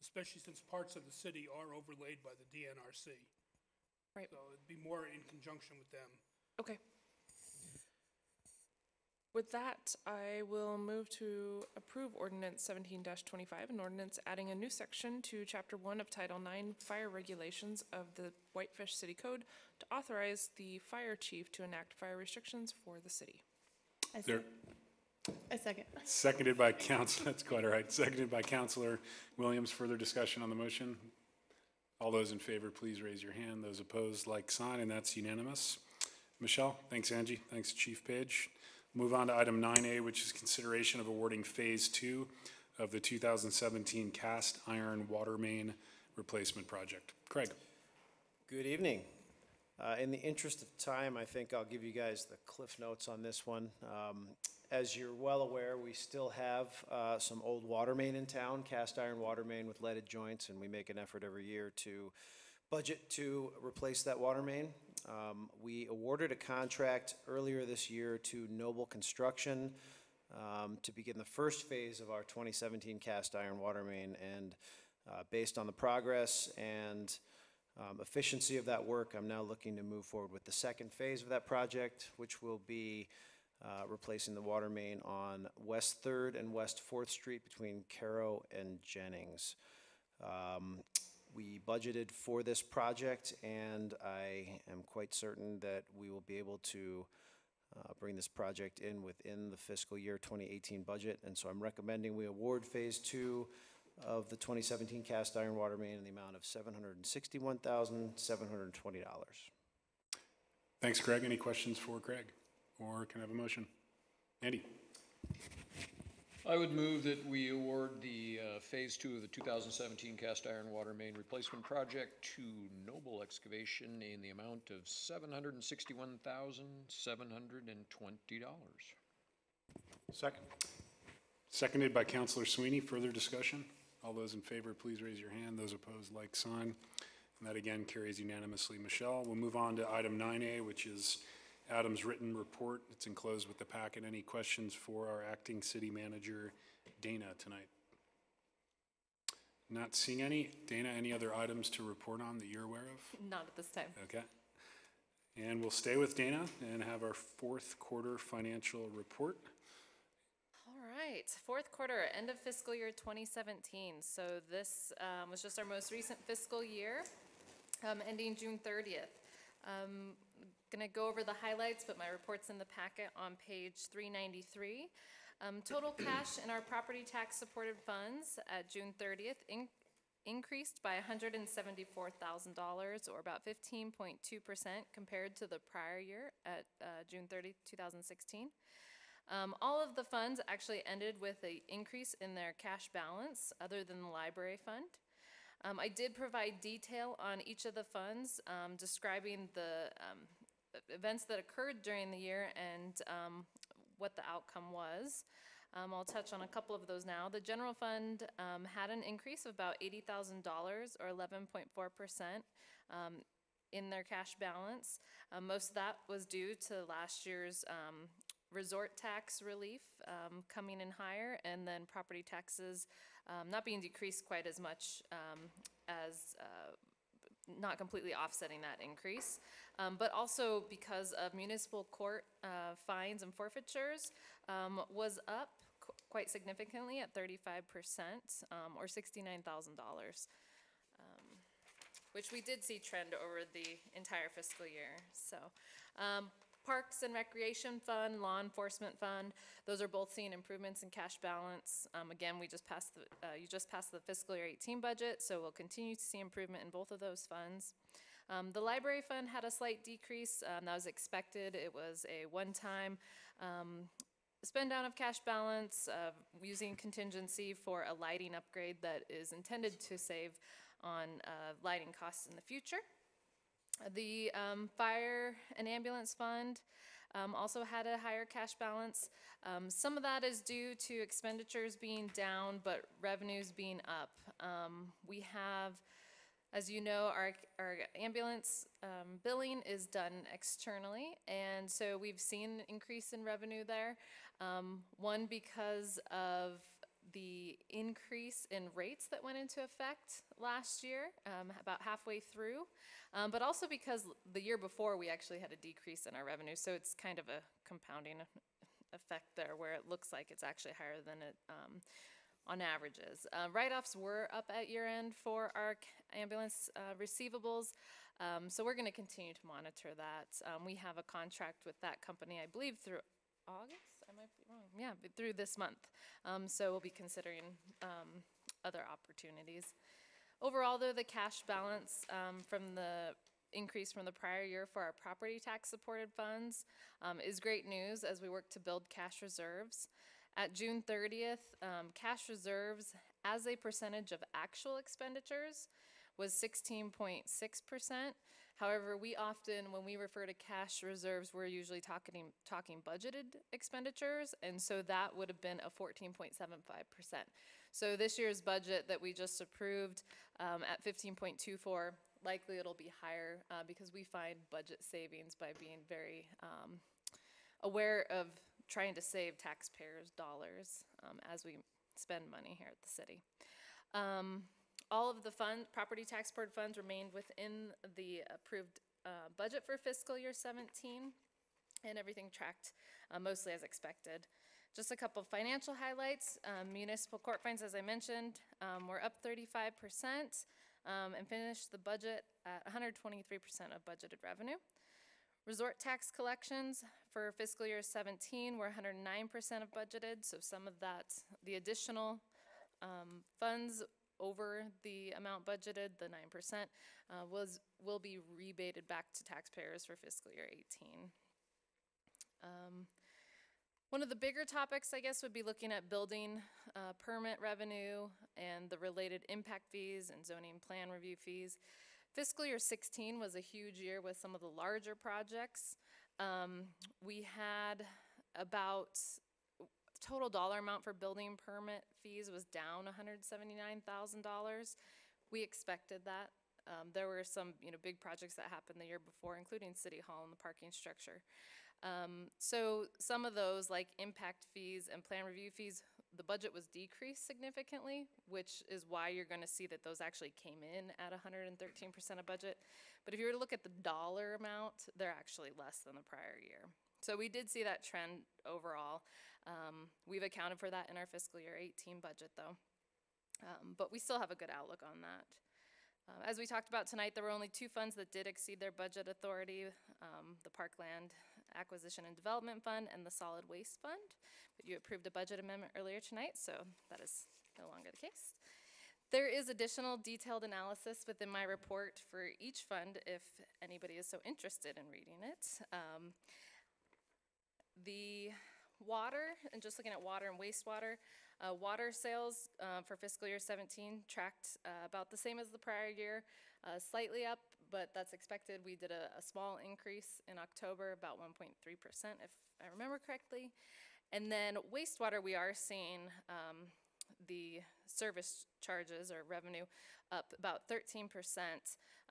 especially since parts of the city are overlaid by the DNRC. Right. So it'd be more in conjunction with them. Okay. With that, I will move to approve ordinance 17-25, an ordinance adding a new section to Chapter 1 of Title 9 Fire Regulations of the Whitefish City Code to authorize the fire chief to enact fire restrictions for the city. I second. Seconded by Councilor, that's quite all right. Seconded by Councilor Williams. Further discussion on the motion? All those in favor, please raise your hand. Those opposed, like sign, and that's unanimous. Michelle, thanks Angie, thanks Chief Page. Move on to item 9A, which is consideration of awarding Phase 2 of the 2017 cast iron water main replacement project. Craig. Good evening. In the interest of time, I think I'll give you guys the cliff notes on this one. As you're well aware, we still have some old water main in town, cast iron water main with leaded joints, and we make an effort every year to budget to replace that water main. We awarded a contract earlier this year to Noble Construction to begin the first phase of our 2017 cast iron water main, and based on the progress and efficiency of that work, I'm now looking to move forward with the second phase of that project, which will be replacing the water main on West 3rd and West 4th Street between Caro and Jennings. We budgeted for this project, and I am quite certain that we will be able to bring this project in within the fiscal year 2018 budget, and so I'm recommending we award Phase 2 of the 2017 cast iron water main in the amount of $761,720. Thanks, Craig. Any questions for Craig? Or can I have a motion? Andy. I would move that we award the Phase 2 of the 2017 cast iron water main replacement project to Noble Excavation in the amount of $761,720. Second. Seconded by Counselor Sweeney. Further discussion? All those in favor, please raise your hand. Those opposed, like sign. And that again carries unanimously. Michelle, we'll move on to item 9A, which is Adam's written report. It's enclosed with the packet. Any questions for our acting city manager, Dana, tonight? Not seeing any. Dana, any other items to report on that you're aware of? Not at this time. Okay. And we'll stay with Dana and have our fourth quarter financial report. All right, fourth quarter, end of fiscal year 2017. So this was just our most recent fiscal year, ending June 30th. Going to go over the highlights, but my report's in the packet on page 393. Total cash in our property tax supported funds at June 30th increased by $174,000, or about 15.2% compared to the prior year at June 30th, 2016. All of the funds actually ended with an increase in their cash balance other than the library fund. I did provide detail on each of the funds, describing the events that occurred during the year and what the outcome was. I'll touch on a couple of those now. The general fund had an increase of about $80,000, or 11.4%, in their cash balance. Most of that was due to last year's resort tax relief coming in higher, and then property taxes not being decreased quite as much as not completely offsetting that increase, but also because of municipal court fines and forfeitures was up quite significantly at 35%, or $69,000, which we did see trend over the entire fiscal year. So Parks and Recreation Fund, Law Enforcement Fund, those are both seeing improvements in cash balance. Again, you just passed the fiscal year 18 budget, so we'll continue to see improvement in both of those funds. The Library Fund had a slight decrease. That was expected. It was a one-time spend down of cash balance, using contingency for a lighting upgrade that is intended to save on lighting costs in the future. The Fire and Ambulance Fund also had a higher cash balance. Some of that is due to expenditures being down, but revenues being up. We have, as you know, our ambulance billing is done externally, and so we've seen an increase in revenue there. One, because of the increase in rates that went into effect last year, about halfway through, but also because the year before we actually had a decrease in our revenue, so it's kind of a compounding effect there where it looks like it's actually higher than it on averages. Write-offs were up at year end for our ambulance receivables, so we're going to continue to monitor that. We have a contract with that company, I believe, through August. I might be wrong. Yeah, but through this month. So we'll be considering other opportunities. Overall, though, the cash balance from the increase from the prior year for our property tax supported funds is great news as we work to build cash reserves. At June 30th, cash reserves as a percentage of actual expenditures was 16.6%. However, we often, when we refer to cash reserves, we're usually talking budgeted expenditures, and so that would have been a 14.75%. So this year's budget that we just approved at 15.24, likely it'll be higher because we find budget savings by being very aware of trying to save taxpayers' dollars as we spend money here at the city. All of the property tax board funds remained within the approved budget for fiscal year 17, and everything tracked mostly as expected. Just a couple financial highlights. Municipal court fines, as I mentioned, were up 35% and finished the budget at 123% of budgeted revenue. Resort tax collections for fiscal year 17 were 109% of budgeted, so some of that, the additional funds over the amount budgeted, the 9%, will be rebated back to taxpayers for fiscal year 18. One of the bigger topics, I guess, would be looking at building permit revenue and the related impact fees and zoning plan review fees. Fiscal year 16 was a huge year with some of the larger projects. We had about total dollar amount for building permit fees was down $179,000. We expected that. There were some, big projects that happened the year before, including City Hall and the parking structure. So some of those, like impact fees and plan review fees, the budget was decreased significantly, which is why you're going to see that those actually came in at 113% of budget. But if you were to look at the dollar amount, they're actually less than the prior year. So we did see that trend overall. We've accounted for that in our fiscal year 18 budget, though. But we still have a good outlook on that. As we talked about tonight, there were only 2 funds that did exceed their budget authority, the Parkland Acquisition and Development Fund and the Solid Waste Fund. But you approved a budget amendment earlier tonight, so that is no longer the case. There is additional detailed analysis within my report for each fund if anybody is so interested in reading it. The water, and just looking at water and wastewater, water sales for fiscal year 17 tracked about the same as the prior year, slightly up, but that's expected. We did a small increase in October, about 1.3%, if I remember correctly. And then wastewater, we are seeing the service charges or revenue up about 13%,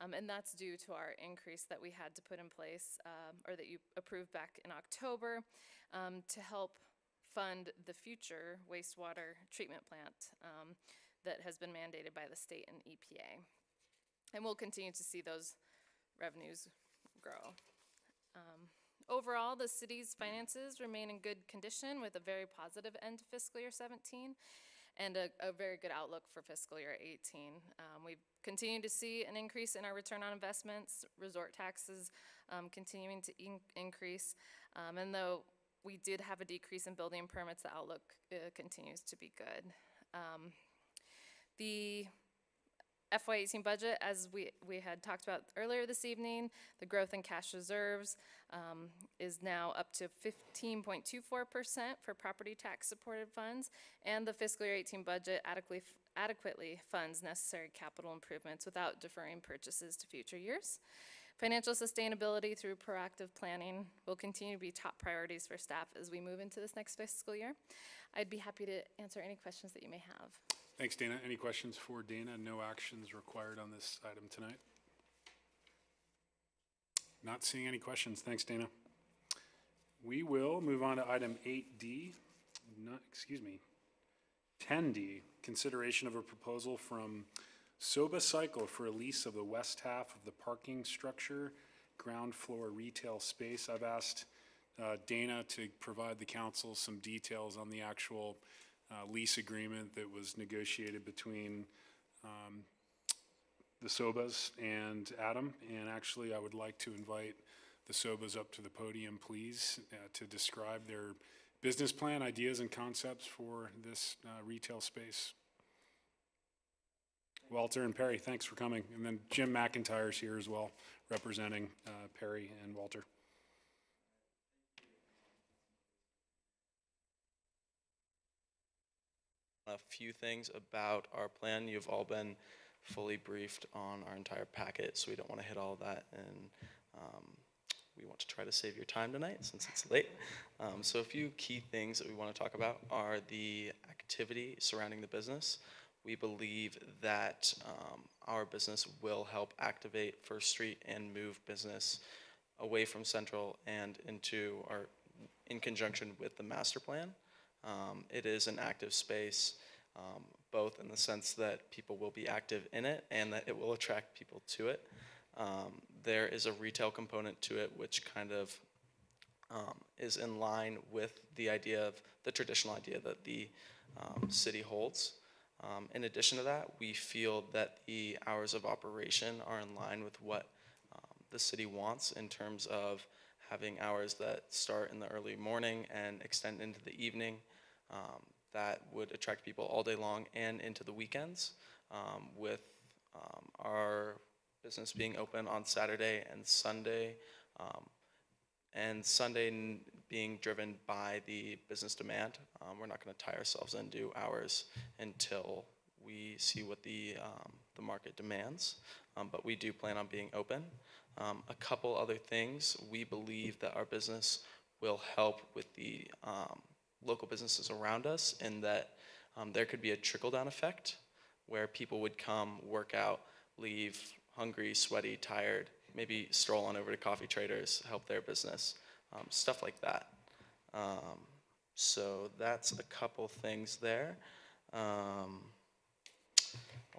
and that's due to our increase that we had to put in place, or that you approved back in October, to help fund the future wastewater treatment plant that has been mandated by the state and EPA. And we'll continue to see those revenues grow. Overall, the city's finances remain in good condition with a very positive end to fiscal year 17 and a very good outlook for fiscal year 18. We've continued to see an increase in our return on investments, resort taxes continuing to increase, and though we did have a decrease in building permits, the outlook continues to be good. The FY18 budget, as we had talked about earlier this evening, the growth in cash reserves is now up to 15.24% for property tax supported funds, and the fiscal year 18 budget adequately funds necessary capital improvements without deferring purchases to future years. Financial sustainability through proactive planning will continue to be top priorities for staff as we move into this next fiscal year. I'd be happy to answer any questions that you may have. Thanks, Dana. Any questions for Dana? No actions required on this item tonight. Not seeing any questions. Thanks, Dana. We will move on to item 8D, 10D, consideration of a proposal from Soba Cycle for a lease of the west half of the parking structure, ground floor retail space. I've asked Dana to provide the council some details on the actual lease agreement that was negotiated between the Sobas and Adam. And actually, I would like to invite the Sobas up to the podium, please, to describe their business plan, ideas, and concepts for this retail space. Walter and Perry, thanks for coming. And then Jim McIntyre's here as well, representing Perry and Walter. A few things about our plan. You've all been fully briefed on our entire packet, so we don't want to hit all of that, and we want to try to save your time tonight since it's late. So a few key things that we want to talk about are the activity surrounding the business. We believe that our business will help activate First Street and move business away from Central and into in conjunction with the master plan. It is an active space, both in the sense that people will be active in it and that it will attract people to it. There is a retail component to it, which kind of is in line with the idea of the traditional idea that the city holds. In addition to that, we feel that the hours of operation are in line with what the city wants in terms of having hours that start in the early morning and extend into the evening. That would attract people all day long and into the weekends, with our business being open on Saturday and Sunday, being being driven by the business demand. We're not going to tie ourselves in, do hours until we see what the market demands, but we do plan on being open. A couple other things, we believe that our business will help with the local businesses around us, in that there could be a trickle-down effect where people would come, work out, leave hungry, sweaty, tired, maybe stroll on over to Coffee Traders, help their business, stuff like that. So that's a couple things there. I'll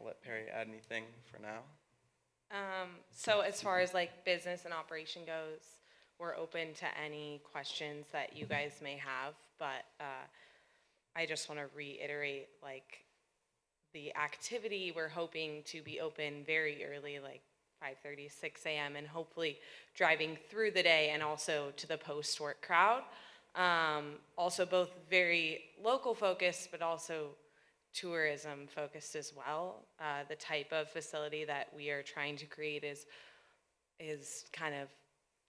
let Perry add anything for now. So as far as like business and operation goes, we're open to any questions that you guys may have, but I just want to reiterate, like, the activity, we're hoping to be open very early, like 5:30, 6 a.m., and hopefully driving through the day and also to the post-work crowd. Also both very local focused, but also tourism focused as well. The type of facility that we are trying to create is kind of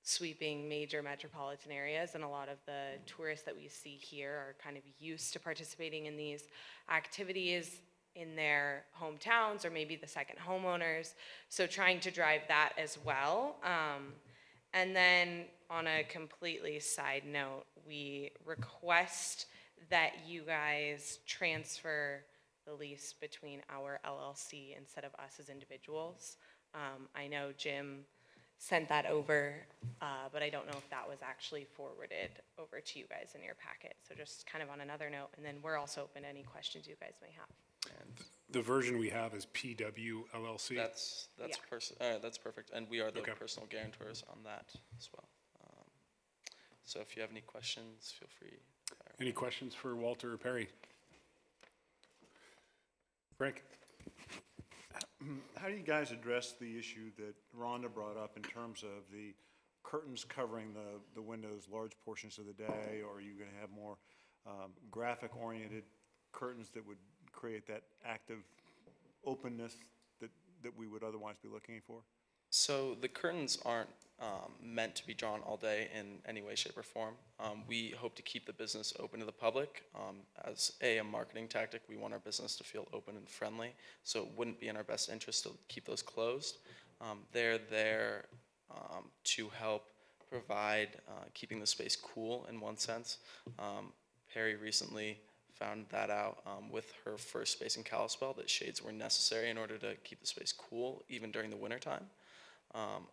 sweeping major metropolitan areas, and a lot of the tourists that we see here are kind of used to participating in these activities in their hometowns, or maybe the second homeowners, so trying to drive that as well. And then on a completely side note, we request that you guys transfer the lease between our LLC instead of us as individuals. I know Jim sent that over, but I don't know if that was actually forwarded over to you guys in your packet. So just kind of on another note, and then we're also open to any questions you guys may have. The version we have is PW LLC. That's perfect, and we are the personal guarantors on that as well. So if you have any questions, feel free. Any questions for Walter or Perry? Frank? How do you guys address the issue that Rhonda brought up in terms of the curtains covering the windows large portions of the day, or are you going to have more graphic-oriented curtains that would create that active openness that we would otherwise be looking for? So the curtains aren't meant to be drawn all day in any way, shape, or form. We hope to keep the business open to the public. As a marketing tactic, we want our business to feel open and friendly, so it wouldn't be in our best interest to keep those closed. They're there to help provide keeping the space cool in one sense. Perry recently found that out with her first space in Kalispell, that shades were necessary in order to keep the space cool even during the wintertime.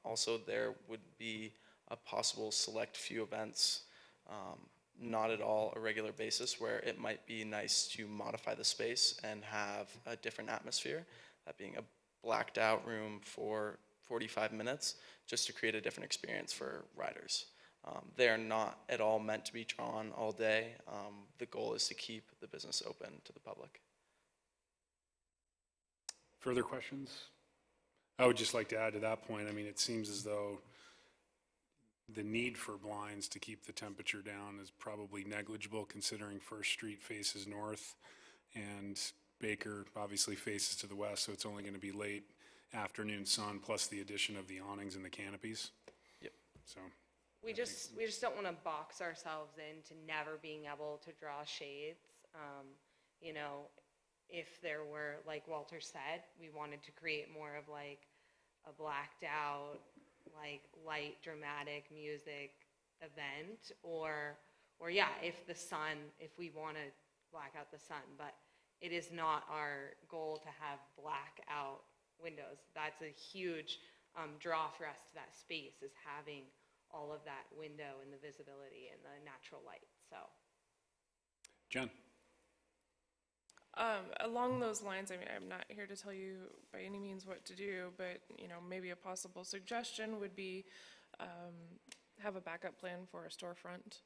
Also, there would be a possible select few events, not at all a regular basis, where it might be nice to modify the space and have a different atmosphere, that being a blacked out room for 45 minutes, just to create a different experience for riders. They're not at all meant to be drawn all day. The goal is to keep the business open to the public. Further questions? I would just like to add to that point, I mean, it seems as though the need for blinds to keep the temperature down is probably negligible, considering First Street faces north and Baker obviously faces to the west, so it's only going to be late afternoon sun plus the addition of the awnings and the canopies. Yep. So We just don't want to box ourselves into never being able to draw shades. You know, if there were, like Walter said, we wanted to create more of like a blacked out, like light dramatic music event, or yeah, if we want to black out the sun, but it is not our goal to have blackout windows. That's a huge draw for us to that space, is having all of that window and the visibility and the natural light. So, Jen? Along those lines, I mean, I'm not here to tell you by any means what to do, but, you know, maybe a possible suggestion would be have a backup plan for a storefront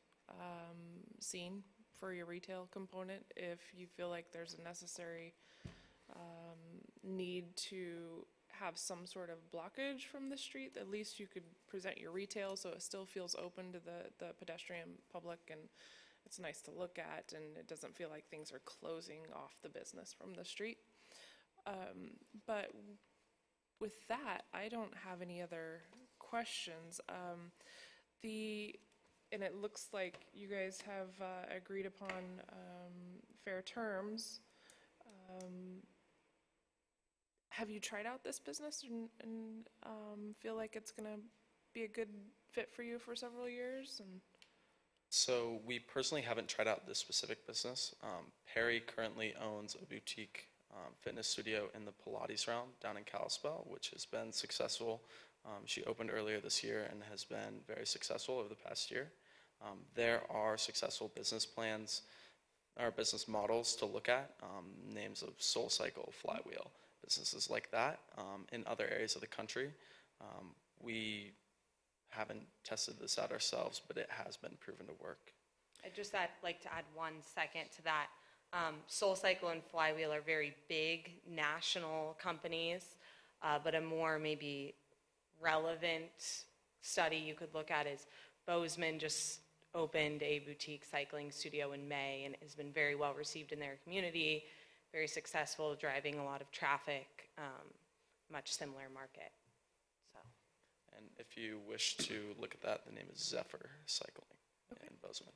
scene for your retail component. If you feel like there's a necessary need to have some sort of blockage from the street, at least you could present your retail so it still feels open to the pedestrian public, and it's nice to look at, and it doesn't feel like things are closing off the business from the street. But with that, I don't have any other questions. The and it looks like you guys have agreed upon fair terms. Have you tried out this business and feel like it's going to be a good fit for you for several years? And So we personally haven't tried out this specific business. Perry currently owns a boutique fitness studio in the Pilates realm down in Kalispell, which has been successful. She opened earlier this year and has been very successful over the past year. There are successful business plans or business models to look at, names of SoulCycle, Flywheel, businesses like that in other areas of the country. We haven't tested this out ourselves, but it has been proven to work. I'd just like to add 1 second to that. SoulCycle and Flywheel are very big national companies, but a more maybe relevant study you could look at is Bozeman just opened a boutique cycling studio in May and has been very well received in their community, very successful, driving a lot of traffic, much similar market. So. And if you wish to look at that, the name is Zephyr Cycling in Bozeman.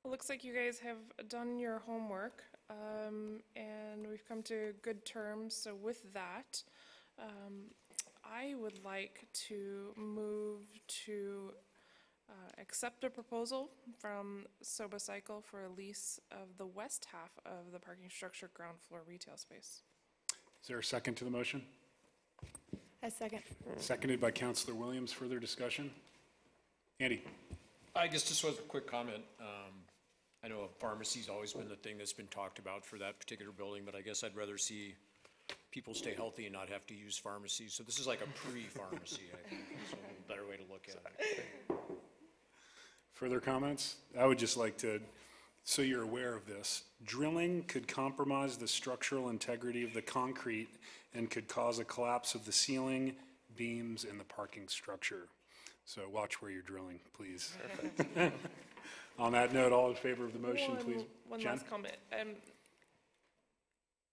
it looks like you guys have done your homework, and we've come to good terms. So with that, I would like to move to accept a proposal from SobaCycle for a lease of the west half of the parking structure ground floor retail space. Is there a second to the motion? I second. Seconded by Councilor Williams. Further discussion? Andy? I guess just was a quick comment. I know a pharmacy's always been the thing that's been talked about for that particular building, but I guess I'd rather see people stay healthy and not have to use pharmacies. So this is like a pre-pharmacy, I think. It's a better way to look at it. Further comments? I would just like to, so you're aware of this, drilling could compromise the structural integrity of the concrete and could cause a collapse of the ceiling, beams, and the parking structure. So watch where you're drilling, please. On that note, all in favor of the motion, please. One Jen? last comment.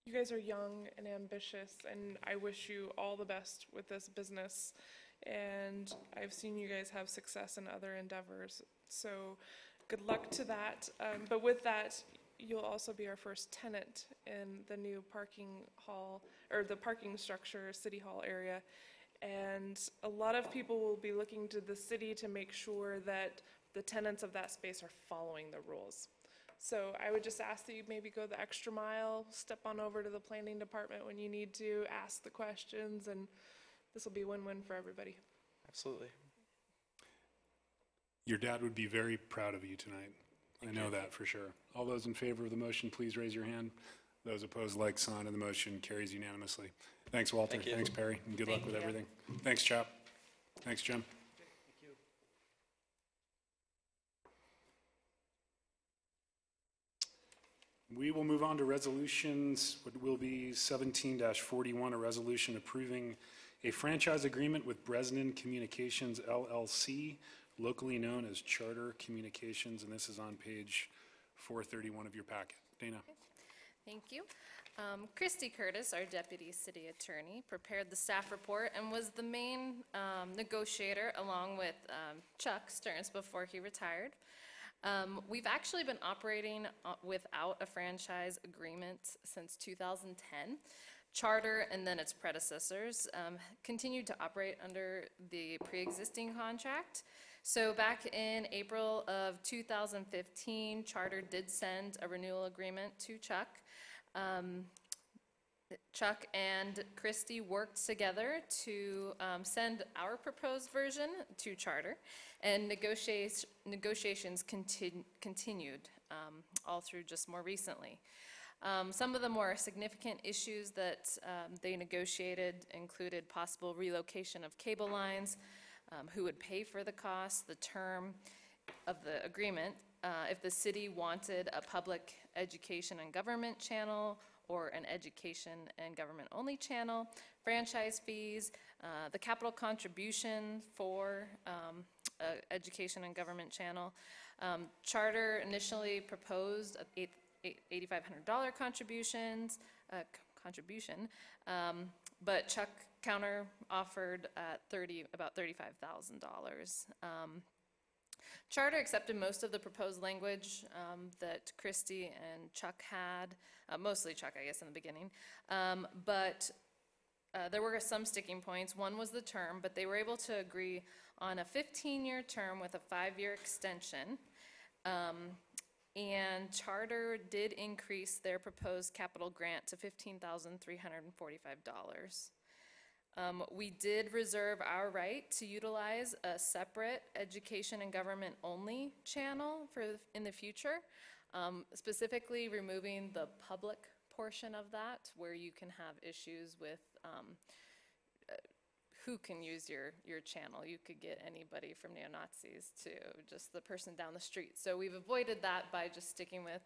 You guys are young and ambitious, and I wish you all the best with this business. And I've seen you guys have success in other endeavors, so good luck to that. But with that, you'll also be our first tenant in the new parking hall, or the parking structure, City Hall area. And a lot of people will be looking to the city to make sure that the tenants of that space are following the rules. So I would just ask that you maybe go the extra mile, step on over to the planning department when you need to, ask the questions, and this will be win-win for everybody. Absolutely. Your dad would be very proud of you tonight. I know that for sure. All those in favor of the motion, please raise your hand. Those opposed, like sign, and the motion carries unanimously. Thanks, Walter. Thank you. Thanks, Perry, and good luck with everything. Thanks, Chap. Thanks, Jim. We will move on to resolutions, what will be 17-41, a resolution approving a franchise agreement with Bresnan Communications LLC, locally known as Charter Communications, and this is on page 431 of your packet. Dana. Thank you. Christy Curtis, our Deputy City Attorney, prepared the staff report and was the main negotiator along with Chuck Stearns before he retired. We've actually been operating without a franchise agreement since 2010. Charter and then its predecessors continued to operate under the pre-existing contract. So back in April of 2015, Charter did send a renewal agreement to Chuck. Chuck and Christy worked together to send our proposed version to Charter, and negotiations continued all through just more recently. Some of the more significant issues that they negotiated included possible relocation of cable lines, who would pay for the cost, the term of the agreement, if the city wanted a public education and government channel or an education and government only channel, franchise fees, the capital contribution for education and government channel. Charter initially proposed $8,500 contribution, but Chuck counter offered at about $35,000. Charter accepted most of the proposed language that Christy and Chuck had, mostly Chuck, I guess, in the beginning. But there were some sticking points. One was the term, but they were able to agree on a 15-year term with a 5-year extension. And Charter did increase their proposed capital grant to $15,345. We did reserve our right to utilize a separate education and government only channel in the future, specifically removing the public portion of that, where you can have issues with who can use your channel. You could get anybody from neo-Nazis to just the person down the street. So we've avoided that by just sticking with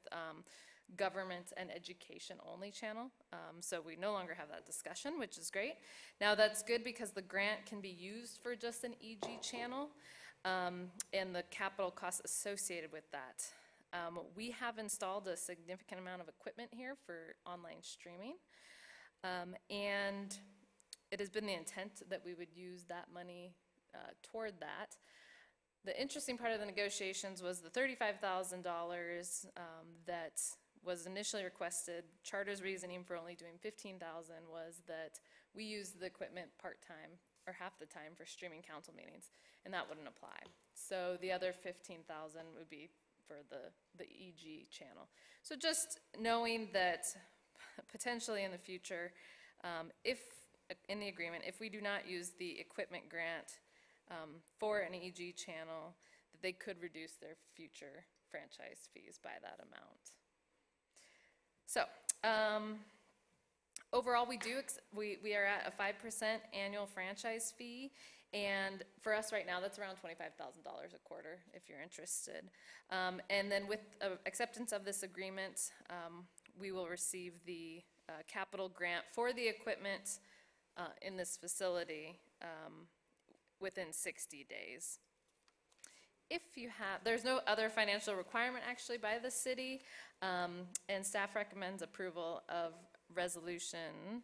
government and education only channel. So we no longer have that discussion, which is great. Now that's good because the grant can be used for just an EG channel and the capital costs associated with that. We have installed a significant amount of equipment here for online streaming. And it has been the intent that we would use that money toward that. The interesting part of the negotiations was the $35,000 that was initially requested. Charter's reasoning for only doing $15,000 was that we use the equipment part-time or half the time for streaming council meetings, and that wouldn't apply. So the other $15,000 would be for the EG channel. So just knowing that potentially in the future, if in the agreement, if we do not use the equipment grant for an EG channel, that they could reduce their future franchise fees by that amount. So overall, we are at a 5% annual franchise fee, and for us right now, that's around $25,000 a quarter, if you're interested. And then with acceptance of this agreement, we will receive the capital grant for the equipment in this facility within 60 days. If you have, there's no other financial requirement actually by the city, and staff recommends approval of resolution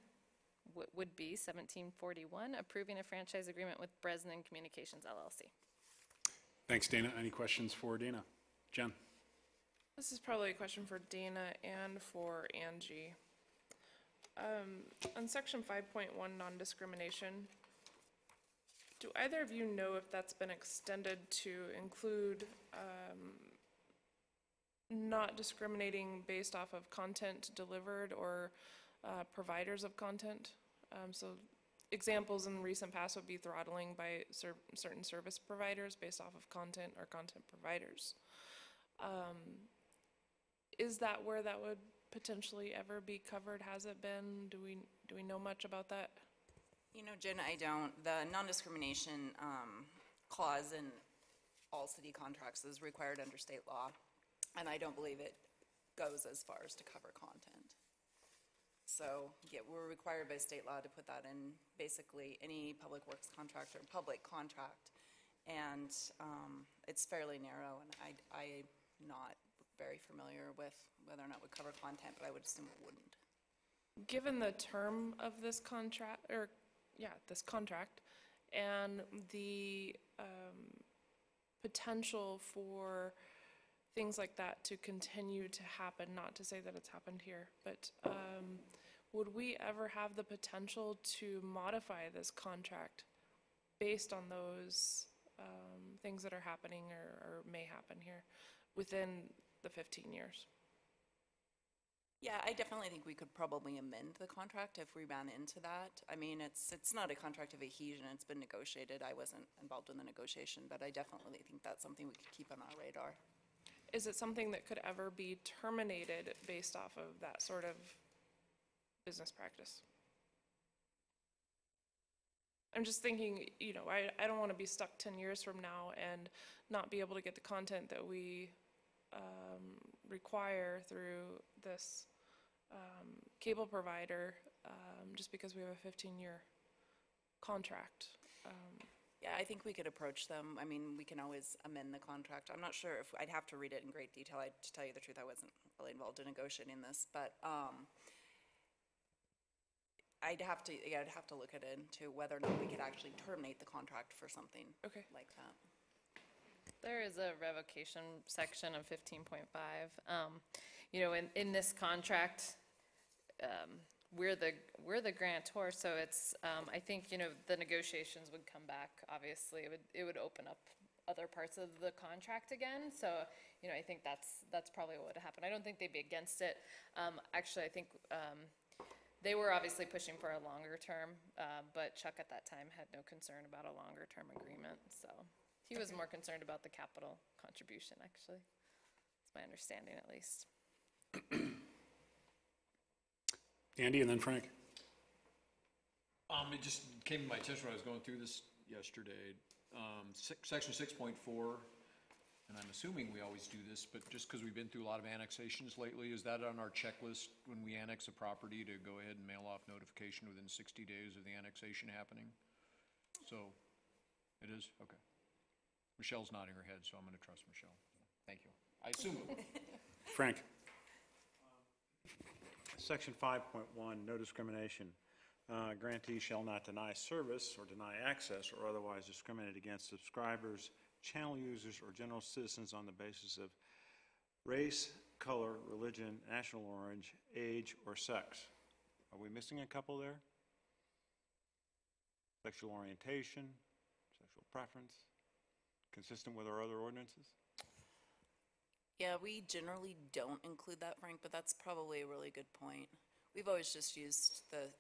would be 1741, approving a franchise agreement with Bresnan Communications LLC. Thanks, Dana. Any questions for Dana? Jen? This is probably a question for Dana and for Angie. On section 5.1, non-discrimination, do either of you know if that's been extended to include not discriminating based off of content delivered or providers of content? So examples in recent past would be throttling by certain service providers based off of content or content providers. Is that where that would potentially ever be covered? Has it been? Do we know much about that? You know, Jen, I don't. The non-discrimination clause in all city contracts is required under state law, and I don't believe it goes as far as to cover content. So, yeah, we're required by state law to put that in basically any public works contract or public contract, and it's fairly narrow, and I'm not very familiar with whether or not it would cover content, but I would assume it wouldn't. Given the term of this contract, this contract, and the potential for things like that to continue to happen, not to say that it's happened here, but would we ever have the potential to modify this contract based on those things that are happening or may happen here within the 15 years? Yeah, I definitely think we could probably amend the contract if we ran into that. I mean, it's not a contract of adhesion, it's been negotiated. I wasn't involved in the negotiation, but I definitely think that's something we could keep on our radar. Is it something that could ever be terminated based off of that sort of business practice? I'm just thinking, you know, I don't want to be stuck 10 years from now and not be able to get the content that we require through this cable provider just because we have a 15-year contract. Yeah, I think we could approach them. I mean, we can always amend the contract. I'm not sure if I'd have to read it in great detail. To tell you the truth, I wasn't really involved in negotiating this, but I'd have to look at it into whether or not we could actually terminate the contract for something like that. There is a revocation section of 15.5. You know, in this contract, we're the grantor, so it's, I think, you know, the negotiations would come back, obviously. It would open up other parts of the contract again, so, you know, I think that's probably what would happen. I don't think they'd be against it. Actually, I think, they were obviously pushing for a longer term, but Chuck at that time had no concern about a longer term agreement, so he was more concerned about the capital contribution, actually. That's my understanding, at least. Andy and then Frank. It just came to my attention when I was going through this yesterday. Section 6.4, and I'm assuming we always do this, but just because we've been through a lot of annexations lately, is that on our checklist when we annex a property to go ahead and mail off notification within 60 days of the annexation happening? So, it is? Okay. Michelle's nodding her head, so I'm going to trust Michelle. Thank you. I assume it would. Frank. Section 5.1, no discrimination. Grantee shall not deny service or deny access or otherwise discriminate against subscribers, channel users, or general citizens on the basis of race, color, religion, national origin, age, or sex. Are we missing a couple there? Sexual orientation, sexual preference, consistent with our other ordinances? Yeah, we generally don't include that, Frank, but that's probably a really good point. We've always just used the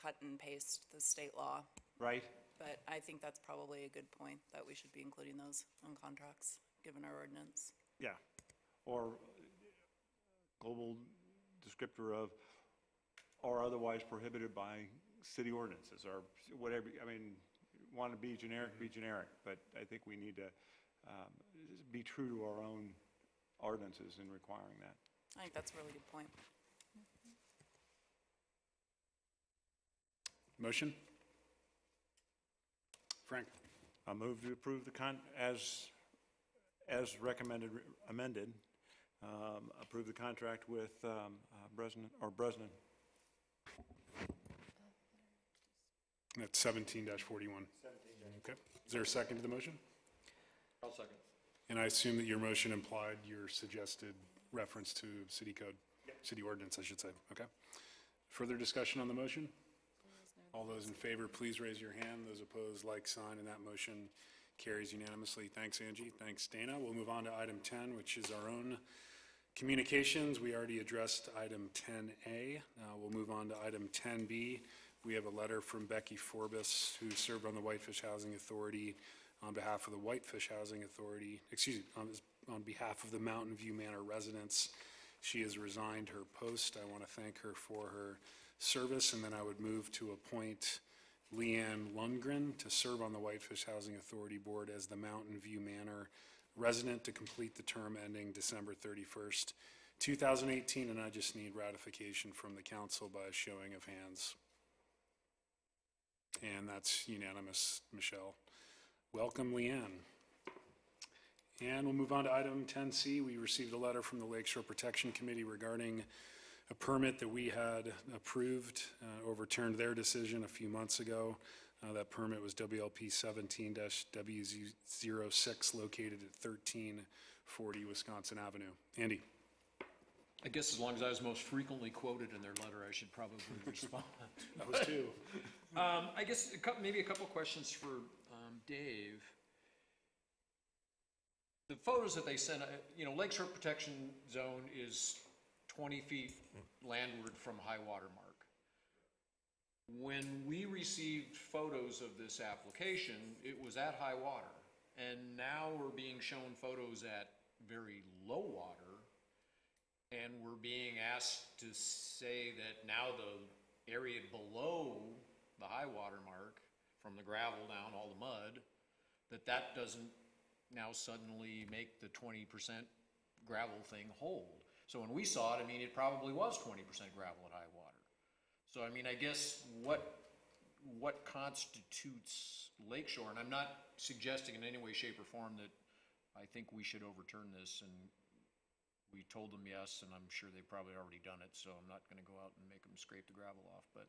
cut and paste, the state law. Right. But I think that's probably a good point, that we should be including those on contracts, given our ordinance. Yeah. Or global descriptor of, or otherwise prohibited by city ordinances, or whatever. I mean, want to be generic, but I think we need to be true to our own ordinances in requiring that. I think that's a really good point. Motion? Frank. I move to approve the as recommended, amended, approve the contract with Bresnan. That's 17-41. Okay. Is there a second to the motion? I'll second. And I assume that your motion implied your suggested reference to city code, city ordinance, I should say. Okay. Further discussion on the motion? All those in favor, please raise your hand. Those opposed, like sign, and that motion carries unanimously. Thanks, Angie. Thanks, Dana. We'll move on to item 10, which is our own communications. We already addressed item 10A. We'll move on to item 10B. We have a letter from Becky Forbes, who served on the Whitefish Housing Authority on behalf of the Whitefish Housing Authority, on behalf of the Mountain View Manor residents. She has resigned her post. I want to thank her for her service, and then I would move to appoint Leanne Lundgren to serve on the Whitefish Housing Authority Board as the Mountain View Manor resident to complete the term ending December 31st, 2018, and I just need ratification from the council by a showing of hands. And that's unanimous, Michelle. Welcome, Leanne. And we'll move on to item 10C. We received a letter from the Lakeshore Protection Committee regarding a permit that we had approved, overturned their decision a few months ago. That permit was WLP 17-W06, located at 1340 Wisconsin Avenue. Andy. I guess as long as I was most frequently quoted in their letter, I should probably respond. That was two. I guess maybe a couple questions for Dave. The photos that they sent, Lakeshore Protection Zone is 20 feet landward from high water mark. When we received photos of this application, it was at high water. And now we're being shown photos at very low water. And we're being asked to say that now the area below the high water mark, from the gravel down, all the mud, that doesn't now suddenly make the 20% gravel thing hold. So when we saw it, it probably was 20% gravel at high water. So I guess what constitutes Lakeshore, and I'm not suggesting in any way, shape, or form that I think we should overturn this, and we told them yes, and I'm sure they've probably already done it, so I'm not going to go out and make them scrape the gravel off, but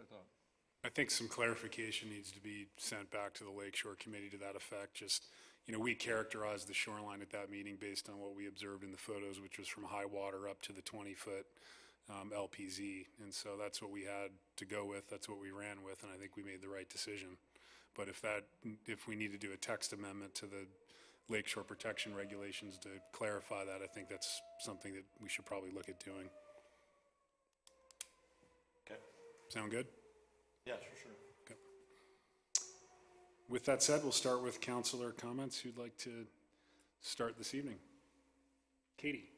I thought. I think some clarification needs to be sent back to the Lakeshore Committee to that effect. Just, we characterized the shoreline at that meeting based on what we observed in the photos, which was from high water up to the 20-foot LPZ. And so that's what we had to go with. That's what we ran with, and I think we made the right decision. But if we need to do a text amendment to the Lakeshore Protection Regulations to clarify that, I think that's something that we should probably look at doing. Okay. Sound good? Yes, for sure. Okay. With that said, we'll start with councilor comments. Who'd like to start this evening? Katie.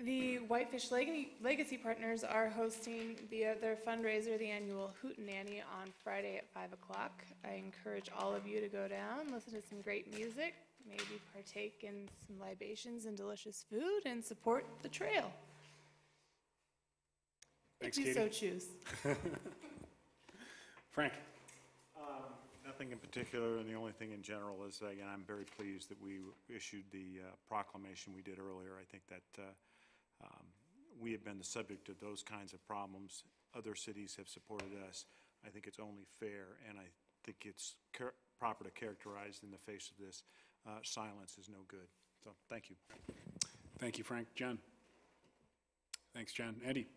The Whitefish Legacy Partners are hosting via their fundraiser the annual Hootenanny on Friday at 5 o'clock. I encourage all of you to go down, listen to some great music, maybe partake in some libations and delicious food, and support the trail. Thanks, if you Katie. so choose. Frank. Nothing in particular, and the only thing in general is, again, I'm very pleased that we issued the proclamation we did earlier. I think that we have been the subject of those kinds of problems. Other cities have supported us. I think it's only fair, and I think it's proper to characterize in the face of this, silence is no good. So, thank you. Thank you, Frank. Jen. Thanks, Jen. Eddie.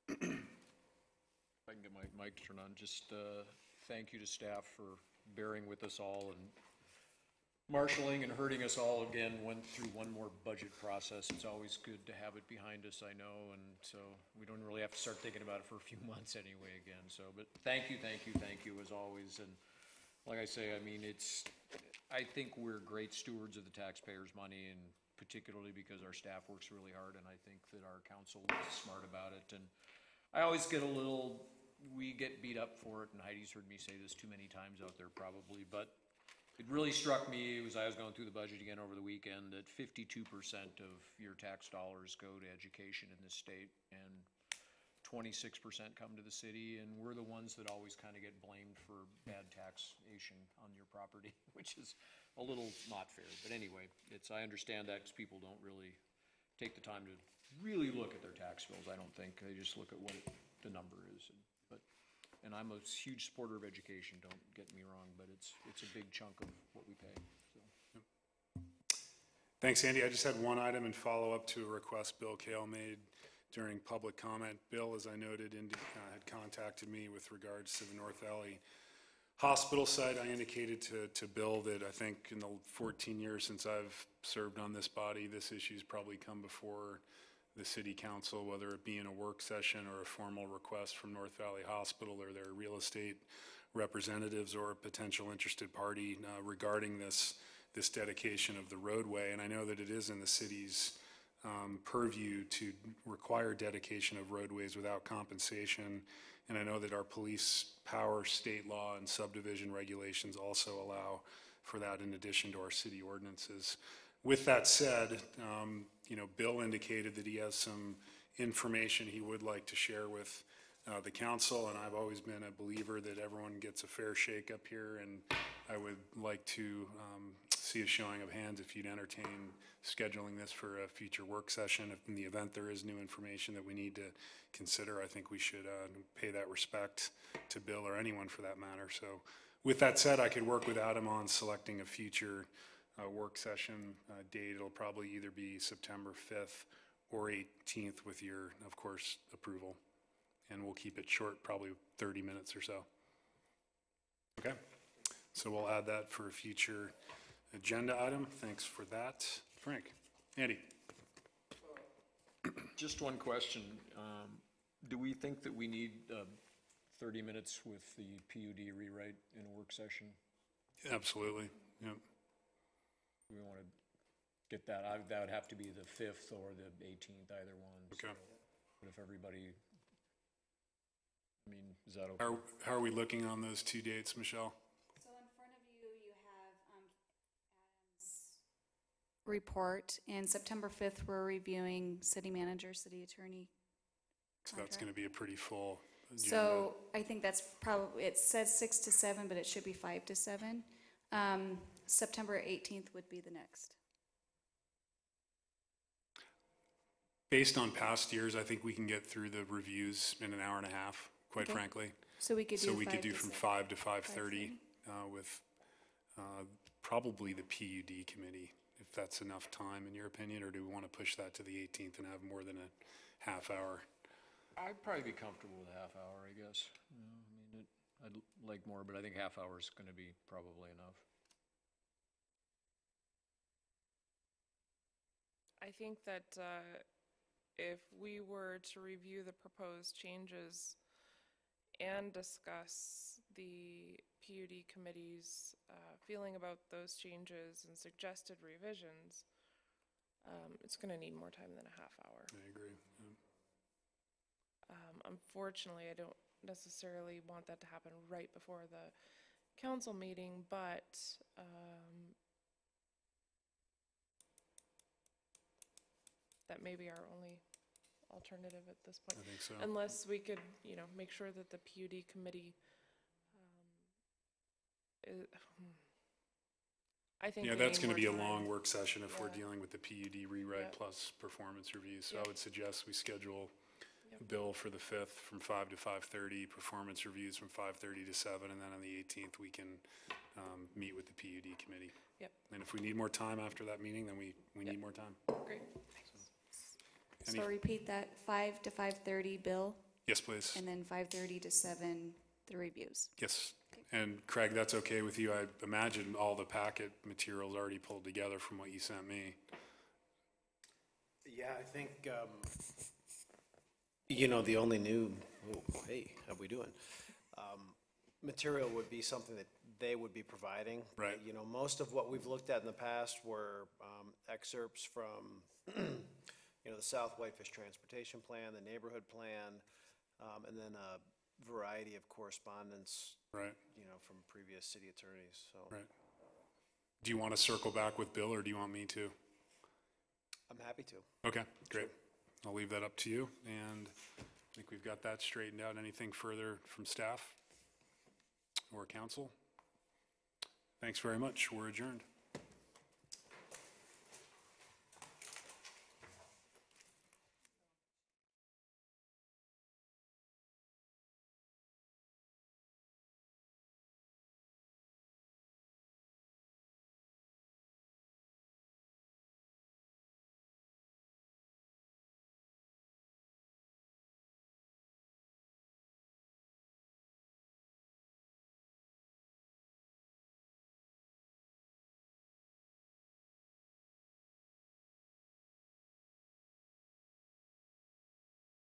If I can get my mic turned on, just thank you to staff for bearing with us all and marshaling and herding us all again, went through one more budget process. It's always good to have it behind us, I know, and so we don't really have to start thinking about it for a few months anyway again. So, but thank you as always. And like I say, I mean, I think we're great stewards of the taxpayers' money, and particularly because our staff works really hard, and I think that our council is smart about it. And I always get we get beat up for it, and Heidi's heard me say this too many times out there probably, but it really struck me as I was going through the budget again over the weekend that 52% of your tax dollars go to education in this state, and 26% come to the city, and we're the ones that always kind of get blamed for bad taxation on your property, which is a little not fair. But anyway, I understand that because people don't really take the time to really look at their tax bills, I don't think. They just look at what the number is. And I'm a huge supporter of education, don't get me wrong, but it's a big chunk of what we pay. So. Thanks, Andy. I just had one item in follow-up to a request Bill Kale made during public comment. Bill, as I noted, had contacted me with regards to the North Valley Hospital site. I indicated to Bill that I think in the 14 years since I've served on this body, this issue's probably come before the city council, whether it be in a work session or a formal request from North Valley Hospital or their real estate representatives or a potential interested party regarding this dedication of the roadway. And I know that it is in the city's purview to require dedication of roadways without compensation. And I know that our police power, state law, and subdivision regulations also allow for that in addition to our city ordinances. With that said, Bill indicated that he has some information he would like to share with the council, and I've always been a believer that everyone gets a fair shake up here, and I would like to see a showing of hands if you'd entertain scheduling this for a future work session. If in the event there is new information that we need to consider, I think we should pay that respect to Bill or anyone for that matter. So with that said, I could work with Adam on selecting a future work session date. It'll probably either be September 5th or 18th with your, of course, approval. And we'll keep it short, probably 30 minutes or so. Okay, so we'll add that for a future agenda item. Thanks for that. Frank. Andy. Just one question. Do we think that we need 30 minutes with the PUD rewrite in a work session? Absolutely, yep. We want to get that, that would have to be the 5th or the 18th, either one. Okay. So, but if everybody, I mean, is that okay? How are we looking on those two dates, Michelle? So in front of you, you have Adam's report. And September 5th, we're reviewing city manager, city attorney So that's going to be a pretty full agenda. So I think that's probably, it says 6 to 7, but it should be 5 to 7. September 18th would be the next. Based on past years, I think we can get through the reviews in an hour and a half, quite Okay. frankly. So we could do So we could 5 do to from 7. 5 to 5:30 with probably the PUD committee, if that's enough time in your opinion, or do we want to push that to the 18th and have more than a half hour? I'd probably be comfortable with a half hour, I guess. You know, I mean, I'd like more, but I think half hour is going to be probably enough. I think that if we were to review the proposed changes and discuss the PUD committee's feeling about those changes and suggested revisions, it's going to need more time than a half hour. I agree. Unfortunately, I don't necessarily want that to happen right before the council meeting, but that may be our only alternative at this point. I think so. Unless we could, you know, make sure that the PUD committee I think Yeah, we that's need going to more be a time. long work session if we're Yeah. dealing with the PUD rewrite Yep. plus performance review. So I Yep. would suggest we schedule Yep. a bill for the 5th from 5 to 5:30, performance reviews from 5:30 to 7, and then on the 18th, we can meet with the PUD committee. Yep. And if we need more time after that meeting, then we need more time. Great. Any- So repeat that, 5 to 5:30 bill, Yes, please. and then 5:30 to 7, the reviews. Yes. And Craig, that's okay with you? I imagine all the packet materials already pulled together from what you sent me. Yeah, I think, you know, the only new, oh, hey, how we doing? Material would be something that they would be providing. Right. You know, most of what we've looked at in the past were excerpts from, you know, the South Whitefish Transportation Plan, the Neighborhood Plan, and then a variety of correspondence, Right. you know, from previous city attorneys, so. Right. Do you want to circle back with Bill, or do you want me to? I'm happy to. Okay, great. I'll leave that up to you, and I think we've got that straightened out. Anything further from staff or council? Thanks very much. We're adjourned.